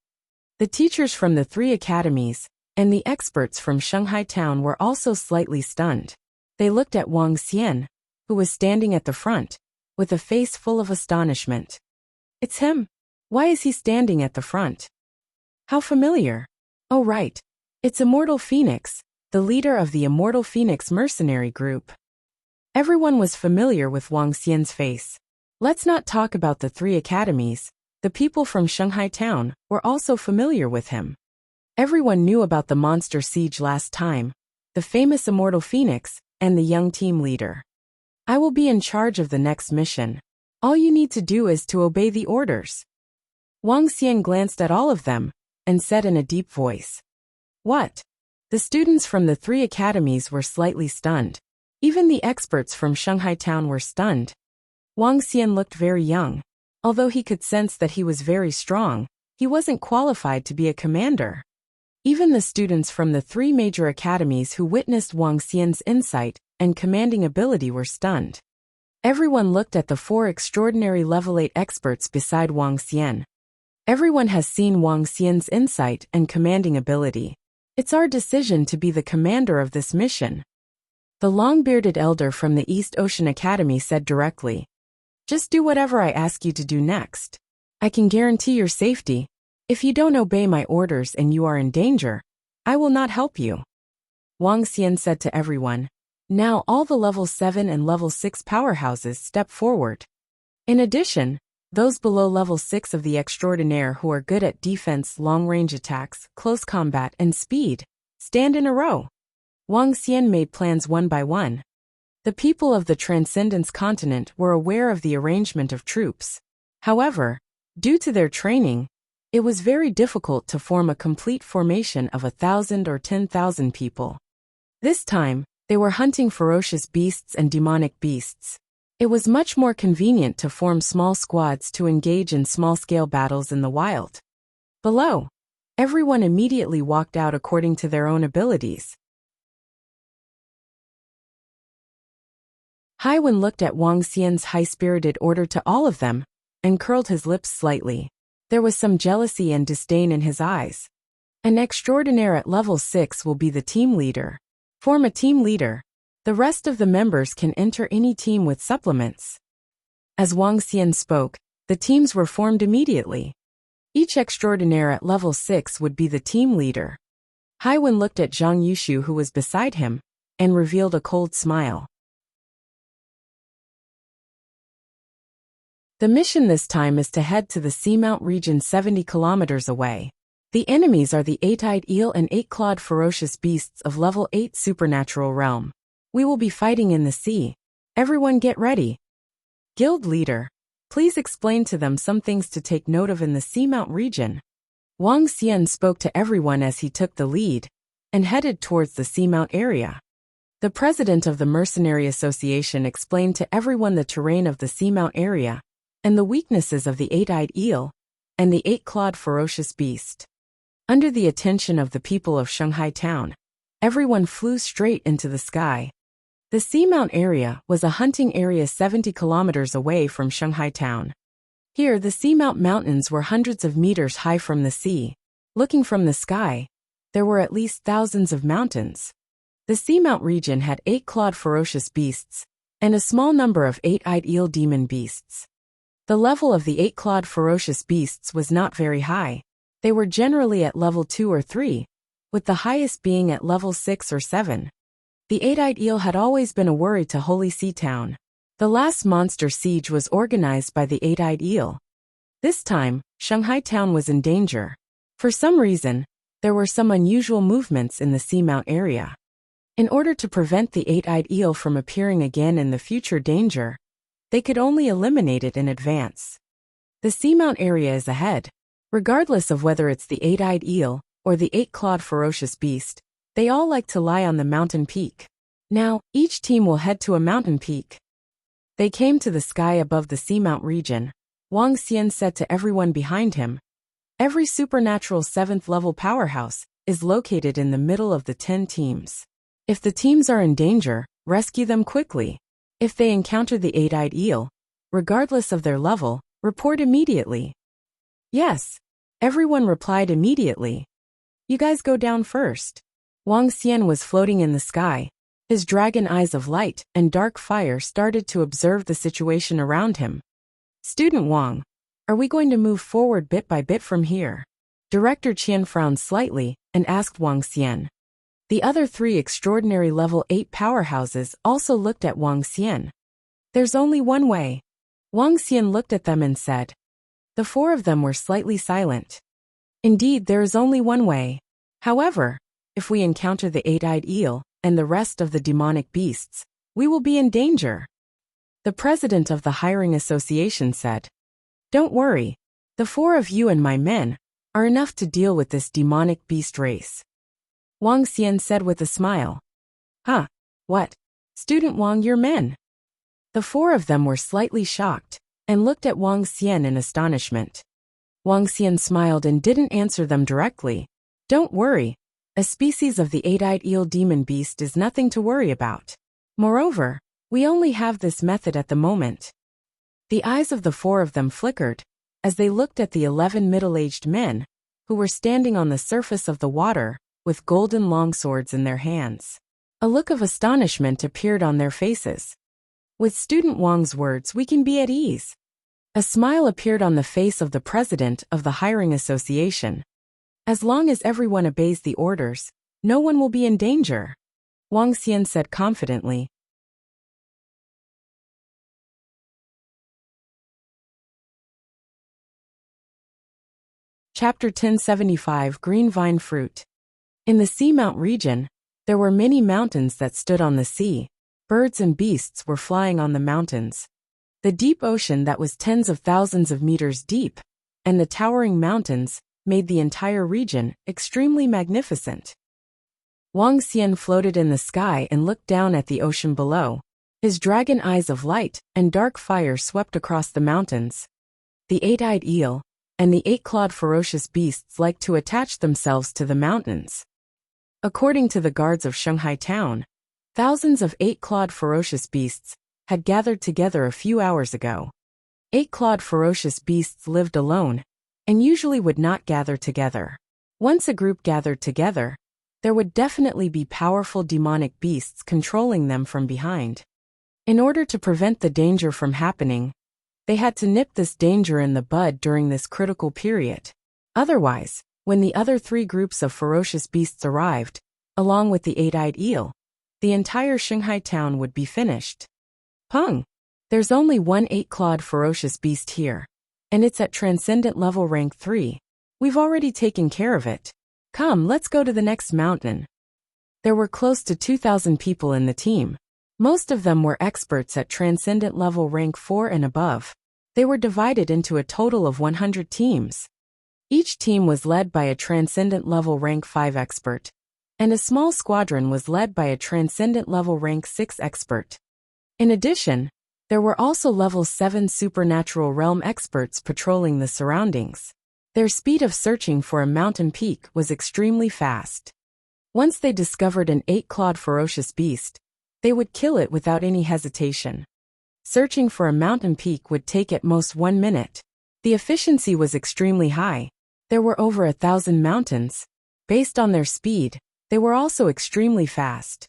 The teachers from the 3 academies and the experts from Shanghai Town were also slightly stunned. They looked at Wang Xian, who was standing at the front, with a face full of astonishment. It's him. Why is he standing at the front? How familiar. Oh right. It's Immortal Phoenix, the leader of the Immortal Phoenix mercenary group. Everyone was familiar with Wang Xian's face. Let's not talk about the 3 academies. The people from Shanghai town were also familiar with him. Everyone knew about the monster siege last time, the famous Immortal Phoenix, and the young team leader. I will be in charge of the next mission. All you need to do is to obey the orders. Wang Xian glanced at all of them and said in a deep voice. What? The students from the 3 academies were slightly stunned. Even the experts from Shanghai town were stunned. Wang Xian looked very young. Although he could sense that he was very strong, he wasn't qualified to be a commander. Even the students from the 3 major academies who witnessed Wang Xian's insight and commanding ability were stunned. Everyone looked at the 4 extraordinary level 8 experts beside Wang Xian. Everyone has seen Wang Xian's insight and commanding ability. It's our decision to be the commander of this mission. The long-bearded elder from the East Ocean Academy said directly. Just do whatever I ask you to do next. I can guarantee your safety. If you don't obey my orders and you are in danger, I will not help you. Wang Xian said to everyone. Now all the level 7 and level 6 powerhouses step forward. In addition, those below level 6 of the extraordinaire who are good at defense, long-range attacks, close combat, and speed, stand in a row. Wang Xian made plans one by one. The people of the Transcendence continent were aware of the arrangement of troops. However, due to their training, it was very difficult to form a complete formation of 1,000 or 10,000 people. This time, they were hunting ferocious beasts and demonic beasts. It was much more convenient to form small squads to engage in small-scale battles in the wild. Below, everyone immediately walked out according to their own abilities. Haiwen looked at Wang Xian's high-spirited order to all of them, and curled his lips slightly. There was some jealousy and disdain in his eyes. An extraordinaire at level 6 will be the team leader. Form a team leader. The rest of the members can enter any team with supplements. As Wang Xian spoke, the teams were formed immediately. Each extraordinaire at level 6 would be the team leader. Haiwen looked at Zhang Yushu who was beside him, and revealed a cold smile. The mission this time is to head to the Seamount region 70 kilometers away. The enemies are the 8-eyed eel and 8-clawed ferocious beasts of level 8 supernatural realm. We will be fighting in the sea. Everyone get ready. Guild leader, please explain to them some things to take note of in the Seamount region. Wang Xian spoke to everyone as he took the lead, and headed towards the Seamount area. The president of the Mercenary Association explained to everyone the terrain of the Seamount area, and the weaknesses of the 8-eyed eel, and the 8-clawed ferocious beast. Under the attention of the people of Shanghai town, everyone flew straight into the sky. The Seamount area was a hunting area 70 kilometers away from Shanghai town. Here the Seamount mountains were hundreds of meters high from the sea. Looking from the sky, there were at least thousands of mountains. The Seamount region had 8-clawed ferocious beasts, and a small number of 8-eyed eel demon beasts. The level of the 8-clawed ferocious beasts was not very high. They were generally at level 2 or 3, with the highest being at level 6 or 7. The 8-eyed eel had always been a worry to Holy Sea Town. The last monster siege was organized by the 8-eyed eel. This time, Shanghai Town was in danger. For some reason, there were some unusual movements in the Seamount area. In order to prevent the 8-eyed eel from appearing again in the future danger, they could only eliminate it in advance. The Seamount area is ahead. Regardless of whether it's the 8-eyed eel or the 8-clawed ferocious beast, they all like to lie on the mountain peak. Now, each team will head to a mountain peak. They came to the sky above the Seamount region. Wang Xian said to everyone behind him, every supernatural 7th level powerhouse is located in the middle of the 10 teams. If the teams are in danger, rescue them quickly. If they encounter the 8-eyed eel, regardless of their level, report immediately. Yes. Everyone replied immediately. You guys go down first. Wang Xian was floating in the sky. His dragon eyes of light and dark fire started to observe the situation around him. Student Wang, Are we going to move forward bit by bit from here? Director Qian frowned slightly and asked Wang Xian. The other three extraordinary level 8 powerhouses also looked at Wang Xian. There's only one way. Wang Xian looked at them and said. The four of them were slightly silent. Indeed, there is only one way. However, if we encounter the eight-eyed eel and the rest of the demonic beasts, we will be in danger. The president of the hiring association said. Don't worry. The four of you and my men are enough to deal with this demonic beast race. Wang Xian said with a smile. Huh? What? Student Wang, your men? The four of them were slightly shocked and looked at Wang Xian in astonishment. Wang Xian smiled and didn't answer them directly. Don't worry. A species of the eight-eyed eel demon beast is nothing to worry about. Moreover, we only have this method at the moment. The eyes of the four of them flickered as they looked at the 11 middle-aged men who were standing on the surface of the water with golden longswords in their hands. A look of astonishment appeared on their faces. With Student Wang's words, we can be at ease. A smile appeared on the face of the president of the hiring association. As long as everyone obeys the orders, no one will be in danger, Wang Xian said confidently. Chapter 1075 Green Vine Fruit. In the Seamount region, there were many mountains that stood on the sea. Birds and beasts were flying on the mountains. The deep ocean that was tens of thousands of meters deep, and the towering mountains, made the entire region extremely magnificent. Wang Xian floated in the sky and looked down at the ocean below. His dragon eyes of light and dark fire swept across the mountains. The eight-eyed eel and the eight-clawed ferocious beasts liked to attach themselves to the mountains. According to the guards of Shanghai town, thousands of eight-clawed ferocious beasts had gathered together a few hours ago. Eight-clawed ferocious beasts lived alone and usually would not gather together. Once a group gathered together, there would definitely be powerful demonic beasts controlling them from behind. In order to prevent the danger from happening, they had to nip this danger in the bud during this critical period. Otherwise, when the other three groups of ferocious beasts arrived, along with the eight-eyed eel, the entire Shanghai town would be finished. Peng! There's only one eight-clawed ferocious beast here, and it's at Transcendent Level Rank 3. We've already taken care of it. Come, let's go to the next mountain. There were close to 2,000 people in the team. Most of them were experts at Transcendent Level Rank 4 and above. They were divided into a total of 100 teams. Each team was led by a Transcendent Level Rank 5 expert, and a small squadron was led by a Transcendent Level Rank 6 expert. In addition, there were also Level 7 Supernatural Realm experts patrolling the surroundings. Their speed of searching for a mountain peak was extremely fast. Once they discovered an eight-clawed ferocious beast, they would kill it without any hesitation. Searching for a mountain peak would take at most 1 minute. The efficiency was extremely high. There were over 1,000 mountains. Based on their speed, they were also extremely fast.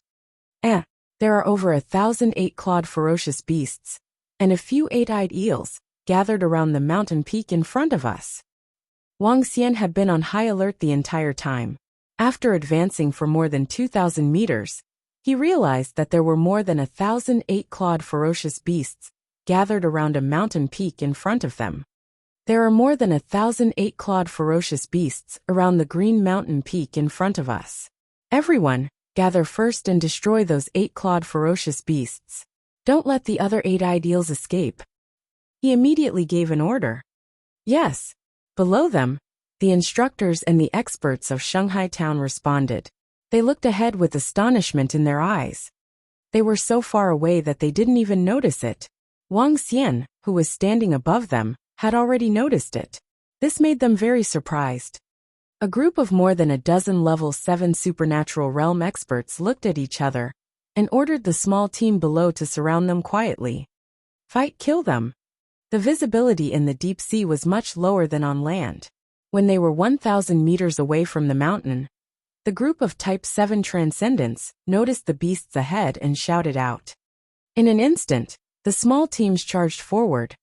There are over 1,000 eight-clawed ferocious beasts, and a few eight-eyed eels, gathered around the mountain peak in front of us. Wang Xian had been on high alert the entire time. After advancing for more than 2,000 meters, he realized that there were more than 1,000 eight-clawed ferocious beasts, gathered around a mountain peak in front of them. There are more than 1,000 eight-clawed ferocious beasts around the Green Mountain Peak in front of us. Everyone, gather first and destroy those eight-clawed ferocious beasts. Don't let the other eight-eyed eels escape. He immediately gave an order. Yes. Below them, the instructors and the experts of Shanghai town responded. They looked ahead with astonishment in their eyes. They were so far away that they didn't even notice it. Wang Xian, who was standing above them, had already noticed it. This made them very surprised. A group of more than a dozen Level 7 Supernatural Realm experts looked at each other and ordered the small team below to surround them quietly. Fight, kill them. The visibility in the deep sea was much lower than on land. When they were 1,000 meters away from the mountain, the group of Type 7 Transcendents noticed the beasts ahead and shouted out. In an instant, the small teams charged forward.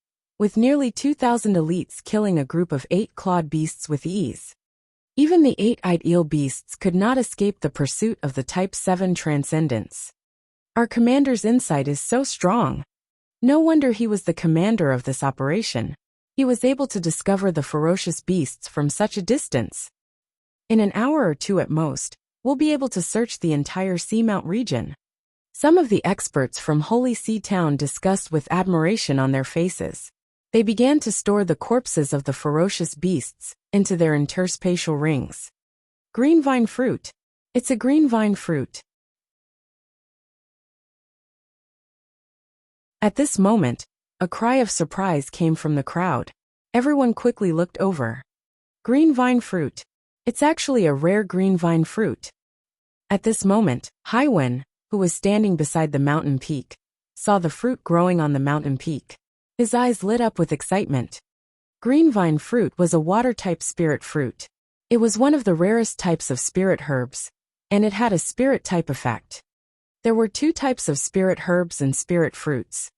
with nearly 2,000 elites killing a group of 8-clawed beasts with ease. Even the 8-eyed eel beasts could not escape the pursuit of the Type 7 transcendence. Our commander's insight is so strong. No wonder he was the commander of this operation. He was able to discover the ferocious beasts from such a distance. In an hour or two at most, we'll be able to search the entire Seamount region. Some of the experts from Holy Sea Town discussed with admiration on their faces. They began to store the corpses of the ferocious beasts into their interspatial rings. Green vine fruit. It's a green vine fruit. At this moment, a cry of surprise came from the crowd. Everyone quickly looked over. Green vine fruit. It's actually a rare green vine fruit. At this moment, Haiwen, who was standing beside the mountain peak, saw the fruit growing on the mountain peak. His eyes lit up with excitement. Green vine fruit was a water-type spirit fruit. It was one of the rarest types of spirit herbs, and it had a spirit-type effect. There were 2 types of spirit herbs and spirit fruits.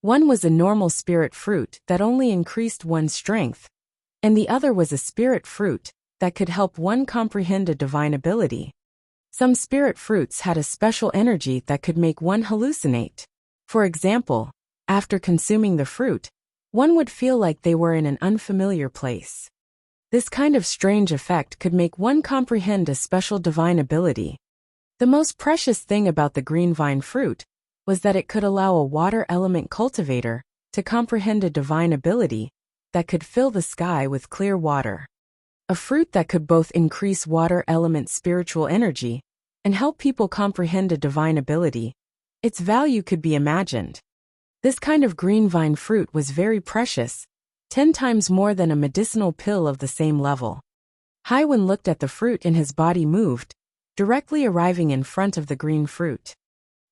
One was a normal spirit fruit that only increased one's strength, and the other was a spirit fruit that could help one comprehend a divine ability. Some spirit fruits had a special energy that could make one hallucinate. For example, after consuming the fruit, one would feel like they were in an unfamiliar place. This kind of strange effect could make one comprehend a special divine ability. The most precious thing about the green vine fruit was that it could allow a water element cultivator to comprehend a divine ability that could fill the sky with clear water. A fruit that could both increase water element spiritual energy and help people comprehend a divine ability. Its value could be imagined. This kind of green vine fruit was very precious, 10 times more than a medicinal pill of the same level. Haiwen looked at the fruit and his body moved, directly arriving in front of the green fruit.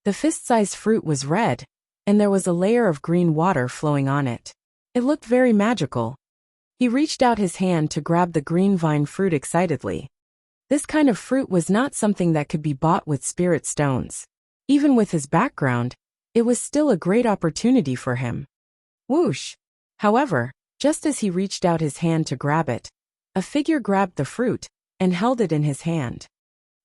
The fist-sized fruit was red, and there was a layer of green water flowing on it. It looked very magical. He reached out his hand to grab the green vine fruit excitedly. This kind of fruit was not something that could be bought with spirit stones. Even with his background, it was still a great opportunity for him. Whoosh! However, just as he reached out his hand to grab it, a figure grabbed the fruit and held it in his hand.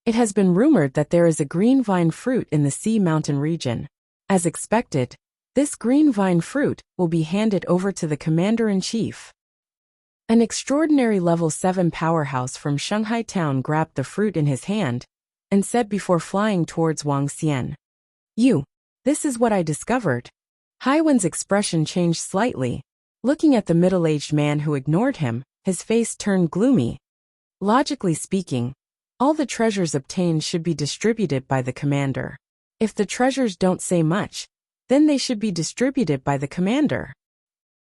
It has been rumored that there is a green vine fruit in the Sea Mountain region. As expected, this green vine fruit will be handed over to the commander-in-chief. An extraordinary level 7 powerhouse from Shanghai Town grabbed the fruit in his hand and said before flying towards Wuxia, "This is what I discovered." Haiwen's expression changed slightly. Looking at the middle-aged man who ignored him, his face turned gloomy. Logically speaking, all the treasures obtained should be distributed by the commander. If the treasures don't say much, then they should be distributed by the commander.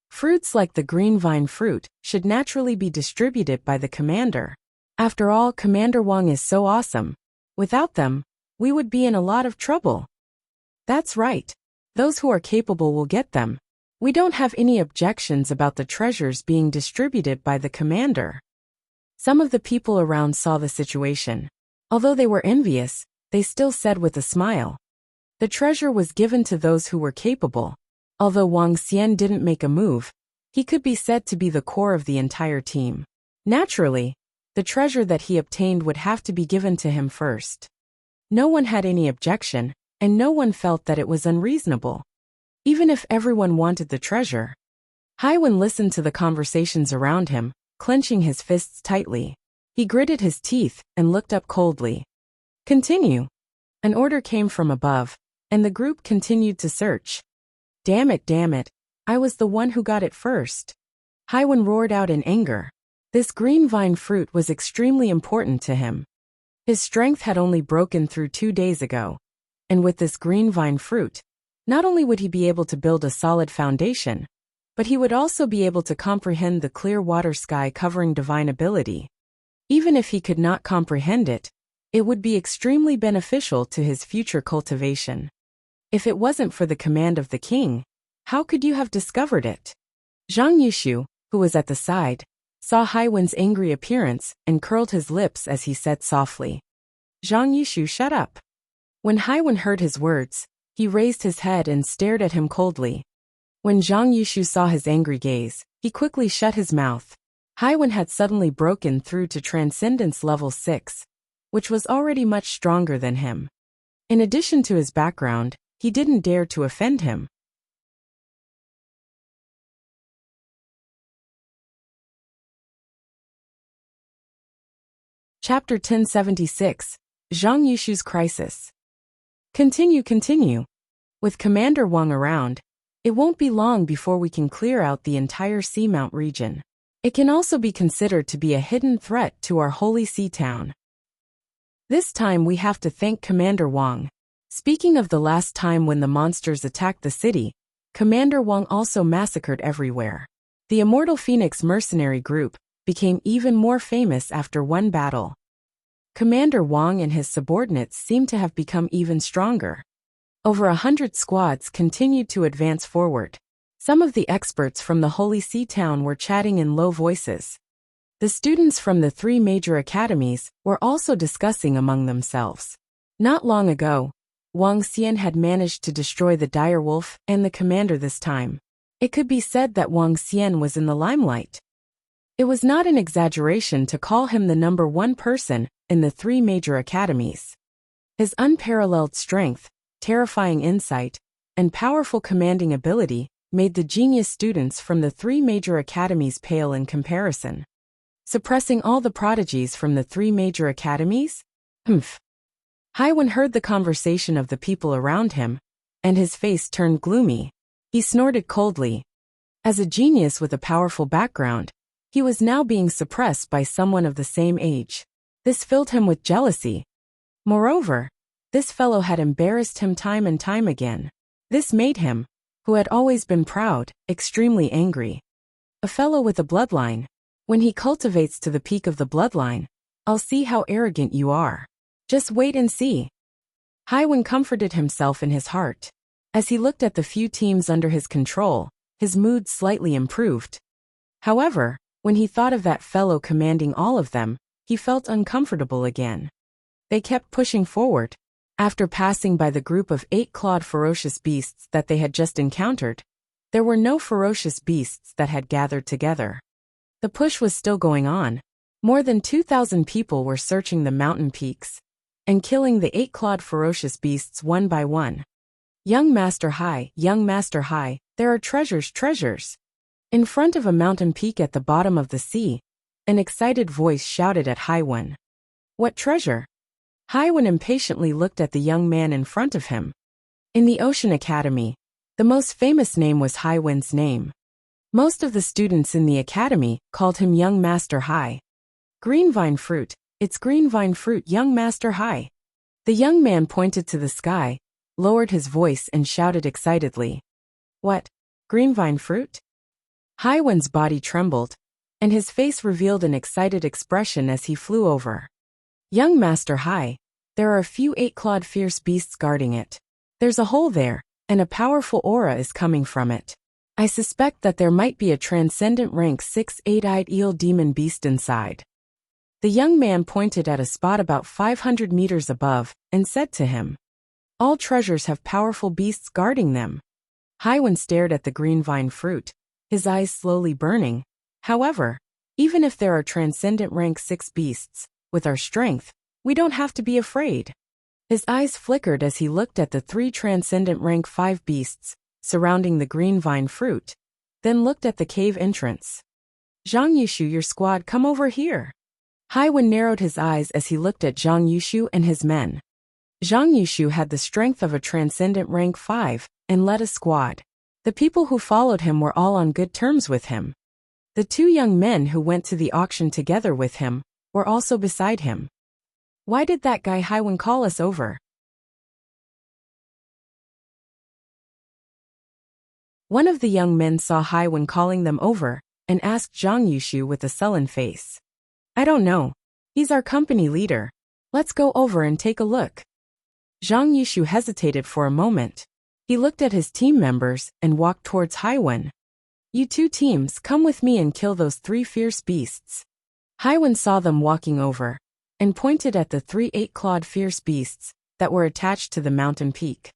Fruits like the green vine fruit should naturally be distributed by the commander. After all, Commander Wang is so awesome. Without them, we would be in a lot of trouble. That's right. Those who are capable will get them. We don't have any objections about the treasures being distributed by the commander. Some of the people around saw the situation. Although they were envious, they still said with a smile. The treasure was given to those who were capable. Although Wang Xian didn't make a move, he could be said to be the core of the entire team. Naturally, the treasure that he obtained would have to be given to him first. No one had any objection, and no one felt that it was unreasonable. Even if everyone wanted the treasure. Haiwen listened to the conversations around him, clenching his fists tightly. He gritted his teeth and looked up coldly. Continue. An order came from above, and the group continued to search. Damn it, I was the one who got it first. Haiwen roared out in anger. This green vine fruit was extremely important to him. His strength had only broken through 2 days ago, and with this green vine fruit, not only would he be able to build a solid foundation, but he would also be able to comprehend the clear water sky covering divine ability. Even if he could not comprehend it, it would be extremely beneficial to his future cultivation. If it wasn't for the command of the king, how could you have discovered it? Zhang Yushu, who was at the side, saw Haiwen's angry appearance and curled his lips as he said softly, "Zhang Yushu, shut up." When Haiwen heard his words, He raised his head and stared at him coldly. When Zhang Yushu saw his angry gaze, he quickly shut his mouth. Haiwen had suddenly broken through to Transcendence Level 6, which was already much stronger than him. In addition to his background, he didn't dare to offend him. Chapter 1076, Zhang Yushu's Crisis. Continue. With Commander Wang around, it won't be long before we can clear out the entire Seamount region. It can also be considered to be a hidden threat to our holy sea town. This time we have to thank Commander Wang. Speaking of the last time when the monsters attacked the city, Commander Wang also massacred everywhere. The Immortal Phoenix mercenary group became even more famous after one battle. Commander Wang and his subordinates seemed to have become even stronger. Over 100 squads continued to advance forward. Some of the experts from the Holy Sea Town were chatting in low voices. The students from the 3 major academies were also discussing among themselves. Not long ago, Wang Xian had managed to destroy the direwolf and the commander this time. It could be said that Wang Xian was in the limelight. It was not an exaggeration to call him the number 1 person in the 3 major academies. His unparalleled strength, terrifying insight, and powerful commanding ability made the genius students from the 3 major academies pale in comparison. Suppressing all the prodigies from the 3 major academies? Haiwen heard the conversation of the people around him, and his face turned gloomy. He snorted coldly. As a genius with a powerful background, he was now being suppressed by someone of the same age. This filled him with jealousy. Moreover, this fellow had embarrassed him time and time again. This made him, who had always been proud, extremely angry. A fellow with a bloodline. When he cultivates to the peak of the bloodline, I'll see how arrogant you are. Just wait and see. Haiwen comforted himself in his heart. As he looked at the few teams under his control, his mood slightly improved. However, when he thought of that fellow commanding all of them, he felt uncomfortable again. They kept pushing forward. After passing by the group of 8-clawed ferocious beasts that they had just encountered, there were no ferocious beasts that had gathered together. The push was still going on. More than 2,000 people were searching the mountain peaks and killing the 8-clawed ferocious beasts one by one. Young Master Hai, there are treasures. In front of a mountain peak at the bottom of the sea, an excited voice shouted at Haiwen. What treasure? Haiwen impatiently looked at the young man in front of him. In the Ocean Academy, the most famous name was Haiwen's name. Most of the students in the academy called him Young Master Hai. Green vine fruit, it's green vine fruit, Young Master Hai. The young man pointed to the sky, lowered his voice and shouted excitedly. What? Green vine fruit? Haiwen's body trembled, and his face revealed an excited expression as he flew over. Young Master Hai, there are a few 8-clawed fierce beasts guarding it. There's a hole there, and a powerful aura is coming from it. I suspect that there might be a transcendent rank 6 8-eyed eel demon beast inside. The young man pointed at a spot about 500 meters above and said to him, all treasures have powerful beasts guarding them. Haiwen stared at the green vine fruit, his eyes slowly burning. However, even if there are transcendent rank 6 beasts, with our strength, we don't have to be afraid. His eyes flickered as he looked at the 3 transcendent rank 5 beasts surrounding the green vine fruit, then looked at the cave entrance. Zhang Yushu, your squad, come over here. Haiwen narrowed his eyes as he looked at Zhang Yushu and his men. Zhang Yushu had the strength of a transcendent rank 5 and led a squad. The people who followed him were all on good terms with him. The 2 young men who went to the auction together with him were also beside him. Why did that guy Haiwen call us over? One of the young men saw Haiwen calling them over and asked Zhang Yushu with a sullen face. I don't know. He's our company leader. Let's go over and take a look. Zhang Yushu hesitated for a moment. He looked at his team members and walked towards Haiwen. You 2 teams, come with me and kill those 3 fierce beasts. Haiwen saw them walking over and pointed at the 3 8-clawed fierce beasts that were attached to the mountain peak.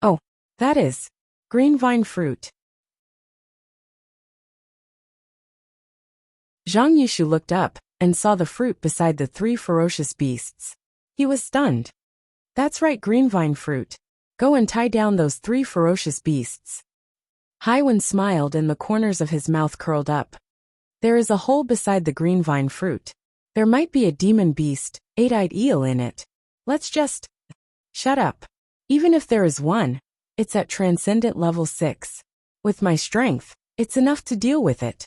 Oh, That is, green vine fruit. Zhang Yushu looked up and saw the fruit beside the three ferocious beasts. He was stunned. That's right, green vine fruit. Go and tie down those three ferocious beasts. Haiwen smiled and the corners of his mouth curled up. There is a hole beside the green vine fruit. There might be a demon beast, eight-eyed eel in it. Let's just... Shut up. Even if there is one, it's at transcendent level 6. With my strength, it's enough to deal with it.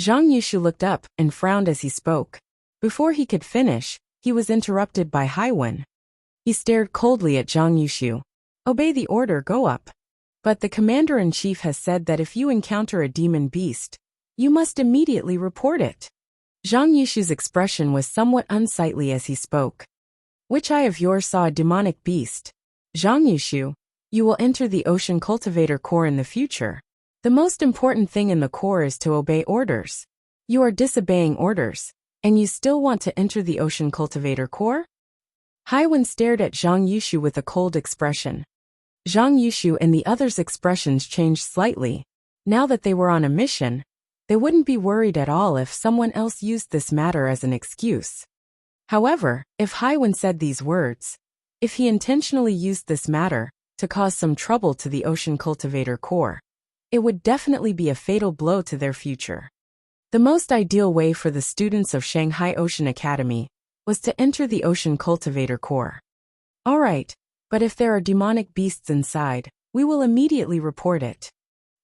Zhang Yushu looked up and frowned as he spoke. Before he could finish, he was interrupted by Haiwen. He stared coldly at Zhang Yushu. Obey the order, go up. But the commander-in-chief has said that if you encounter a demon beast, you must immediately report it. Zhang Yushu's expression was somewhat unsightly as he spoke. Which eye of yours saw a demonic beast? Zhang Yushu, you will enter the Ocean Cultivator Corps in the future. The most important thing in the Corps is to obey orders. You are disobeying orders, and you still want to enter the Ocean Cultivator Corps? Haiwen stared at Zhang Yushu with a cold expression. Zhang Yushu and the others' expressions changed slightly. Now that they were on a mission, they wouldn't be worried at all if someone else used this matter as an excuse. However, if Haiwen said these words, if he intentionally used this matter to cause some trouble to the Ocean Cultivator Corps, it would definitely be a fatal blow to their future. The most ideal way for the students of Shanghai Ocean Academy was to enter the Ocean Cultivator Corps. All right, but if there are demonic beasts inside, we will immediately report it.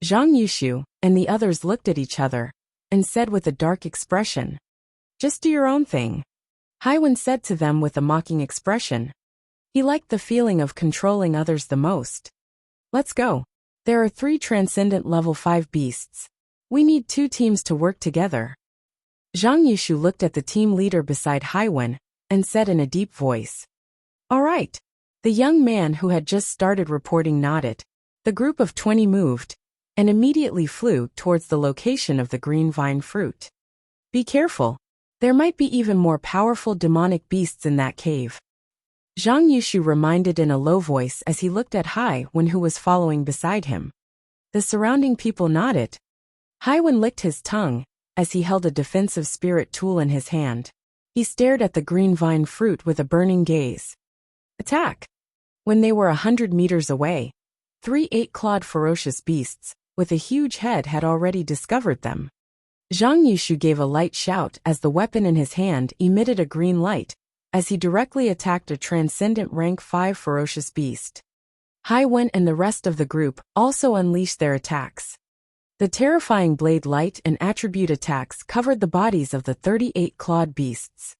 Zhang Yushu and the others looked at each other and said with a dark expression, just do your own thing. Haiwen said to them with a mocking expression. He liked the feeling of controlling others the most. Let's go. There are 3 transcendent level 5 beasts. We need 2 teams to work together. Zhang Yushu looked at the team leader beside Haiwen and said in a deep voice. All right. The young man who had just started reporting nodded. The group of 20 moved and immediately flew towards the location of the green vine fruit. Be careful. There might be even more powerful demonic beasts in that cave. Zhang Yushu reminded in a low voice as he looked at Haiwen who was following beside him. The surrounding people nodded. Haiwen licked his tongue as he held a defensive spirit tool in his hand. He stared at the green vine fruit with a burning gaze. Attack! When they were 100 meters away, 3 8-clawed ferocious beasts with a huge head had already discovered them. Zhang Yushu gave a light shout as the weapon in his hand emitted a green light, as he directly attacked a transcendent rank 5 ferocious beast. Haiwen and the rest of the group also unleashed their attacks. The terrifying blade light and attribute attacks covered the bodies of the 38-clawed beasts.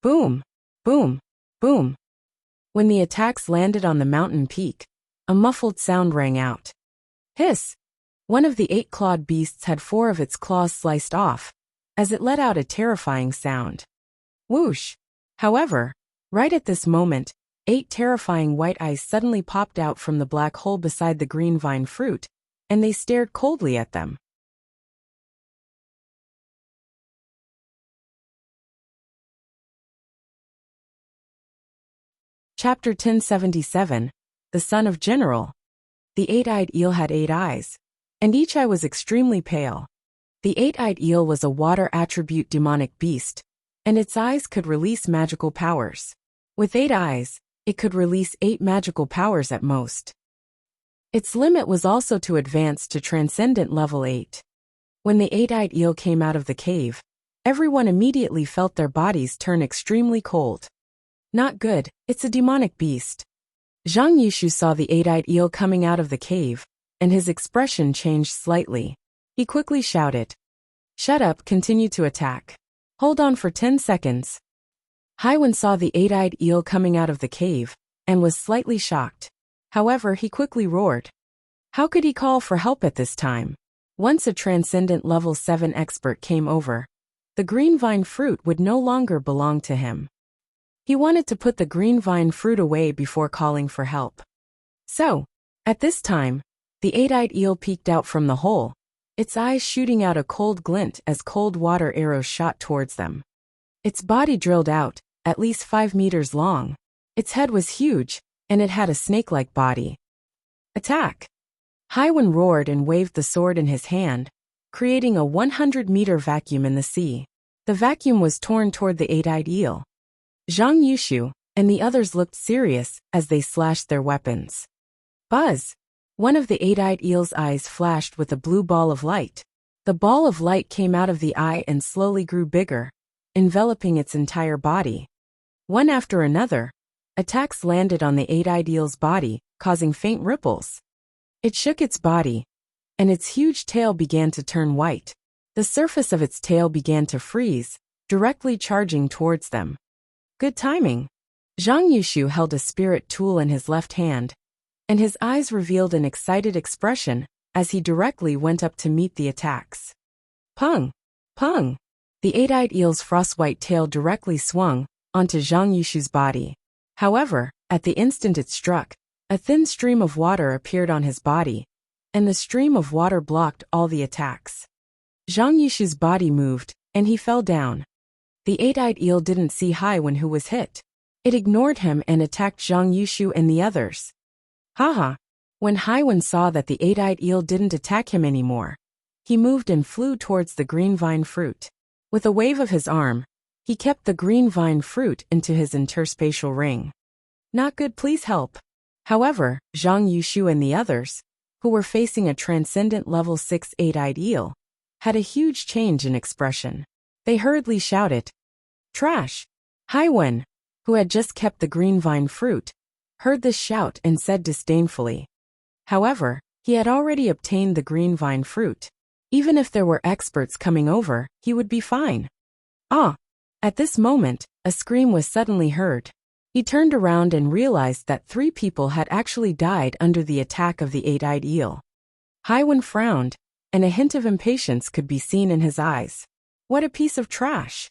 Boom! Boom! Boom! When the attacks landed on the mountain peak, a muffled sound rang out. Hiss! One of the 8-clawed beasts had 4 of its claws sliced off, as it let out a terrifying sound. Whoosh! However, right at this moment, 8 terrifying white eyes suddenly popped out from the black hole beside the green vine fruit, and they stared coldly at them. Chapter 1077, The Son of General. The 8-eyed eel had 8 eyes, and each eye was extremely pale. The 8-eyed eel was a water attribute demonic beast, and its eyes could release magical powers. With 8 eyes, it could release 8 magical powers at most. Its limit was also to advance to transcendent level 8. When the 8-eyed eel came out of the cave, everyone immediately felt their bodies turn extremely cold. Not good, it's a demonic beast. Zhang Yushu saw the 8-eyed eel coming out of the cave, and his expression changed slightly. He quickly shouted, "Shut up, continue to attack. Hold on for 10 seconds. Haiwen saw the 8-eyed eel coming out of the cave, and was slightly shocked. However, he quickly roared. How could he call for help at this time? Once a transcendent level 7 expert came over, the green vine fruit would no longer belong to him. He wanted to put the green vine fruit away before calling for help. So, at this time, the 8-eyed eel peeked out from the hole, its eyes shooting out a cold glint as cold water arrows shot towards them. Its body drilled out, at least 5 meters long. Its head was huge, and it had a snake-like body. Attack! Haiwen roared and waved the sword in his hand, creating a 100-meter vacuum in the sea. The vacuum was torn toward the eight-eyed eel. Zhang Yushu and the others looked serious as they slashed their weapons. Buzz! One of the eight-eyed eel's eyes flashed with a blue ball of light. The ball of light came out of the eye and slowly grew bigger, enveloping its entire body. One after another, attacks landed on the eight-eyed eel's body, causing faint ripples. It shook its body, and its huge tail began to turn white. The surface of its tail began to freeze, directly charging towards them. Good timing. Zhang Yushu held a spirit tool in his left hand, and his eyes revealed an excited expression as he directly went up to meet the attacks. Pung! Pung! The eight-eyed eel's frost-white tail directly swung onto Zhang Yushu's body. However, at the instant it struck, a thin stream of water appeared on his body, and the stream of water blocked all the attacks. Zhang Yushu's body moved, and he fell down. The eight-eyed eel didn't see Haiwen, who was hit. It ignored him and attacked Zhang Yushu and the others. Haha! When Haiwen saw that the eight-eyed eel didn't attack him anymore, he moved and flew towards the green vine fruit. With a wave of his arm, he kept the green vine fruit into his interspatial ring. Not good, please help. However, Zhang Yushu and the others, who were facing a transcendent level 6 eight-eyed eel, had a huge change in expression. They hurriedly shouted, "Trash!" Haiwen, who had just kept the green vine fruit, heard this shout and said disdainfully. However, he had already obtained the green vine fruit. Even if there were experts coming over, he would be fine. Ah! At this moment, a scream was suddenly heard. He turned around and realized that 3 people had actually died under the attack of the eight-eyed eel. Haiwen frowned, and a hint of impatience could be seen in his eyes. What a piece of trash!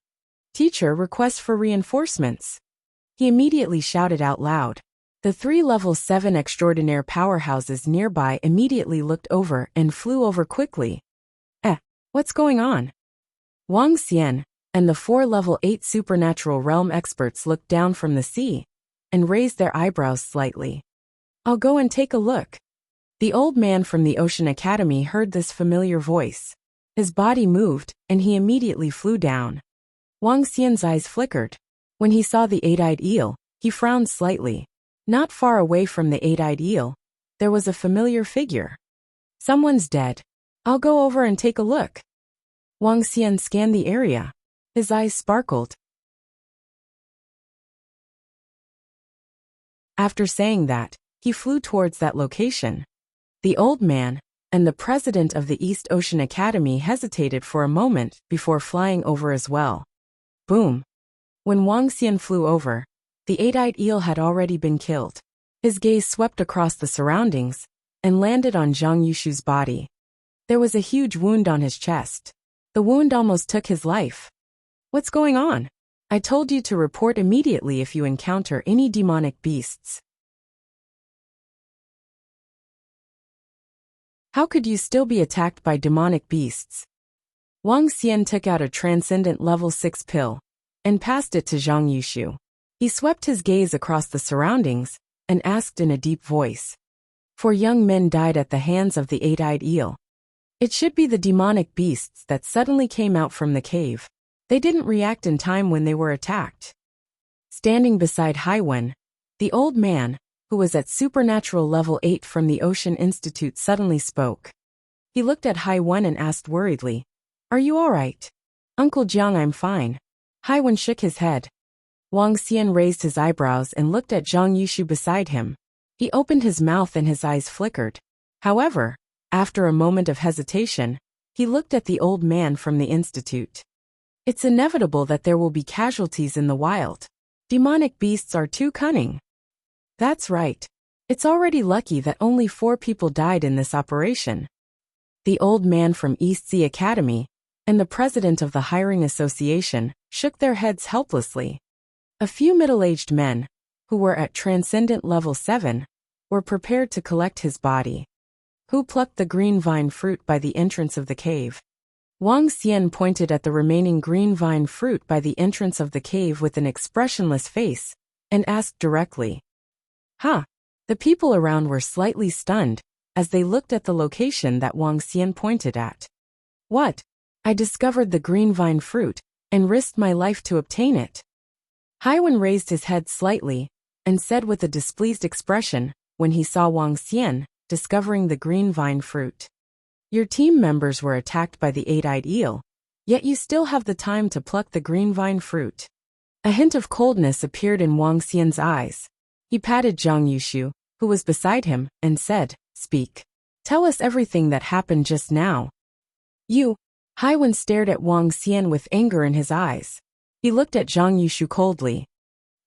Teacher requests for reinforcements. He immediately shouted out loud. The 3 level 7 extraordinaire powerhouses nearby immediately looked over and flew over quickly. What's going on? Wang Xian and the 4 level 8 supernatural realm experts looked down from the sea and raised their eyebrows slightly. I'll go and take a look. The old man from the Ocean Academy heard this familiar voice. His body moved, and he immediately flew down. Wang Xian's eyes flickered. When he saw the eight-eyed eel, he frowned slightly. Not far away from the eight-eyed eel, there was a familiar figure. Someone's dead. I'll go over and take a look. Wang Xian scanned the area. His eyes sparkled. After saying that, he flew towards that location. The old man and the president of the East Ocean Academy hesitated for a moment before flying over as well. Boom! When Wang Xian flew over, the eight-eyed eel had already been killed. His gaze swept across the surroundings and landed on Zhang Yushu's body. There was a huge wound on his chest. The wound almost took his life. What's going on? I told you to report immediately if you encounter any demonic beasts. How could you still be attacked by demonic beasts? Wang Xian took out a transcendent level 6 pill and passed it to Zhang Yushu. He swept his gaze across the surroundings and asked in a deep voice. 4 young men died at the hands of the eight-eyed eel. It should be the demonic beasts that suddenly came out from the cave. They didn't react in time when they were attacked. Standing beside Haiwen, the old man, who was at supernatural level 8 from the Ocean Institute, suddenly spoke. He looked at Haiwen and asked worriedly, "Are you all right?" "Uncle Jiang, I'm fine." Haiwen shook his head. Wang Xian raised his eyebrows and looked at Zhang Yushu beside him. He opened his mouth and his eyes flickered. However, after a moment of hesitation, he looked at the old man from the institute. It's inevitable that there will be casualties in the wild. Demonic beasts are too cunning. That's right. It's already lucky that only 4 people died in this operation. The old man from East Sea Academy and the president of the hiring association shook their heads helplessly. A few middle-aged men, who were at transcendent level 7, were prepared to collect his body. Who plucked the green vine fruit by the entrance of the cave? Wang Xian pointed at the remaining green vine fruit by the entrance of the cave with an expressionless face and asked directly. The people around were slightly stunned as they looked at the location that Wang Xian pointed at. What? I discovered the green vine fruit and risked my life to obtain it. Haiwen raised his head slightly and said with a displeased expression when he saw Wang Xian discovering the green vine fruit. Your team members were attacked by the eight-eyed eel, yet you still have the time to pluck the green vine fruit. A hint of coldness appeared in Wang Xian's eyes. He patted Zhang Yushu, who was beside him, and said, Speak. Tell us everything that happened just now. You. Haiwen stared at Wang Xian with anger in his eyes. He looked at Zhang Yushu coldly.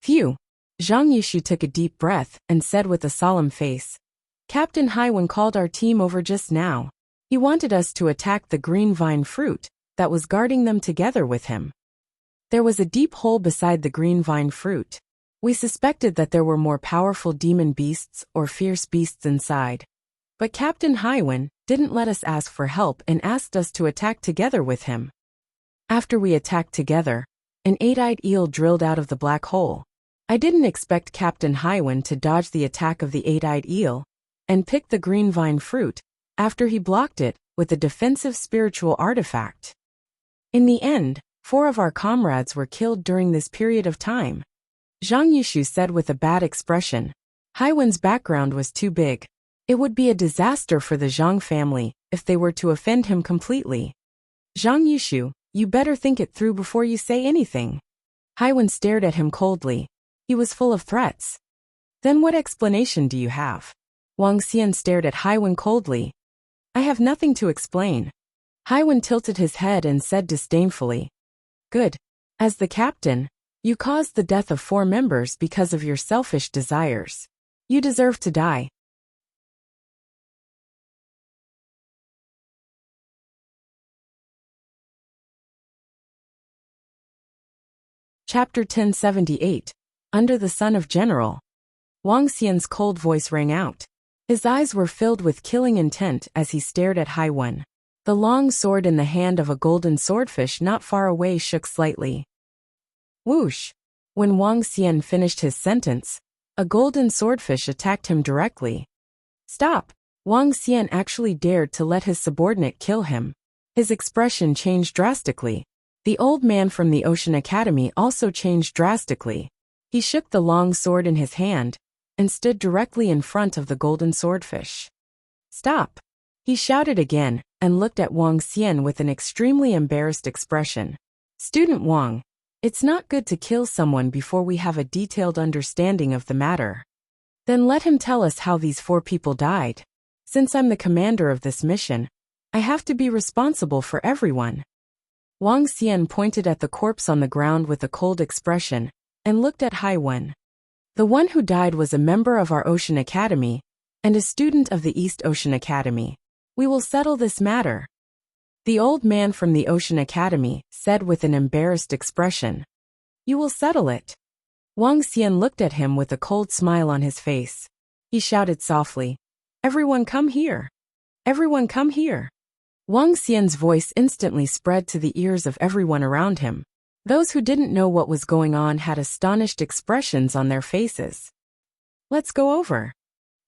Phew. Zhang Yushu took a deep breath and said with a solemn face, Captain Haiwen called our team over just now. He wanted us to attack the green vine fruit that was guarding them together with him. There was a deep hole beside the green vine fruit. We suspected that there were more powerful demon beasts or fierce beasts inside. But Captain Haiwen didn't let us ask for help and asked us to attack together with him. After we attacked together, an eight-eyed eel drilled out of the black hole. I didn't expect Captain Haiwen to dodge the attack of the eight-eyed eel and pick the green vine fruit after he blocked it with a defensive spiritual artifact. In the end, 4 of our comrades were killed during this period of time. Zhang Yushu said with a bad expression. Haiwen's background was too big. It would be a disaster for the Zhang family if they were to offend him completely. Zhang Yushu, you better think it through before you say anything. Haiwen stared at him coldly. He was full of threats. Then what explanation do you have? Wang Xian stared at Haiwen coldly. I have nothing to explain. Haiwen tilted his head and said disdainfully. Good. As the captain, you caused the death of 4 members because of your selfish desires. You deserve to die. Chapter 1078. Under the Sun of General. Wang Xian's cold voice rang out. His eyes were filled with killing intent as he stared at Haiwen. The long sword in the hand of a golden swordfish not far away shook slightly. Whoosh! When Wang Xian finished his sentence, a golden swordfish attacked him directly. Stop! Wang Xian actually dared to let his subordinate kill him. His expression changed drastically. The old man from the Ocean Academy also changed drastically. He shook the long sword in his hand and stood directly in front of the golden swordfish. Stop! He shouted again and looked at Wang Xian with an extremely embarrassed expression. Student Wang, it's not good to kill someone before we have a detailed understanding of the matter. Then let him tell us how these 4 people died. Since I'm the commander of this mission, I have to be responsible for everyone. Wang Xian pointed at the corpse on the ground with a cold expression and looked at Haiwen. The one who died was a member of our Ocean Academy and a student of the East Ocean Academy. We will settle this matter. The old man from the Ocean Academy said with an embarrassed expression. You will settle it. Wang Xian looked at him with a cold smile on his face. He shouted softly, Everyone come here. Everyone come here. Wang Xian's voice instantly spread to the ears of everyone around him. Those who didn't know what was going on had astonished expressions on their faces. Let's go over.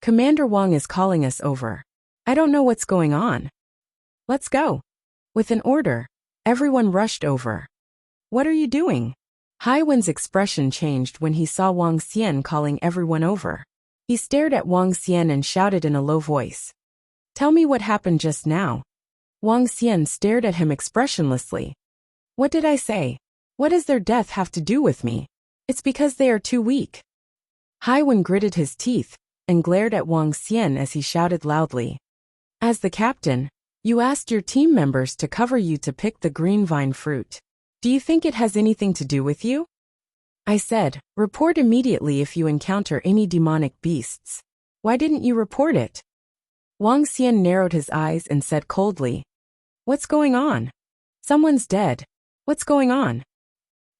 Commander Wang is calling us over. I don't know what's going on. Let's go. With an order, everyone rushed over. What are you doing? Haiwen's expression changed when he saw Wang Xian calling everyone over. He stared at Wang Xian and shouted in a low voice. Tell me what happened just now. Wang Xian stared at him expressionlessly. What did I say? What does their death have to do with me? It's because they are too weak. Haiwen gritted his teeth and glared at Wang Xian as he shouted loudly. As the captain, you asked your team members to cover you to pick the green vine fruit. Do you think it has anything to do with you? I said, report immediately if you encounter any demonic beasts. Why didn't you report it? Wang Xian narrowed his eyes and said coldly. What's going on? Someone's dead. What's going on?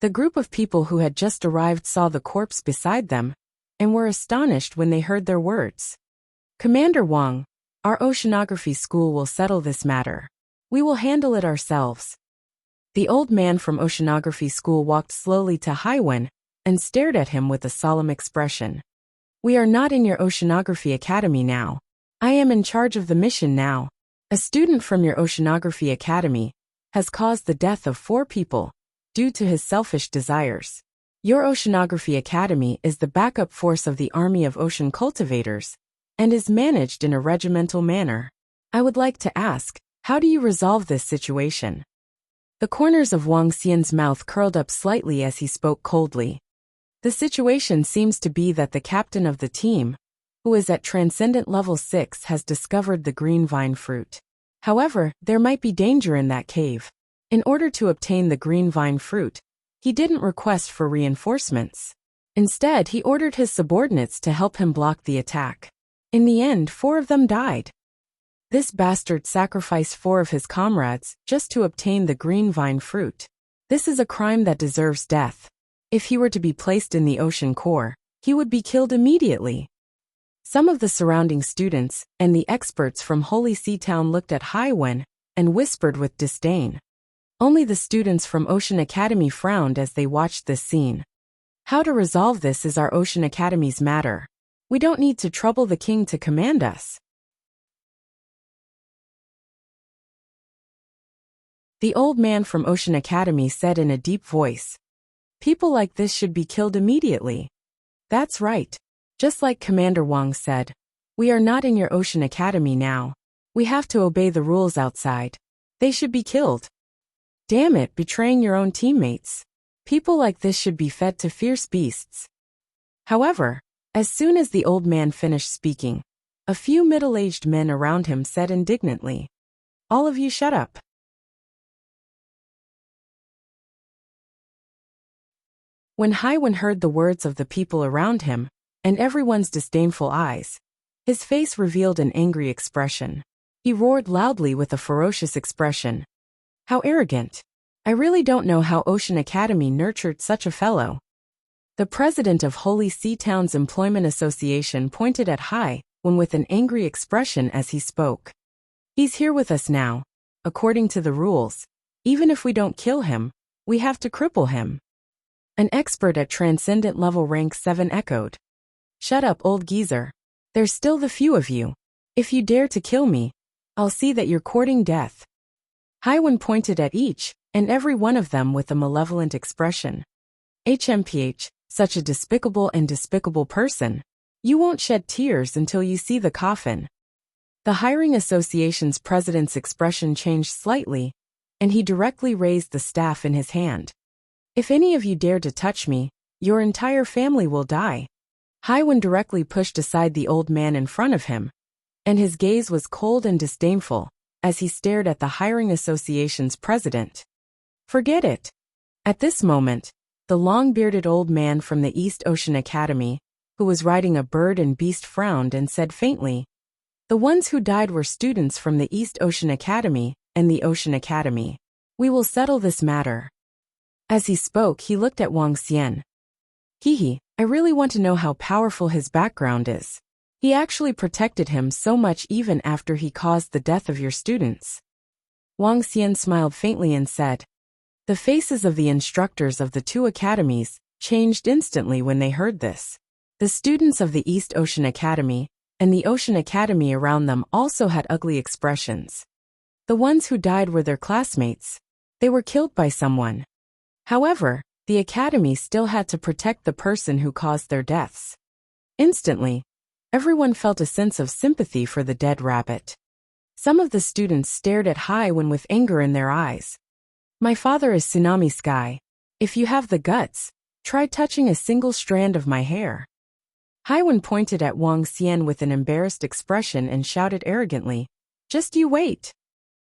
The group of people who had just arrived saw the corpse beside them and were astonished when they heard their words. Commander Wang, our oceanography school will settle this matter. We will handle it ourselves. The old man from oceanography school walked slowly to Haiwen and stared at him with a solemn expression. We are not in your Oceanography Academy now. I am in charge of the mission now. A student from your Oceanography Academy has caused the death of 4 people due to his selfish desires. Your Oceanography Academy is the backup force of the Army of Ocean Cultivators and is managed in a regimental manner. I would like to ask, how do you resolve this situation? The corners of Wang Xian's mouth curled up slightly as he spoke coldly. The situation seems to be that the captain of the team, who is at Transcendent Level 6, has discovered the green vine fruit. However, there might be danger in that cave. In order to obtain the green vine fruit, he didn't request for reinforcements. Instead, he ordered his subordinates to help him block the attack. In the end, 4 of them died. This bastard sacrificed 4 of his comrades just to obtain the green vine fruit. This is a crime that deserves death. If he were to be placed in the ocean core, he would be killed immediately. Some of the surrounding students and the experts from Holy Sea Town looked at Haiwen and whispered with disdain. Only the students from Ocean Academy frowned as they watched this scene. How to resolve this is our Ocean Academy's matter. We don't need to trouble the king to command us. The old man from Ocean Academy said in a deep voice. People like this should be killed immediately. That's right. Just like Commander Wang said. We are not in your Ocean Academy now. We have to obey the rules outside. They should be killed. Damn it, betraying your own teammates. People like this should be fed to fierce beasts. However, as soon as the old man finished speaking, a few middle-aged men around him said indignantly, "All of you shut up." When Haiwen heard the words of the people around him, and everyone's disdainful eyes, his face revealed an angry expression. He roared loudly with a ferocious expression. How arrogant! I really don't know how Ocean Academy nurtured such a fellow. The president of Holy Sea Town's Employment Association pointed at Haiwen with an angry expression as he spoke. He's here with us now. According to the rules, even if we don't kill him, we have to cripple him. An expert at Transcendent Level Rank 7 echoed. Shut up, old geezer. There's still the few of you. If you dare to kill me, I'll see that you're courting death. Haiwen pointed at each and every one of them with a malevolent expression. HMPH, such a despicable and despicable person. You won't shed tears until you see the coffin. The Hiring Association's president's expression changed slightly, and he directly raised the staff in his hand. If any of you dare to touch me, your entire family will die. Haiwen directly pushed aside the old man in front of him, and his gaze was cold and disdainful as he stared at the Hiring Association's president. Forget it. At this moment, the long-bearded old man from the East Ocean Academy, who was riding a bird and beast, frowned and said faintly, "The ones who died were students from the East Ocean Academy and the Ocean Academy. We will settle this matter." As he spoke, he looked at Wang Xian. I really want to know how powerful his background is. He actually protected him so much even after he caused the death of your students. Wang Xian smiled faintly and said. The faces of the instructors of the 2 academies changed instantly when they heard this. The students of the East Ocean Academy and the Ocean Academy around them also had ugly expressions. The ones who died were their classmates. They were killed by someone. However, the academy still had to protect the person who caused their deaths. Instantly, everyone felt a sense of sympathy for the dead rabbit. Some of the students stared at Haiwen with anger in their eyes. My father is Tsunami Sky. If you have the guts, try touching a single strand of my hair. Haiwen pointed at Wang Xian with an embarrassed expression and shouted arrogantly, Just you wait.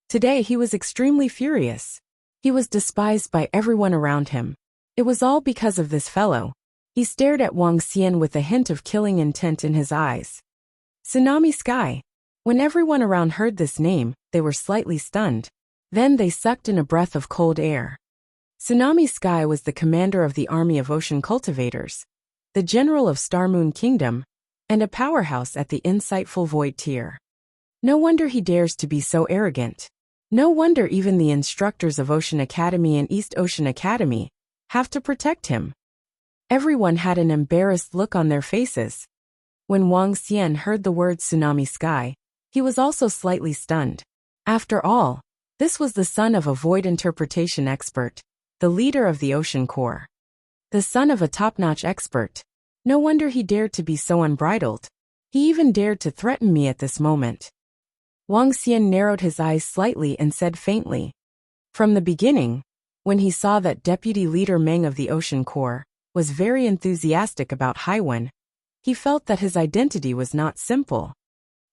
Today he was extremely furious. He was despised by everyone around him. It was all because of this fellow. He stared at Wang Xian with a hint of killing intent in his eyes. Tsunami Sky. When everyone around heard this name, they were slightly stunned. Then they sucked in a breath of cold air. Tsunami Sky was the commander of the Army of Ocean Cultivators, the general of Star Moon Kingdom, and a powerhouse at the insightful Void tier. No wonder he dares to be so arrogant. No wonder even the instructors of Ocean Academy and East Ocean Academy have to protect him. Everyone had an embarrassed look on their faces. When Wang Xian heard the word tsunami sky, he was also slightly stunned. After all, this was the son of a void interpretation expert, the leader of the Ocean Corps. The son of a top-notch expert. No wonder he dared to be so unbridled. He even dared to threaten me at this moment. Wang Xian narrowed his eyes slightly and said faintly. From the beginning, when he saw that Deputy Leader Meng of the Ocean Corps was very enthusiastic about Haiwen, he felt that his identity was not simple.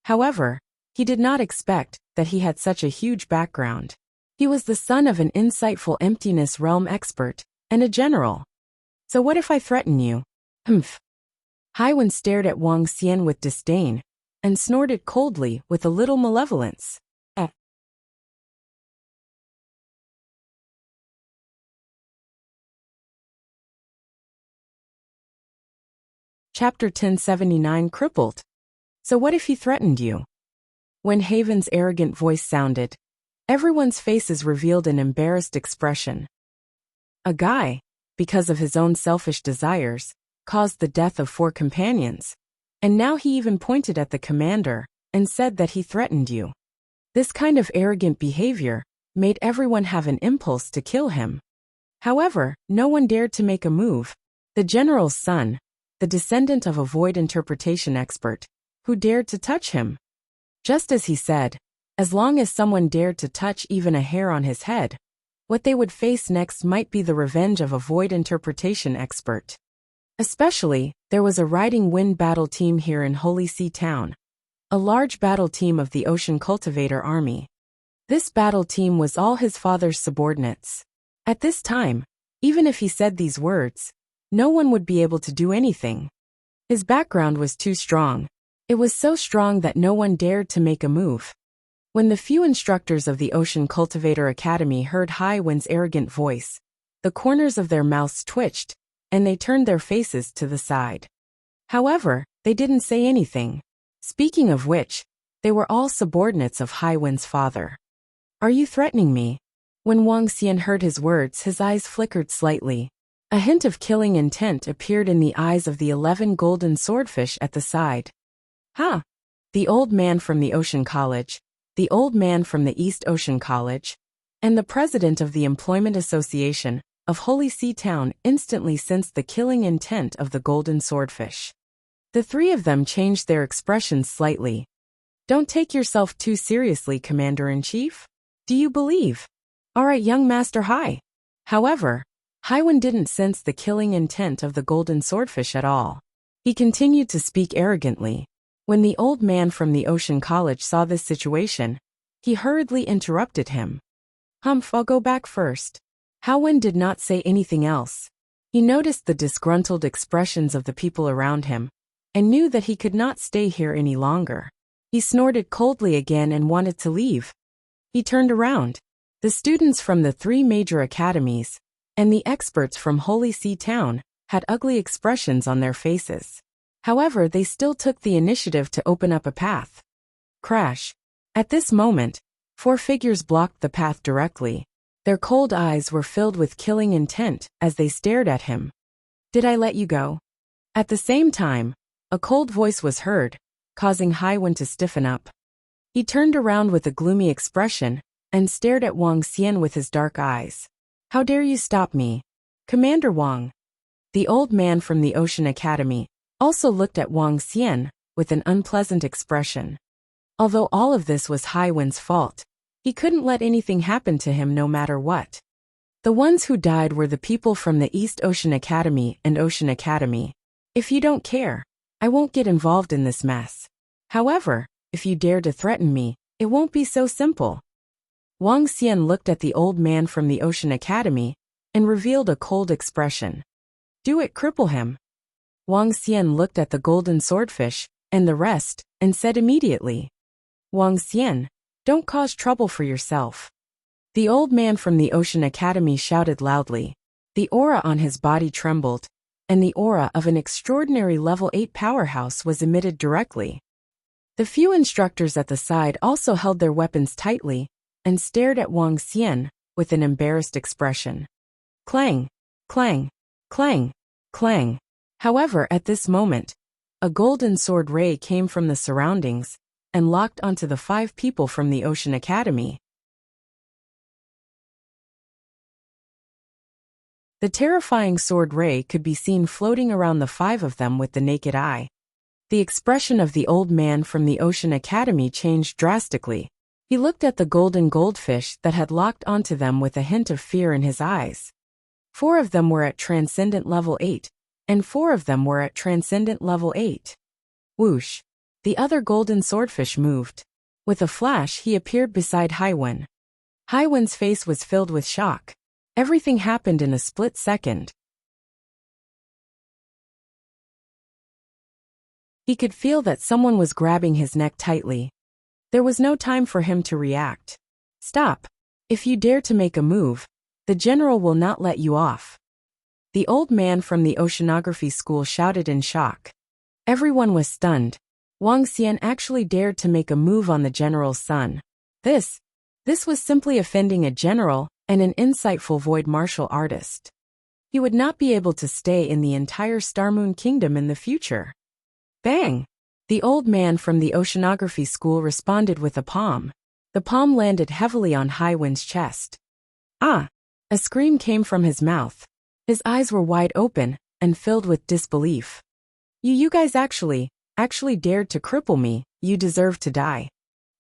However, he did not expect that he had such a huge background. He was the son of an insightful emptiness realm expert and a general. So what if I threaten you? Humph. Haiwen stared at Wang Xian with disdain and snorted coldly with a little malevolence. Chapter 1079 Crippled. So what if he threatened you? When Haven's arrogant voice sounded, everyone's faces revealed an embarrassed expression. A guy, because of his own selfish desires, caused the death of 4 companions, and now he even pointed at the commander and said that he threatened you. This kind of arrogant behavior made everyone have an impulse to kill him. However, no one dared to make a move. The general's son, the descendant of a void interpretation expert, who dared to touch him. Just as he said, as long as someone dared to touch even a hair on his head, what they would face next might be the revenge of a void interpretation expert. Especially, there was a riding wind battle team here in Holy Sea Town, a large battle team of the Ocean Cultivator Army. This battle team was all his father's subordinates. At this time, even if he said these words, no one would be able to do anything. His background was too strong. It was so strong that no one dared to make a move. When the few instructors of the Ocean Cultivator Academy heard Haiwen's arrogant voice, the corners of their mouths twitched, and they turned their faces to the side. However, they didn't say anything. Speaking of which, they were all subordinates of Haiwen's father. Are you threatening me? When Wang Xian heard his words, his eyes flickered slightly. A hint of killing intent appeared in the eyes of the 11 golden swordfish at the side. Huh? The old man from the Ocean College, the old man from the East Ocean College, and the president of the Employment Association of Holy Sea Town instantly sensed the killing intent of the golden swordfish. The 3 of them changed their expressions slightly. Don't take yourself too seriously, Commander-in-Chief. Do you believe? All right, young Master Hai. However, Haiwen didn't sense the killing intent of the golden swordfish at all. He continued to speak arrogantly. When the old man from the Ocean College saw this situation, he hurriedly interrupted him. Humph, I'll go back first. Haiwen did not say anything else. He noticed the disgruntled expressions of the people around him, and knew that he could not stay here any longer. He snorted coldly again and wanted to leave. He turned around. The students from the 3 major academies, and the experts from Holy Sea Town, had ugly expressions on their faces. However, they still took the initiative to open up a path. Crash. At this moment, 4 figures blocked the path directly. Their cold eyes were filled with killing intent as they stared at him. Did I let you go? At the same time, a cold voice was heard, causing Haiwen to stiffen up. He turned around with a gloomy expression and stared at Wang Xian with his dark eyes. How dare you stop me? Commander Wang. The old man from the Ocean Academy also looked at Wang Xian with an unpleasant expression. Although all of this was Haiwen's fault, he couldn't let anything happen to him no matter what. The ones who died were the people from the East Ocean Academy and Ocean Academy. If you don't care, I won't get involved in this mess. However, if you dare to threaten me, it won't be so simple. Wang Xian looked at the old man from the Ocean Academy and revealed a cold expression. Do it, cripple him. Wang Xian looked at the golden swordfish and the rest and said immediately, Wang Xian, don't cause trouble for yourself. The old man from the Ocean Academy shouted loudly. The aura on his body trembled, and the aura of an extraordinary level 8 powerhouse was emitted directly. The few instructors at the side also held their weapons tightly and stared at Wang Xian with an embarrassed expression. Clang, clang, clang, clang. However, at this moment, A golden sword ray came from the surroundings and locked onto the 5 people from the Ocean Academy. The terrifying sword ray could be seen floating around the 5 of them with the naked eye. The expression of the old man from the Ocean Academy changed drastically. He looked at the golden goldfish that had locked onto them with a hint of fear in his eyes. 4 of them were at Transcendent Level 8, and 4 of them were at Transcendent Level 8. Whoosh! The other golden swordfish moved. With a flash, he appeared beside Haiwen. Haiwen's face was filled with shock. Everything happened in a split second. He could feel that someone was grabbing his neck tightly. There was no time for him to react. Stop! If you dare to make a move, the general will not let you off. The old man from the oceanography school shouted in shock. Everyone was stunned. Wang Xian actually dared to make a move on the general's son. This was simply offending a general and an insightful void martial artist. He would not be able to stay in the entire Star Moon Kingdom in the future. Bang! The old man from the oceanography school responded with a palm. The palm landed heavily on Haiwen's chest. Ah! A scream came from his mouth. His eyes were wide open and filled with disbelief. You guys actually dared to cripple me. You deserve to die.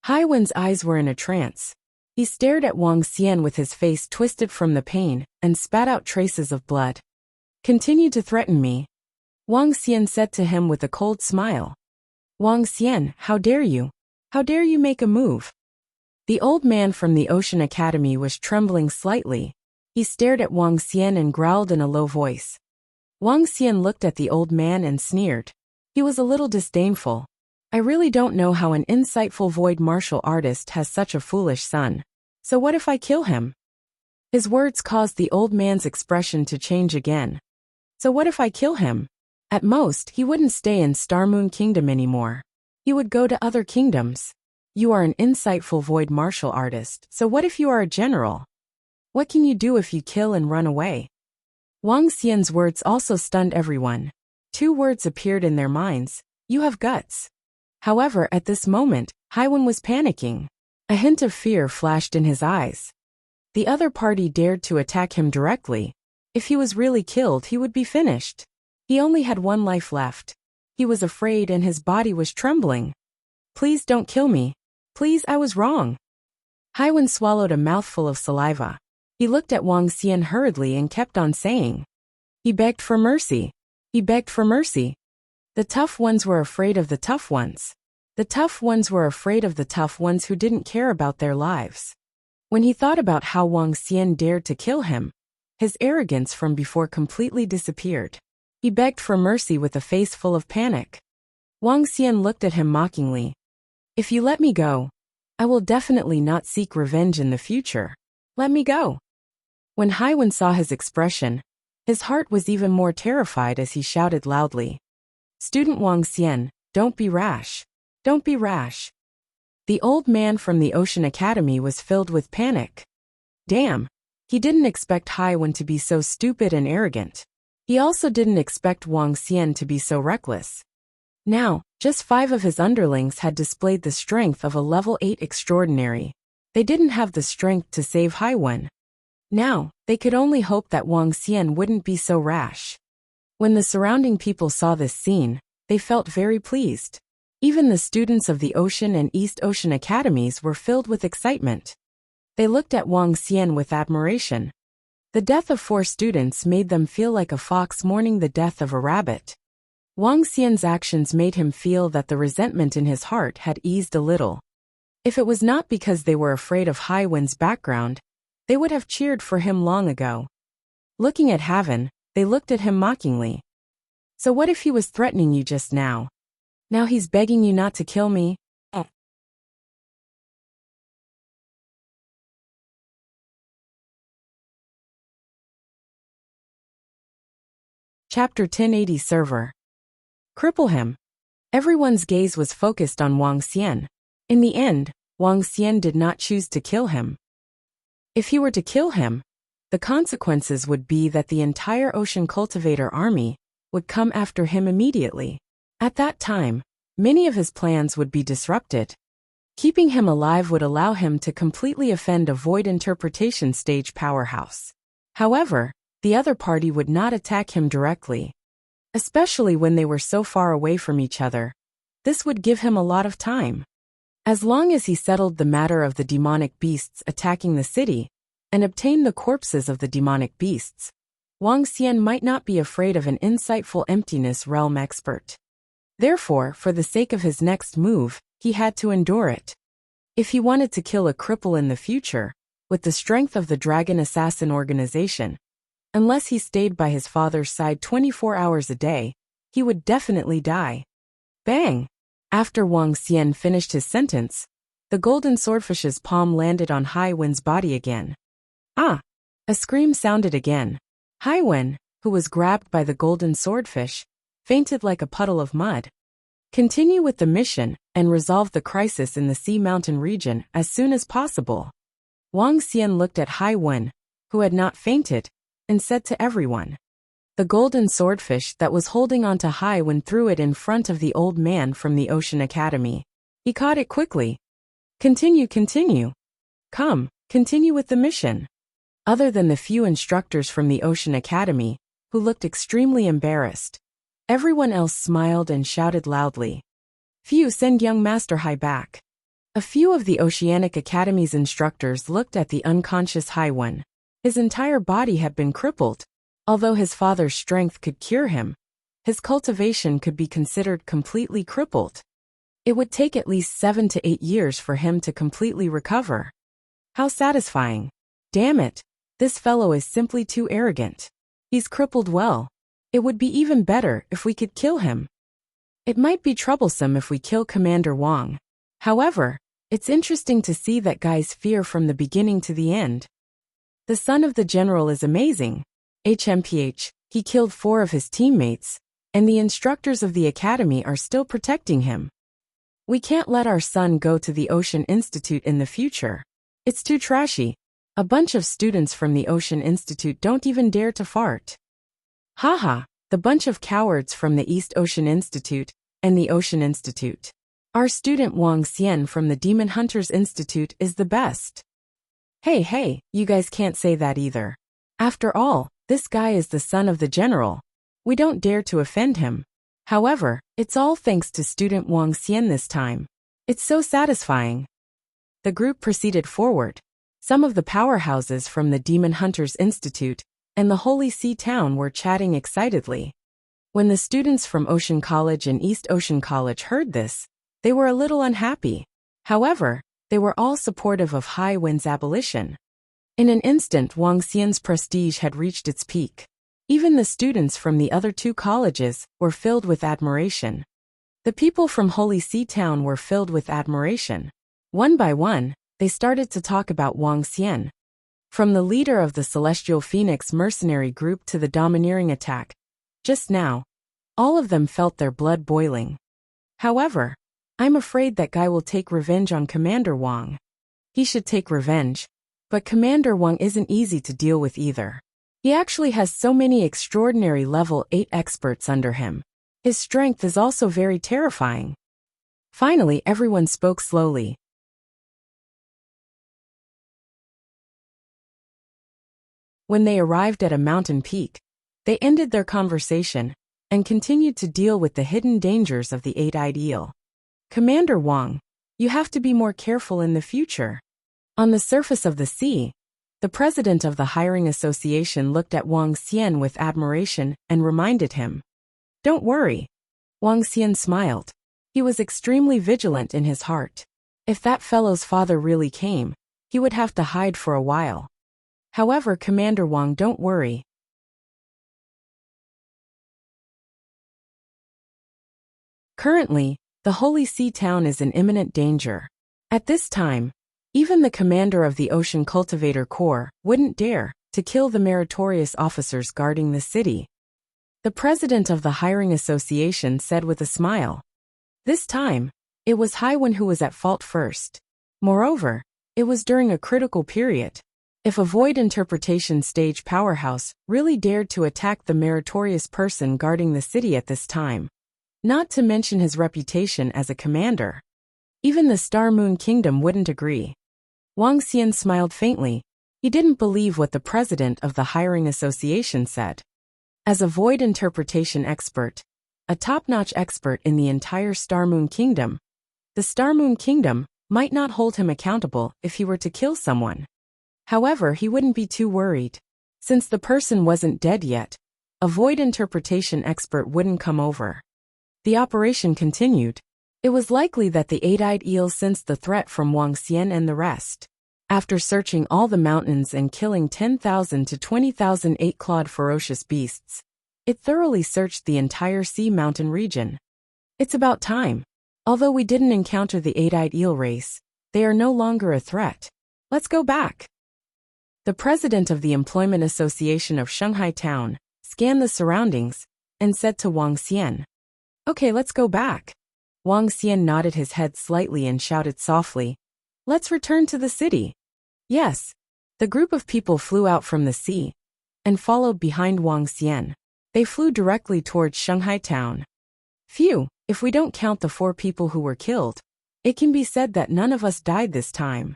Haiwen's eyes were in a trance. He stared at Wang Xian with his face twisted from the pain and spat out traces of blood. Continue to threaten me, Wang Xian said to him with a cold smile. Wang Xian, how dare you? How dare you make a move? The old man from the Ocean Academy was trembling slightly. He stared at Wang Xian and growled in a low voice. Wang Xian looked at the old man and sneered. He was a little disdainful. I really don't know how an insightful void martial artist has such a foolish son. So what if I kill him? His words caused the old man's expression to change again. So what if I kill him? At most, he wouldn't stay in Star Moon Kingdom anymore. He would go to other kingdoms. You are an insightful void martial artist, so what if you are a general? What can you do if you kill and run away? Wang Xian's words also stunned everyone. 2 words appeared in their minds. You have guts. However, at this moment, Haiwen was panicking. A hint of fear flashed in his eyes. The other party dared to attack him directly. If he was really killed, he would be finished. He only had 1 life left. He was afraid and his body was trembling. Please don't kill me. Please, I was wrong. Haiwen swallowed a mouthful of saliva. He looked at Wang Xian hurriedly and kept on saying. He begged for mercy. He begged for mercy. The tough ones were afraid of the tough ones. The tough ones were afraid of the tough ones who didn't care about their lives. When he thought about how Wang Xian dared to kill him, his arrogance from before completely disappeared. He begged for mercy with a face full of panic. Wang Xian looked at him mockingly. If you let me go, I will definitely not seek revenge in the future. Let me go. When Haiwen saw his expression, his heart was even more terrified as he shouted loudly. Student Wang Xian, don't be rash. Don't be rash. The old man from the Ocean Academy was filled with panic. Damn, he didn't expect Haiwen to be so stupid and arrogant. He also didn't expect Wang Xian to be so reckless. Now, just 5 of his underlings had displayed the strength of a level 8 extraordinary. They didn't have the strength to save Haiwen. Now, they could only hope that Wang Xian wouldn't be so rash. When the surrounding people saw this scene, they felt very pleased. Even the students of the Ocean and East Ocean Academies were filled with excitement. They looked at Wang Xian with admiration. The death of 4 students made them feel like a fox mourning the death of a rabbit. Wang Xian's actions made him feel that the resentment in his heart had eased a little. If it was not because they were afraid of Haiwen's background, they would have cheered for him long ago. Looking at Haven, they looked at him mockingly. So what if he was threatening you just now? Now he's begging you not to kill me? Chapter 1080 Server. Cripple him. Everyone's gaze was focused on Wang Xian. In the end, Wang Xian did not choose to kill him. If he were to kill him, the consequences would be that the entire Ocean Cultivator army would come after him immediately. At that time, many of his plans would be disrupted. Keeping him alive would allow him to completely offend a void interpretation stage powerhouse. However, the other party would not attack him directly, especially when they were so far away from each other. This would give him a lot of time. As long as he settled the matter of the demonic beasts attacking the city, and obtained the corpses of the demonic beasts, Wang Xian might not be afraid of an insightful emptiness realm expert. Therefore, for the sake of his next move, he had to endure it. If he wanted to kill a cripple in the future, with the strength of the Dragon Assassin organization, unless he stayed by his father's side 24 hours a day, he would definitely die. Bang! After Wang Xian finished his sentence, the golden swordfish's palm landed on Hai Wen's body again. Ah! A scream sounded again. Hai Wen, who was grabbed by the golden swordfish, fainted like a puddle of mud. Continue with the mission and resolve the crisis in the Sea Mountain region as soon as possible. Wang Xian looked at Hai Wen, who had not fainted, and said to everyone. The golden swordfish that was holding onto Hai Wen threw it in front of the old man from the Ocean Academy. He caught it quickly. Continue. Come, continue with the mission. Other than the few instructors from the Ocean Academy, who looked extremely embarrassed, everyone else smiled and shouted loudly. Few send young Master Hai back. A few of the Oceanic Academy's instructors looked at the unconscious Hai Wen. His entire body had been crippled. Although his father's strength could cure him, his cultivation could be considered completely crippled. It would take at least 7 to 8 years for him to completely recover. How satisfying. Damn it, this fellow is simply too arrogant. He's crippled well. It would be even better if we could kill him. It might be troublesome if we kill Commander Wang. However, it's interesting to see that guy's fear from the beginning to the end. The son of the general is amazing. HMPH, he killed 4 of his teammates, and the instructors of the academy are still protecting him. We can't let our son go to the Ocean Institute in the future. It's too trashy. A bunch of students from the Ocean Institute don't even dare to fart. Haha, the bunch of cowards from the East Ocean Institute and the Ocean Institute. Our student Wang Xian from the Demon Hunters Institute is the best. Hey, you guys can't say that either. After all, this guy is the son of the general. We don't dare to offend him. However, it's all thanks to student Wang Xian this time. It's so satisfying. The group proceeded forward. Some of the powerhouses from the Demon Hunters Institute and the Holy Sea Town were chatting excitedly. When the students from Ocean College and East Ocean College heard this, they were a little unhappy. However, they were all supportive of Hai Wen's abolition. In an instant, Wang Xian's prestige had reached its peak. Even the students from the other 2 colleges were filled with admiration. The people from Holy Sea Town were filled with admiration. One by one, they started to talk about Wang Xian. From the leader of the Celestial Phoenix mercenary group to the domineering attack. Just now, all of them felt their blood boiling. However, I'm afraid that guy will take revenge on Commander Wang. He should take revenge. But Commander Wang isn't easy to deal with either. He actually has so many extraordinary level 8 experts under him. His strength is also very terrifying. Finally, everyone spoke slowly. When they arrived at a mountain peak, they ended their conversation and continued to deal with the hidden dangers of the 8-eyed eel. Commander Wang, you have to be more careful in the future. On the surface of the sea, the president of the hiring association looked at Wang Xian with admiration and reminded him. Don't worry. Wang Xian smiled. He was extremely vigilant in his heart. If that fellow's father really came, he would have to hide for a while. However, Commander Wang, don't worry. Currently, the Holy Sea Town is in imminent danger. At this time, even the commander of the Ocean Cultivator Corps wouldn't dare to kill the meritorious officers guarding the city. The president of the hiring association said with a smile. This time, it was Hai Wen who was at fault first. Moreover, it was during a critical period. If a void interpretation stage powerhouse really dared to attack the meritorious person guarding the city at this time, not to mention his reputation as a commander. Even the Star Moon Kingdom wouldn't agree. Wang Xian smiled faintly. He didn't believe what the president of the hiring association said. As a void interpretation expert, a top-notch expert in the entire Star Moon Kingdom, the Star Moon Kingdom might not hold him accountable if he were to kill someone. However, he wouldn't be too worried. Since the person wasn't dead yet, a void interpretation expert wouldn't come over. The operation continued. It was likely that the eight-eyed eel sensed the threat from Wang Xian and the rest. After searching all the mountains and killing 10,000 to 20,000 eight-clawed ferocious beasts, it thoroughly searched the entire sea mountain region. It's about time. Although we didn't encounter the eight-eyed eel race, they are no longer a threat. Let's go back. The president of the Employment Association of Shanghai Town scanned the surroundings and said to Wang Xian, "Okay, let's go back." Wang Xian nodded his head slightly and shouted softly, "Let's return to the city." Yes. The group of people flew out from the sea and followed behind Wang Xian. They flew directly towards Shanghai Town. Phew, if we don't count the 4 people who were killed, it can be said that none of us died this time.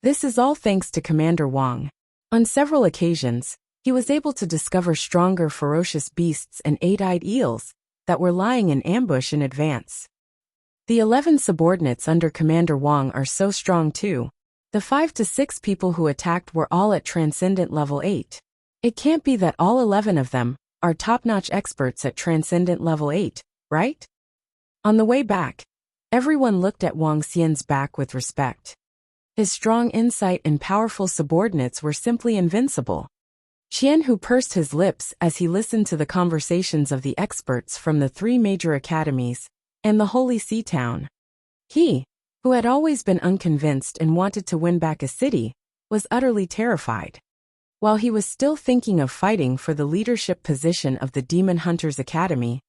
This is all thanks to Commander Wang. On several occasions, he was able to discover stronger ferocious beasts and eight-eyed eels that were lying in ambush in advance. The 11 subordinates under Commander Wang are so strong too. The 5 to 6 people who attacked were all at Transcendent Level 8. It can't be that all 11 of them are top-notch experts at Transcendent Level 8, right? On the way back, everyone looked at Wang Xian's back with respect. His strong insight and powerful subordinates were simply invincible. Qianhu pursed his lips as he listened to the conversations of the experts from the 3 major academies and the Holy Sea Town. He, who had always been unconvinced and wanted to win back a city, was utterly terrified. While he was still thinking of fighting for the leadership position of the Demon Hunters Academy,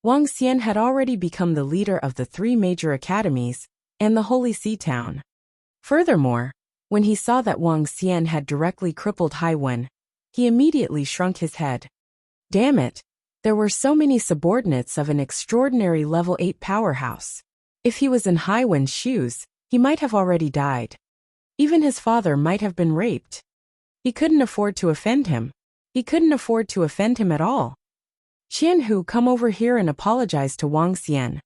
Wang Xian had already become the leader of the 3 major academies and the Holy Sea Town. Furthermore, when he saw that Wang Xian had directly crippled Haiwen, he immediately shrunk his head. Damn it, there were so many subordinates of an extraordinary level 8 powerhouse. If he was in Haiwen's shoes, he might have already died. Even his father might have been raped. He couldn't afford to offend him. He couldn't afford to offend him at all. Qianhu, come over here and apologize to Wang Xian.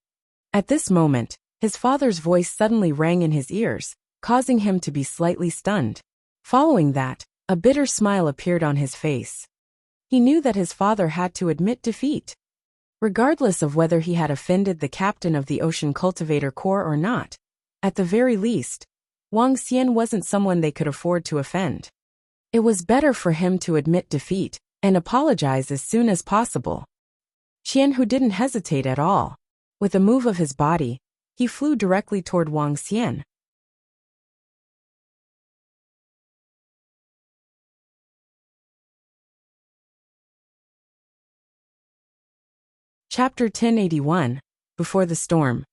At this moment, his father's voice suddenly rang in his ears, causing him to be slightly stunned. Following that, a bitter smile appeared on his face. He knew that his father had to admit defeat. Regardless of whether he had offended the captain of the Ocean Cultivator Corps or not, at the very least, Wang Xian wasn't someone they could afford to offend. It was better for him to admit defeat and apologize as soon as possible. Qianhu didn't hesitate at all. With a move of his body, he flew directly toward Wang Xian. Chapter 1081, Before the Storm.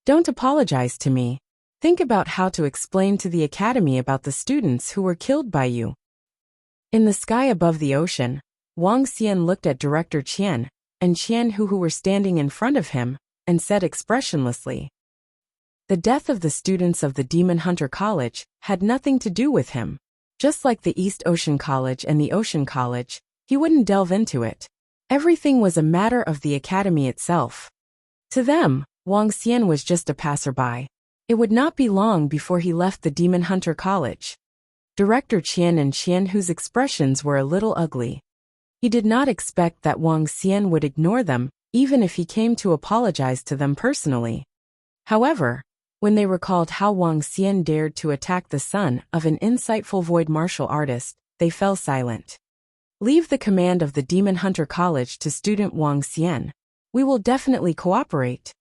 Don't apologize to me. Think about how to explain to the academy about the students who were killed by you. In the sky above the ocean, Wang Xian looked at Director Qian and Qianhu who were standing in front of him, and said expressionlessly, "The death of the students of the Demon Hunter College had nothing to do with him. Just like the East Ocean College and the Ocean College, he wouldn't delve into it. Everything was a matter of the academy itself." To them, Wang Xian was just a passerby. It would not be long before he left the Demon Hunter College. Director Qian and Qianhu's expressions were a little ugly. He did not expect that Wang Xian would ignore them, even if he came to apologize to them personally. However, when they recalled how Wang Xian dared to attack the son of an insightful void martial artist, they fell silent. "Leave the command of the Demon Hunter College to student Wang Xian. We will definitely cooperate."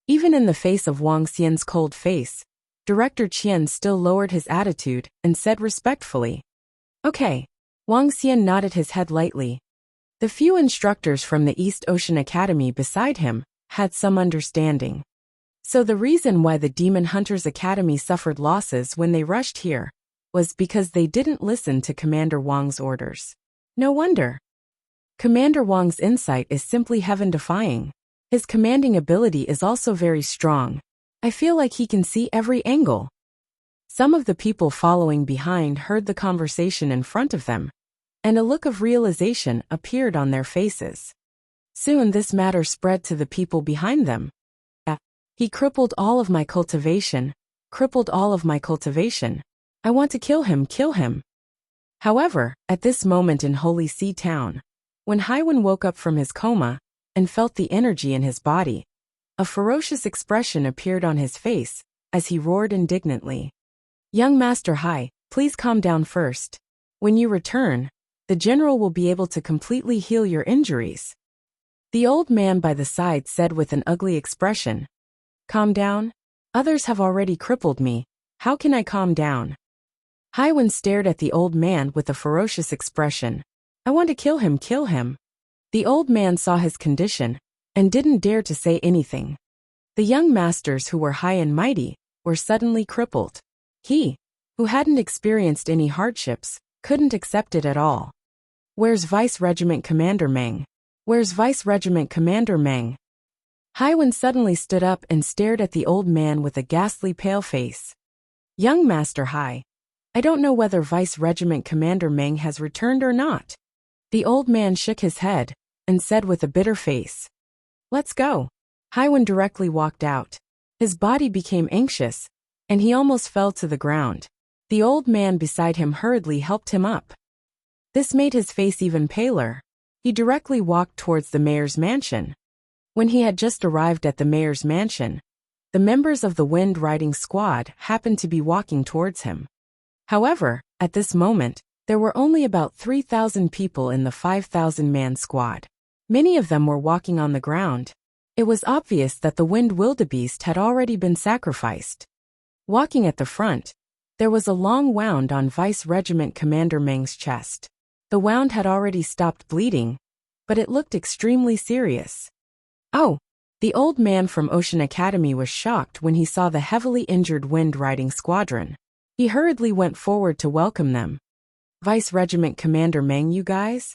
Even in the face of Wang Xian's cold face, Director Qian still lowered his attitude and said respectfully, "Okay." Wang Xian nodded his head lightly. The few instructors from the East Ocean Academy beside him had some understanding. So the reason why the Demon Hunters Academy suffered losses when they rushed here was because they didn't listen to Commander Wang's orders. No wonder. Commander Wang's insight is simply heaven-defying. His commanding ability is also very strong. I feel like he can see every angle. Some of the people following behind heard the conversation in front of them, and a look of realization appeared on their faces. Soon this matter spread to the people behind them. He crippled all of my cultivation, crippled all of my cultivation. I want to kill him, kill him. However, at this moment in Holy See Town, when Haiwen woke up from his coma and felt the energy in his body, a ferocious expression appeared on his face as he roared indignantly. Young Master Hai, please calm down first. When you return, the general will be able to completely heal your injuries. The old man by the side said with an ugly expression. Calm down? Others have already crippled me. How can I calm down? Haiwen stared at the old man with a ferocious expression. I want to kill him, kill him. The old man saw his condition and didn't dare to say anything. The young masters who were high and mighty were suddenly crippled. He, who hadn't experienced any hardships, couldn't accept it at all. Where's Vice Regiment Commander Meng? Where's Vice Regiment Commander Meng? Haiwen suddenly stood up and stared at the old man with a ghastly pale face. Young Master Hai, I don't know whether Vice Regiment Commander Meng has returned or not. The old man shook his head and said with a bitter face. Let's go. Haiwen directly walked out. His body became anxious, and he almost fell to the ground. The old man beside him hurriedly helped him up. This made his face even paler. He directly walked towards the mayor's mansion. When he had just arrived at the mayor's mansion, the members of the Wind Riding Squad happened to be walking towards him. However, at this moment, there were only about 3,000 people in the 5,000-man squad. Many of them were walking on the ground. It was obvious that the Wind Wildebeest had already been sacrificed. Walking at the front, there was a long wound on Vice Regiment Commander Meng's chest. The wound had already stopped bleeding, but it looked extremely serious. Oh! The old man from Ocean Academy was shocked when he saw the heavily injured Wind Riding Squadron. He hurriedly went forward to welcome them. Vice Regiment Commander Meng, you guys?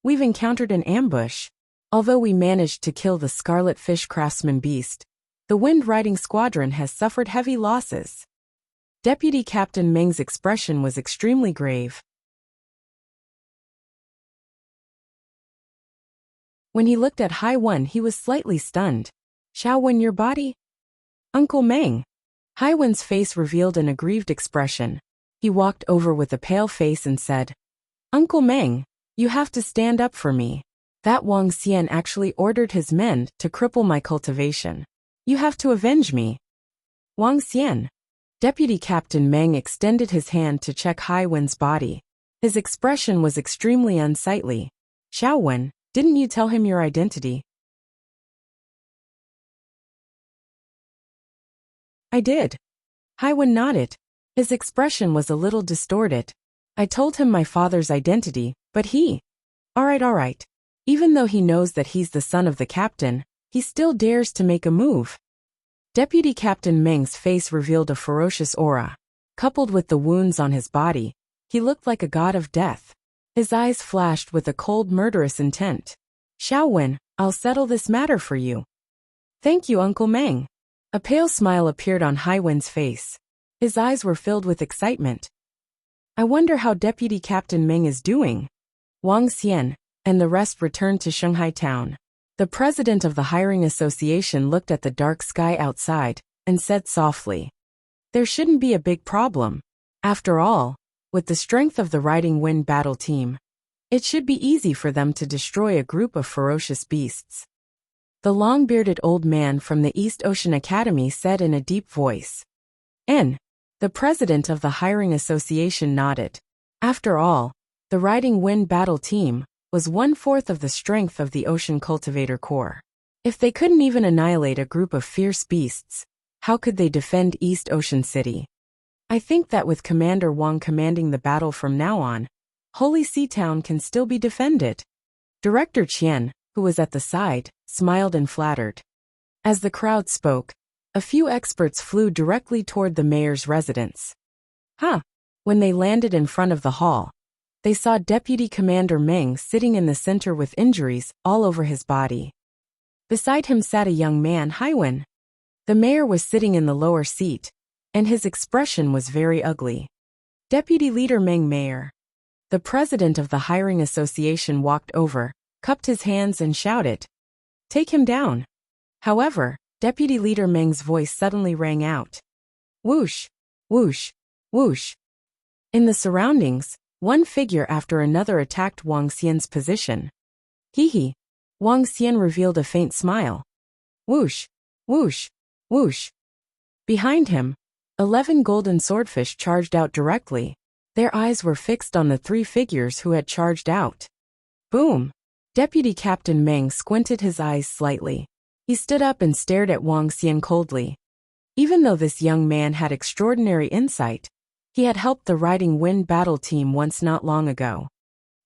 We've encountered an ambush. Although we managed to kill the Scarlet Fish Craftsman beast, the Wind Riding Squadron has suffered heavy losses. Deputy Captain Meng's expression was extremely grave. When he looked at Haiwen, he was slightly stunned. Xiaowen, your body? Uncle Meng. Haiwen's face revealed an aggrieved expression. He walked over with a pale face and said, Uncle Meng, you have to stand up for me. That Wang Xian actually ordered his men to cripple my cultivation. You have to avenge me. Wang Xian. Deputy Captain Meng extended his hand to check Haiwen's body. His expression was extremely unsightly. Xiaowen, didn't you tell him your identity? I did. Haiwen nodded. His expression was a little distorted. I told him my father's identity, but he... Alright. Even though he knows that he's the son of the captain, he still dares to make a move. Deputy Captain Meng's face revealed a ferocious aura. Coupled with the wounds on his body, he looked like a god of death. His eyes flashed with a cold, murderous intent. Xiaowen, I'll settle this matter for you. Thank you, Uncle Meng. A pale smile appeared on Haiwen's face. His eyes were filled with excitement. I wonder how Deputy Captain Meng is doing. Wang Xian and the rest returned to Shanghai town. The president of the hiring association looked at the dark sky outside and said softly, there shouldn't be a big problem. After all, with the strength of the Riding Wind battle team, it should be easy for them to destroy a group of ferocious beasts. The long-bearded old man from the East Ocean Academy said in a deep voice. The president of the hiring association nodded. After all, the Riding Wind battle team was 1/4 of the strength of the Ocean Cultivator Corps. If they couldn't even annihilate a group of fierce beasts, how could they defend East Ocean City? I think that with Commander Wang commanding the battle from now on, Holy Sea Town can still be defended. Director Qian, who was at the side, smiled and flattered. As the crowd spoke, a few experts flew directly toward the mayor's residence. When they landed in front of the hall, they saw Deputy Commander Meng sitting in the center with injuries all over his body. Beside him sat a young man, Haiwen. The mayor was sitting in the lower seat, and his expression was very ugly. Deputy Leader Meng Mayor. The president of the hiring association walked over, cupped his hands and shouted, "Take him down." However, Deputy Leader Meng's voice suddenly rang out. Whoosh, whoosh, whoosh. In the surroundings, one figure after another attacked Wang Xian's position. Hee. Wang Xian revealed a faint smile. Whoosh, whoosh, whoosh. Behind him, 11 golden swordfish charged out directly. Their eyes were fixed on the 3 figures who had charged out. Boom! Deputy Captain Meng squinted his eyes slightly. He stood up and stared at Wang Xian coldly. Even though this young man had extraordinary insight, he had helped the Riding Wind battle team once not long ago.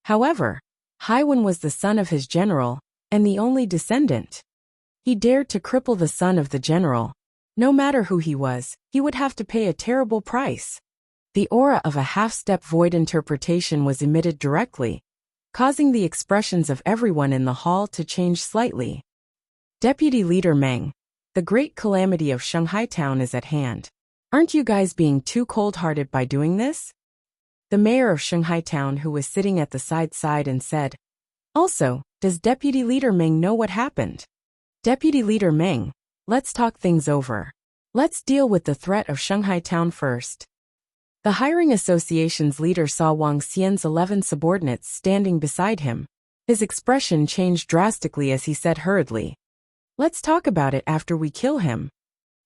However, Haiwen was the son of his general, and the only descendant. He dared to cripple the son of the general. No matter who he was, he would have to pay a terrible price. The aura of a half-step void interpretation was emitted directly, causing the expressions of everyone in the hall to change slightly. Deputy Leader Meng, the great calamity of Shanghai town is at hand. Aren't you guys being too cold-hearted by doing this? The mayor of Shanghai town, who was sitting at the side and said, Also, does Deputy Leader Meng know what happened? Deputy Leader Meng, let's talk things over. Let's deal with the threat of Shanghai town first. The hiring association's leader saw Wang Xian's 11 subordinates standing beside him. His expression changed drastically as he said hurriedly, Let's talk about it after we kill him.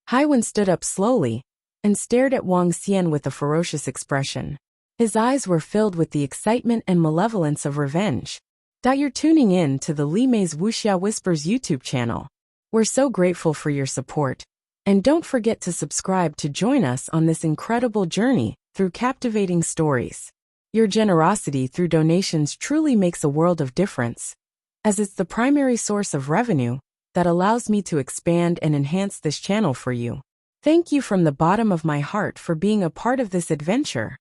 Haiwen stood up slowly and stared at Wang Xian with a ferocious expression. His eyes were filled with the excitement and malevolence of revenge. You're tuning in to the Li Mei's Wuxia Whispers YouTube channel. We're so grateful for your support. And don't forget to subscribe to join us on this incredible journey through captivating stories. Your generosity through donations truly makes a world of difference, as it's the primary source of revenue that allows me to expand and enhance this channel for you. Thank you from the bottom of my heart for being a part of this adventure.